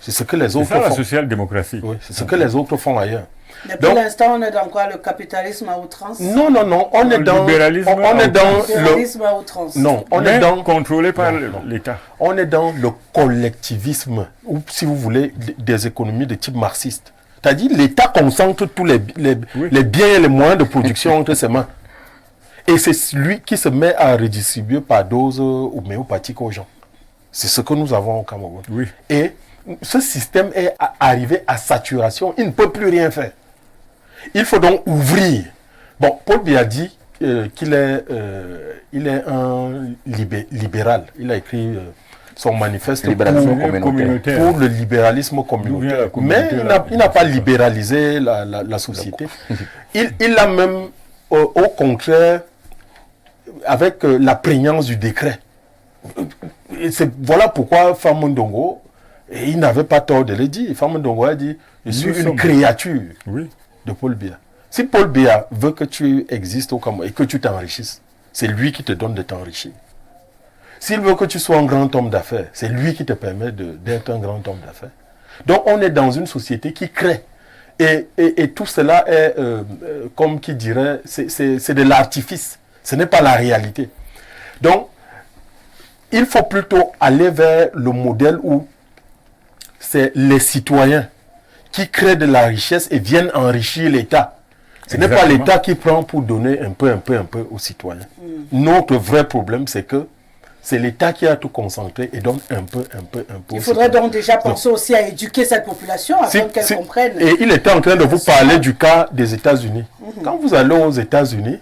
[SPEAKER 5] C'est ce que les autres font.
[SPEAKER 4] C'est ça la social-démocratie.
[SPEAKER 5] Oui, c'est ce que les autres font ailleurs.
[SPEAKER 1] Mais pour l'instant, on est dans quoi? Le capitalisme à outrance?
[SPEAKER 5] Non, on est dans
[SPEAKER 1] libéralisme à outrance.
[SPEAKER 5] Non, on est dans
[SPEAKER 4] contrôlé par l'État.
[SPEAKER 5] On est dans le collectivisme, ou si vous voulez, des économies de type marxiste. C'est-à-dire l'État concentre tous les biens et les moyens de production entre ses mains. Et c'est lui qui se met à redistribuer par dose homéopathique aux gens. C'est ce que nous avons au Cameroun.
[SPEAKER 4] Oui.
[SPEAKER 5] Et ce système est arrivé à saturation. Il ne peut plus rien faire. Il faut donc ouvrir. Bon, Paul Biya dit qu'il est, un libéral. Il a écrit son manifeste pour le libéralisme communautaire. Mais il n'a pas libéralisé la société. Il a même, au contraire, avec la prégnance du décret. Voilà pourquoi Famondongo, il n'avait pas tort de le dire. Famondongo a dit, je suis une créature de Paul Biya. Si Paul Biya veut que tu existes au Cameroun et que tu t'enrichisses, c'est lui qui te donne de t'enrichir. S'il veut que tu sois un grand homme d'affaires, c'est lui qui te permet d'être un grand homme d'affaires. Donc on est dans une société qui crée. Et tout cela est, comme qui dirait, c'est de l'artifice. Ce n'est pas la réalité. Donc, il faut plutôt aller vers le modèle où c'est les citoyens qui créent de la richesse et viennent enrichir l'État. Ce n'est pas l'État qui prend pour donner un peu aux citoyens. Notre vrai problème, c'est que c'est l'État qui a tout concentré et donne un peu.
[SPEAKER 1] Il faudrait donc déjà penser aussi à éduquer cette population afin qu'elle comprenne.
[SPEAKER 5] Et il était en train de vous parler du cas des États-Unis. Quand vous allez aux États-Unis,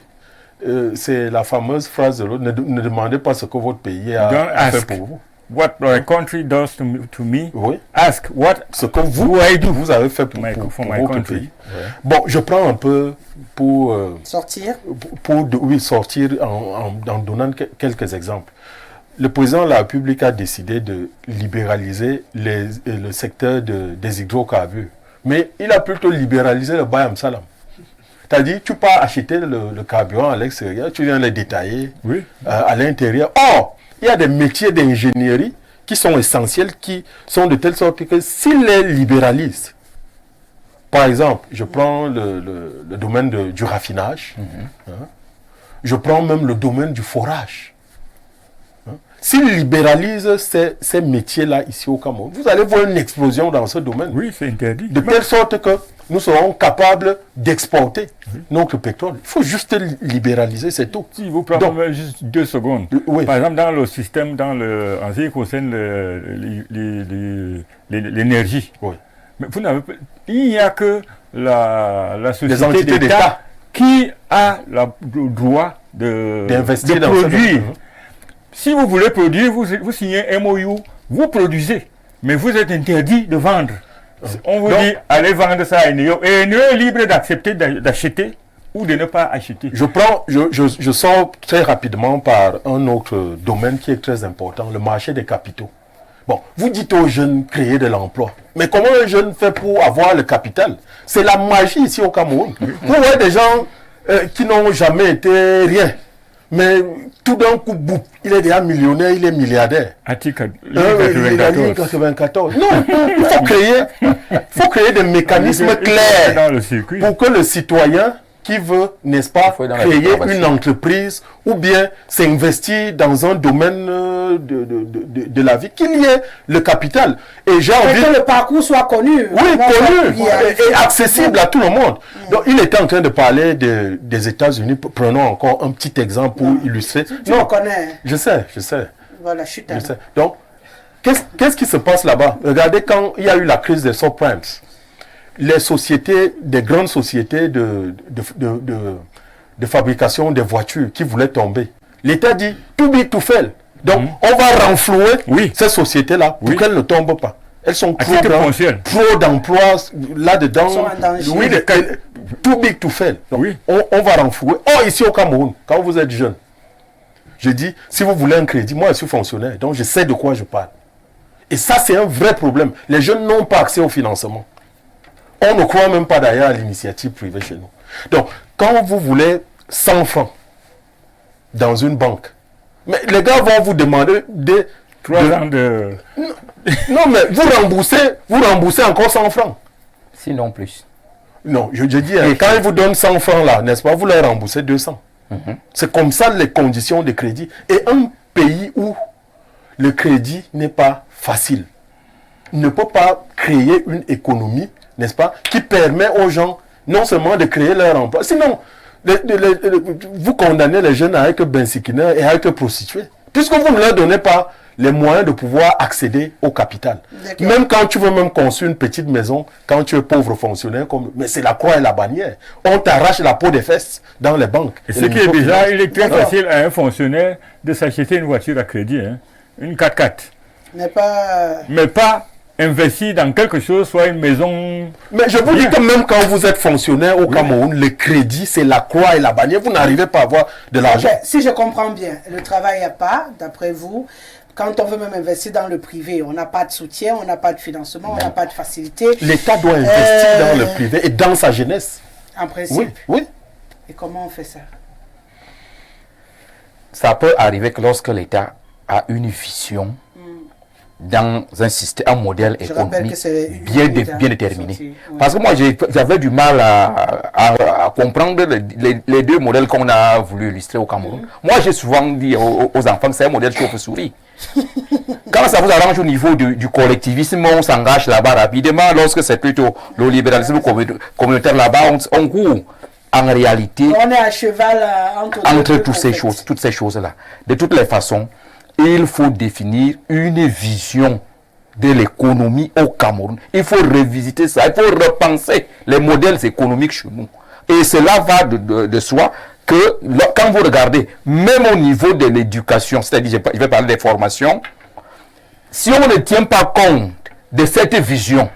[SPEAKER 5] c'est la fameuse phrase de l'autre, ne demandez pas ce que votre pays a fait pour vous.
[SPEAKER 4] what my country does to me.
[SPEAKER 5] Oui.
[SPEAKER 4] Ask what
[SPEAKER 5] Ce que vous avez fait pour
[SPEAKER 4] my
[SPEAKER 5] votre
[SPEAKER 4] country.
[SPEAKER 5] pays. Bon, je prends un peu pour
[SPEAKER 1] Sortir.
[SPEAKER 5] Oui, sortir en donnant quelques exemples. Le président de la République a décidé de libéraliser le secteur des hydrocarbures. Mais il a plutôt libéralisé le Bayam Salam. C'est-à-dire, tu peux acheter le carburant à l'extérieur, tu viens le détailler à l'intérieur. Or, il y a des métiers d'ingénierie qui sont essentiels, qui sont de telle sorte que s'ils les libéralisent, par exemple, je prends le domaine du raffinage, je prends même le domaine du forage. S'ils libéralisent ces métiers-là ici au Cameroun, vous allez voir une explosion dans ce domaine.
[SPEAKER 4] Oui, c'est interdit.
[SPEAKER 5] De telle sorte que nous serons capables d'exporter notre pétrole. Il faut juste libéraliser, c'est tout.
[SPEAKER 4] Si vous prenez juste 2 secondes. Par exemple, dans le système, en ce qui concerne l'énergie, mais il n'y a que la société d'État qui a le droit d'investir dans produire. Si vous voulez produire, vous signez un MOU, vous produisez, mais vous êtes interdit de vendre. On vous dit, allez vendre ça à Eneo, et Eneo est libre d'accepter d'acheter ou de ne pas acheter.
[SPEAKER 5] Je sors très rapidement par un autre domaine qui est très important, le marché des capitaux. Bon, vous dites aux jeunes créer de l'emploi, mais comment un jeune fait pour avoir le capital? C'est la magie ici au Cameroun. Vous voyez des gens qui n'ont jamais été rien. Mais tout d'un coup, boum, il est déjà millionnaire, il est milliardaire.
[SPEAKER 4] Article
[SPEAKER 5] 94. Non, il faut créer des mécanismes clairs
[SPEAKER 4] dans le circuit
[SPEAKER 5] pour que le citoyen qui veut, n'est-ce pas, créer une entreprise ou bien s'investir dans un domaine de la vie, qu'il y ait le capital. Et j'ai envie
[SPEAKER 1] que le parcours soit connu.
[SPEAKER 5] Oui, connu et accessible à tout le monde. Donc, il était en train de parler des États-Unis. Prenons encore un petit exemple pour illustrer.
[SPEAKER 1] Tu le connais.
[SPEAKER 5] Je sais.
[SPEAKER 1] Voilà, je suis
[SPEAKER 5] je sais. Donc, qu'est-ce qui se passe là-bas? Regardez quand il y a eu la crise des subprimes. Les sociétés, des grandes sociétés de fabrication des voitures qui voulaient tomber. L'État dit, too big to fail. Donc, on va renflouer ces sociétés-là pour qu'elles ne tombent pas. Elles sont trop d'emplois là-dedans.
[SPEAKER 1] Elles sont en danger.
[SPEAKER 5] Oui, too big to fail. Donc, on va renflouer. Or, ici au Cameroun, quand vous êtes jeune, je dis, si vous voulez un crédit, moi je suis fonctionnaire, donc je sais de quoi je parle. Et ça, c'est un vrai problème. Les jeunes n'ont pas accès au financement. On ne croit même pas d'ailleurs à l'initiative privée chez nous. Donc, quand vous voulez 100 francs dans une banque, mais les gars vont vous demander
[SPEAKER 4] 3 ans de...
[SPEAKER 5] Non, mais vous remboursez encore 100 francs.
[SPEAKER 2] Sinon plus.
[SPEAKER 5] Non, je dis, quand ils vous donnent 100 francs là, n'est-ce pas, vous leur remboursez 200. C'est comme ça les conditions de crédit. Et un pays où le crédit n'est pas facile ne peut pas créer une économie, n'est-ce pas, qui permet aux gens non seulement de créer leur emploi, sinon vous condamnez les jeunes à être bensiquineurs et à être prostitués, puisque vous ne leur donnez pas les moyens de pouvoir accéder au capital. Même quand tu veux même construire une petite maison, quand tu es pauvre fonctionnaire, mais c'est la croix et la bannière. On t'arrache la peau des fesses dans les banques.
[SPEAKER 4] Et ce qui est bizarre, il est très facile à un fonctionnaire de s'acheter une voiture à crédit, une 4x4. Mais pas investir dans quelque chose, soit une maison...
[SPEAKER 5] Mais je vous dis que même quand vous êtes fonctionnaire au Cameroun, le crédit, c'est la croix et la bannière. Vous n'arrivez pas à avoir de l'argent.
[SPEAKER 1] Si je comprends bien, le travail n'a pas, d'après vous. Quand on veut même investir dans le privé, on n'a pas de soutien, on n'a pas de financement, on n'a pas de facilité.
[SPEAKER 5] L'État doit investir dans le privé et dans sa jeunesse.
[SPEAKER 1] En principe.
[SPEAKER 5] Oui.
[SPEAKER 1] Et comment on fait ça?
[SPEAKER 2] Ça peut arriver que lorsque l'État a une vision dans un modèle économique bien déterminé. Parce que moi, j'avais du mal à comprendre les deux modèles qu'on a voulu illustrer au Cameroun. Moi, j'ai souvent dit aux enfants que c'est un modèle chauve-souris. Quand ça vous arrange au niveau du collectivisme, on s'engage là-bas rapidement. Lorsque c'est plutôt le libéralisme communautaire là-bas, on court. En réalité,
[SPEAKER 1] on est à cheval
[SPEAKER 2] entre toutes ces choses-là. De toutes les façons, il faut définir une vision de l'économie au Cameroun. Il faut revisiter ça, il faut repenser les modèles économiques chez nous. Et cela va de soi que quand vous regardez, même au niveau de l'éducation, c'est-à-dire, je vais parler des formations, si on ne tient pas compte de cette vision,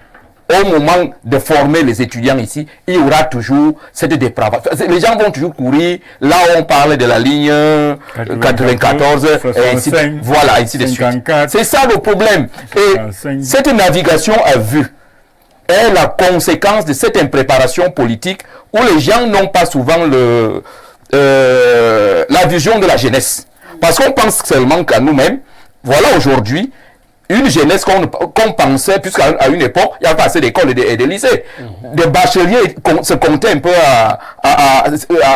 [SPEAKER 2] au moment de former les étudiants ici, il y aura toujours cette dépravation. Les gens vont toujours courir là où on parle de la ligne 94, et ainsi, voilà, ainsi de suite. C'est ça le problème. Et cette navigation à vue est la conséquence de cette impréparation politique où les gens n'ont pas souvent la vision de la jeunesse. Parce qu'on pense seulement qu'à nous-mêmes. Voilà aujourd'hui une jeunesse qu'on pensait, puisqu'à une époque, il n'y avait pas assez d'écoles et de lycées. Des bacheliers se comptaient un peu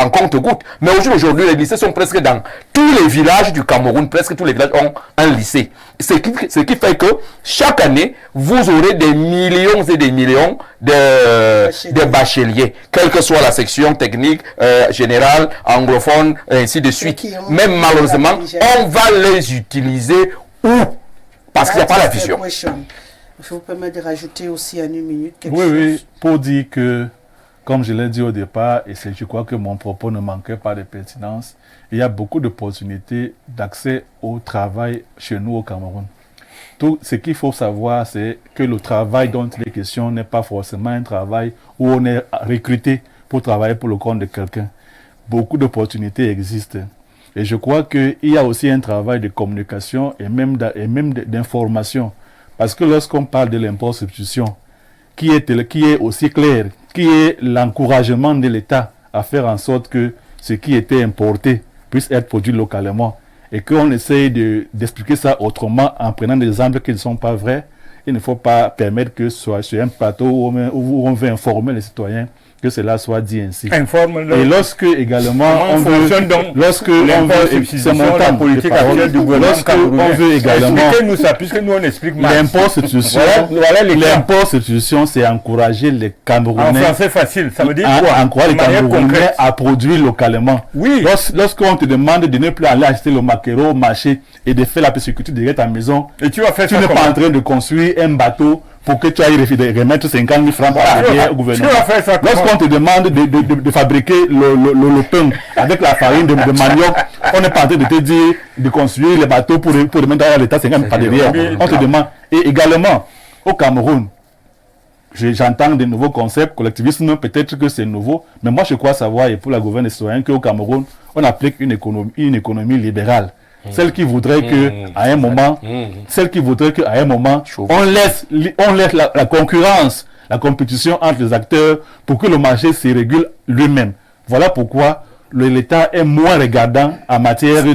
[SPEAKER 2] en compte-gouttes. Mais aujourd'hui, les lycées sont presque dans tous les villages du Cameroun. Presque tous les villages ont un lycée. Ce qui fait que chaque année, vous aurez des millions et des millions de bacheliers. Quelle que soit la section technique, générale, anglophone, et ainsi de suite. Même malheureusement, on va les utiliser où? Parce qu'il n'y a pas la vision.
[SPEAKER 1] Je vous permets de rajouter aussi en une minute quelque
[SPEAKER 3] chose.
[SPEAKER 1] Oui,
[SPEAKER 3] pour dire que, comme je l'ai dit au départ, et je crois que mon propos ne manquait pas de pertinence, il y a beaucoup d'opportunités d'accès au travail chez nous au Cameroun. Tout ce qu'il faut savoir, c'est que le travail dont il est question n'est pas forcément un travail où on est recruté pour travailler pour le compte de quelqu'un. Beaucoup d'opportunités existent. Et je crois qu'il y a aussi un travail de communication et même d'information. Parce que lorsqu'on parle de l'impôt-substitution, qui est aussi clair, qui est l'encouragement de l'État à faire en sorte que ce qui était importé puisse être produit localement, et qu'on essaye d'expliquer ça autrement en prenant des exemples qui ne sont pas vrais, il ne faut pas permettre que ce soit sur un plateau où on veut informer les citoyens que cela soit dit ainsi. Et lorsque également on veut, c'est mon temps politique actuelle du gouvernement, on veut également,
[SPEAKER 4] expliquez-nous ça, puisque nous on explique mal.
[SPEAKER 3] L'impôt-substitution, c'est encourager les Camerounais.
[SPEAKER 4] En français facile, ça veut dire quoi?
[SPEAKER 3] Encourager les Camerounais à produire localement.
[SPEAKER 4] Oui.
[SPEAKER 3] Lorsqu'on te demande de ne plus aller acheter le maquereau au marché et de faire la pisciculture direct à la maison,
[SPEAKER 4] et tu vas faire
[SPEAKER 3] tu n'es pas en train de construire un bateau pour que tu ailles remettre 50 000 francs au gouvernement. Lorsqu'on te demande de fabriquer le pain avec la farine de manioc, on n'est pas en train de te dire de construire les bateaux pour remettre à l'État 50 000 francs derrière. On te demande. Et également, au Cameroun, j'entends de nouveaux concepts, collectivisme, peut-être que c'est nouveau, mais moi je crois savoir, et pour la gouverne des citoyens, qu'au Cameroun, on applique une économie libérale. Celle qui voudrait qu'à un moment, on laisse la concurrence, la compétition entre les acteurs pour que le marché se régule lui-même. Voilà pourquoi l'État est moins regardant en matière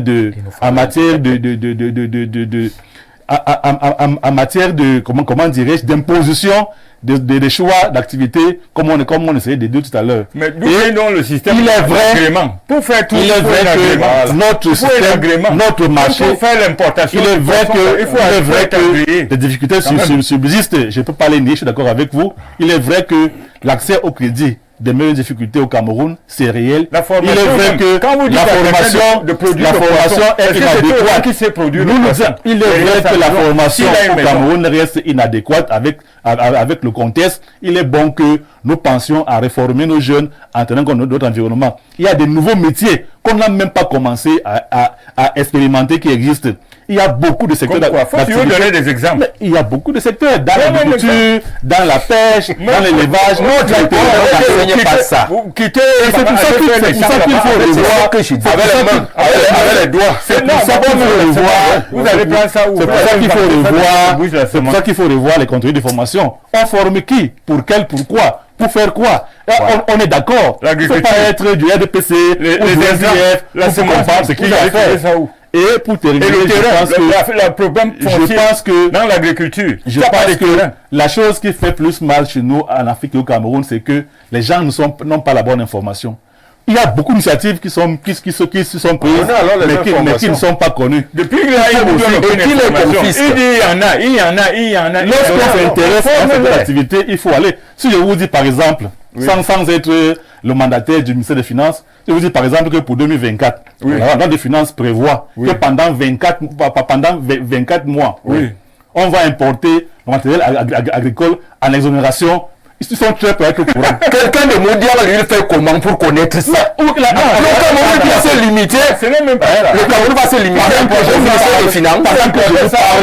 [SPEAKER 3] comment dirais-je, d'imposition des choix d'activité, comme on essayait de dire tout à l'heure.
[SPEAKER 4] Mais d'où est donc le système
[SPEAKER 3] d'agrément?
[SPEAKER 4] Pour faire tout,
[SPEAKER 3] il est vrai que notre système, notre marché,
[SPEAKER 4] pour faire l'importation,
[SPEAKER 3] il est vrai que les difficultés subsistent. Je ne peux pas les nier, je suis d'accord avec vous. Il est vrai que l'accès au crédit demeure une difficulté au Cameroun, c'est réel. Il est vrai que la formation est inadéquate. Il est vrai que la formation au Cameroun reste inadéquate avec le contexte. Il est bon que nous pensions à réformer nos jeunes en tenant compte de notre environnement. Il y a de nouveaux métiers qu'on n'a même pas commencé à expérimenter qui existent. Il y a beaucoup de secteurs
[SPEAKER 4] d'activité. Faut vous donner des exemples.
[SPEAKER 3] Il y a beaucoup de secteurs dans l'agriculture, dans la pêche, dans l'élevage.
[SPEAKER 2] Pas ça.
[SPEAKER 4] Vous quittez.
[SPEAKER 3] C'est pour ça qu'il faut revoir.
[SPEAKER 2] Avec les doigts.
[SPEAKER 3] C'est pour ça qu'il faut revoir.
[SPEAKER 4] Vous allez prendre ça où?
[SPEAKER 3] C'est pour ça qu'il faut revoir. C'est pour ça qu'il faut revoir les contenus de formation. On forme qui? Pour quel? Pourquoi? Pour faire quoi? On est d'accord. Il ne faut pas être du RDPC ou du SDF. Pour comprendre ce qu'il va faire. Et pour terminer,
[SPEAKER 4] je pense que dans l'agriculture,
[SPEAKER 3] la chose qui fait plus mal chez nous en Afrique et au Cameroun, c'est que les gens n'ont pas la bonne information. Il y a beaucoup d'initiatives qui sont prises, mais qui ne sont pas connues.
[SPEAKER 4] Depuis qu'il y en a.
[SPEAKER 3] Lorsqu'on s'intéresse à cette activité, il faut aller. Si je vous dis par exemple, sans être le mandataire du ministère des Finances, je vous dis par exemple que pour 2024, la loi des finances prévoit que pendant 24 mois, on va importer le matériel agricole en exonération Ils sont très pour être au courant.
[SPEAKER 2] Quelqu'un de mondial, lui, il fait comment pour connaître ça? Le Cameroun va se limiter.
[SPEAKER 4] Ce n'est même pas ça.
[SPEAKER 2] Le Cameroun va se limiter au ministère des Finances.
[SPEAKER 3] Par exemple, je parle,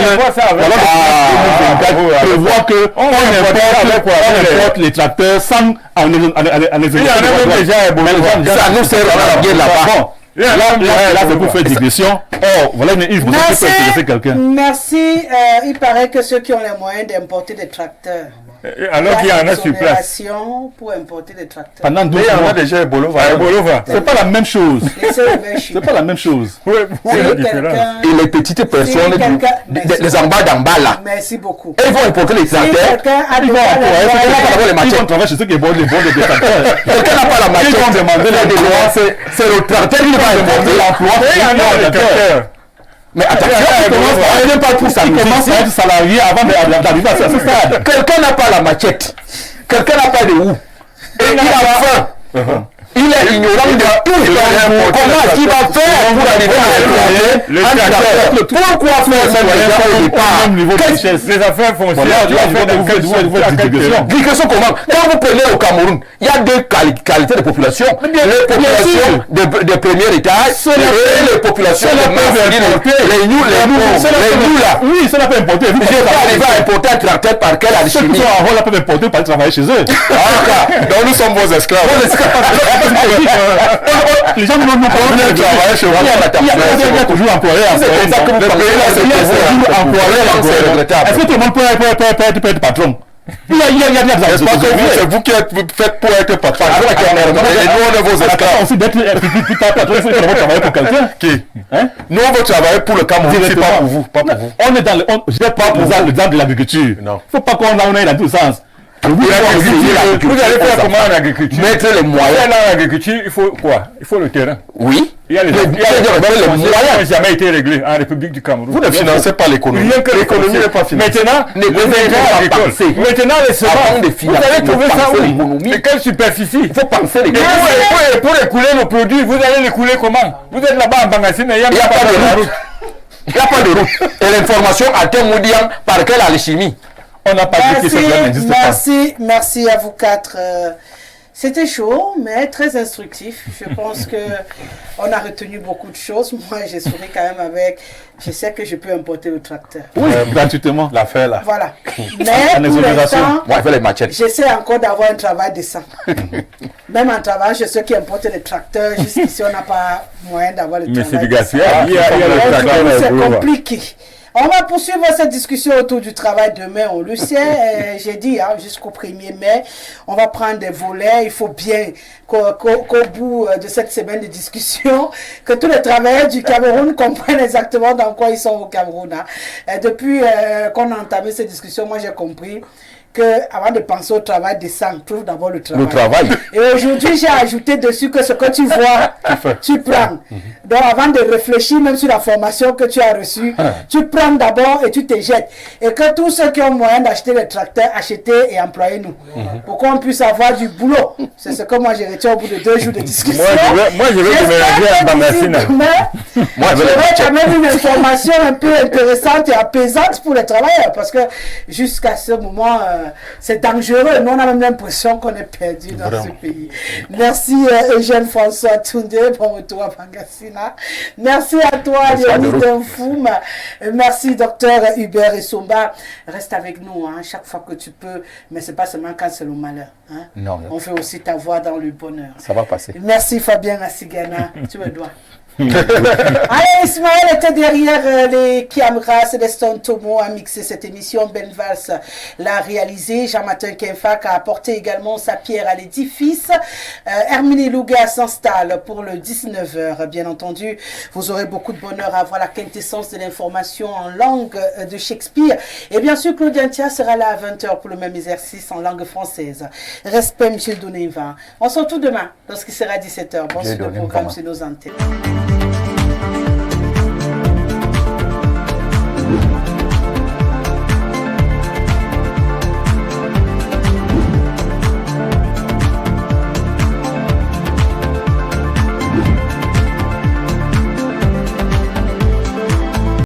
[SPEAKER 3] prévoit qu'on importe les tracteurs sans en
[SPEAKER 4] Il y en a même déjà
[SPEAKER 2] Ça nous sert à la là-bas.
[SPEAKER 3] Là, c'est pour faire digression. Oh, voilà une information qui peut intéresser quelqu'un.
[SPEAKER 1] Merci. Il paraît que ceux qui ont les moyens d'importer des tracteurs.
[SPEAKER 4] Alors qu'il y en a sur place.
[SPEAKER 1] Pour importer des tracteurs.
[SPEAKER 3] Pendant 12
[SPEAKER 5] Mais il y en
[SPEAKER 3] mois.
[SPEAKER 5] a déjà Bolova.
[SPEAKER 3] C'est pas la même chose.
[SPEAKER 1] C'est
[SPEAKER 3] pas la même chose.
[SPEAKER 4] Oui, la différence.
[SPEAKER 2] Et les petites personnes, les en bas d'en bas là,
[SPEAKER 1] merci beaucoup.
[SPEAKER 2] ils vont importer les tracteurs.
[SPEAKER 3] Ils vont travailler chez ceux qui vendent les tracteurs.
[SPEAKER 2] Quelqu'un n'a pas la machette.
[SPEAKER 3] Ils vont demander
[SPEAKER 2] les droits. C'est le tracteur qui va importer l'emploi.
[SPEAKER 4] Il y en a des tracteurs.
[SPEAKER 2] Mais attention, il commence pas pour ça.
[SPEAKER 3] Il commence à être salarié avant d'arriver à ce stade.
[SPEAKER 2] Quelqu'un n'a pas la machette. Quelqu'un n'a pas de où. Et il a faim. Il est ignorant de tout. Comment est-ce qu'il va faire pour arriver à être pourquoi faire même déjà au départ
[SPEAKER 4] Les affaires foncières,
[SPEAKER 2] digression comment? Quand vous prenez au Cameroun, il y a deux qualités de population. Les populations de premier étage et les populations de masse. Les nous là.
[SPEAKER 3] Oui, ça l'a pas importé.
[SPEAKER 2] Je vais arriver à importer un tracteur par quelle
[SPEAKER 3] Ceux qui
[SPEAKER 2] alchimie?
[SPEAKER 3] sont en rôle, peuvent importer pour aller travailler chez eux.
[SPEAKER 2] Donc nous sommes vos esclaves.
[SPEAKER 3] Les gens n'ont pas voulu travailler chez moi. Il y a toujours employé.
[SPEAKER 2] C'est ça que vous parlez là.
[SPEAKER 3] Est-ce que tout le monde peut être patron? Il y a
[SPEAKER 2] c'est vous qui faites pour être patron. Et nous on est vos esclaves.
[SPEAKER 3] aussi d'être plus tard patron, il faut que travailler pour quelqu'un.
[SPEAKER 2] Qui? Nous on veut travailler pour le Cameroun, c'est pas pour vous.
[SPEAKER 3] On est dans le. Je n'ai pas pour l'exemple de l'agriculture. Il ne faut pas qu'on aille dans tous les sens.
[SPEAKER 4] Vous allez faire comment en agriculture?
[SPEAKER 2] Mettre les moyens.
[SPEAKER 4] En agriculture, il faut quoi? Il faut le terrain.
[SPEAKER 2] Oui.
[SPEAKER 4] Il y a les moyens qui n'ont jamais été réglés en République du Cameroun.
[SPEAKER 2] Vous ne financez pas l'économie.
[SPEAKER 4] Rien que l'économie n'est pas financée. Maintenant, maintenant les semences, vous allez trouver ça où? Et quelle superficie? Il faut penser les et pour écouler nos produits, vous allez les couler comment? Vous êtes là-bas en Bangassine, il n'y a pas de route.
[SPEAKER 2] Il n'y a pas de route. Et l'information a été moudiant par quelle alchimie?
[SPEAKER 3] On n'a pas dit que ça n'existe pas.
[SPEAKER 1] Merci à vous quatre. C'était chaud, mais très instructif. Je pense que on a retenu beaucoup de choses. Moi, j'ai souri quand même avec. Je sais que je peux importer le tracteur.
[SPEAKER 3] Oui, gratuitement.
[SPEAKER 5] L'affaire là.
[SPEAKER 1] Voilà. Mais pour l'instant, j'essaie encore d'avoir un travail décent. Même en travail, je sais qui importe les tracteurs. Jusqu'ici, on n'a pas moyen d'avoir le travail.
[SPEAKER 4] Mais c'est du gaspillage.
[SPEAKER 1] C'est compliqué. On va poursuivre cette discussion autour du travail demain, on le sait. J'ai dit jusqu'au 1er mai, on va prendre des volets. Il faut bien qu'au bout de cette semaine de discussion, que tous les travailleurs du Cameroun comprennent exactement dans quoi ils sont au Cameroun. Depuis qu'on a entamé cette discussion, moi j'ai compris que avant de penser au travail décent, trouve d'abord le travail. Et aujourd'hui, j'ai ajouté dessus que ce que tu vois, tu prends. Donc avant de réfléchir même sur la formation que tu as reçue, tu prends d'abord et tu te jettes. Et que tous ceux qui ont moyen d'acheter les tracteurs, achetez et employez-nous. Pour qu'on puisse avoir du boulot. C'est ce que moi j'ai retenu au bout de 2 jours de discussion.
[SPEAKER 4] Moi je vais déménager à Bangassine.
[SPEAKER 1] J'aurais quand même une information un peu intéressante et apaisante pour les travailleurs. Parce que jusqu'à ce moment, c'est dangereux. Nous, on a même l'impression qu'on est perdu dans ce pays. Merci Eugène François Toundé, bon retour à Bangassina. Merci à toi, Léonie Denfoum. Merci, docteur Hubert Essomba. Reste avec nous chaque fois que tu peux. Mais ce n'est pas seulement quand c'est le malheur.
[SPEAKER 2] Non.
[SPEAKER 1] On veut aussi ta voix dans le bonheur.
[SPEAKER 2] Ça va passer.
[SPEAKER 1] Merci, Fabien Assigana. Tu me dois. Allez, Ismaël était derrière les caméras. Célestin Tomo a mixé cette émission. Ben Valls l'a réalisé. Jean-Martin Kenfak a apporté également sa pierre à l'édifice. Herminie Louga s'installe pour le 19h. Bien entendu, vous aurez beaucoup de bonheur à voir la quintessence de l'information en langue de Shakespeare. Et bien sûr, Claudia Ntia sera là à 20h pour le même exercice en langue française. Respect, Michel Doneva. On se retrouve demain lorsqu'il sera 17h. Bon, sur le programme sur nos antennes.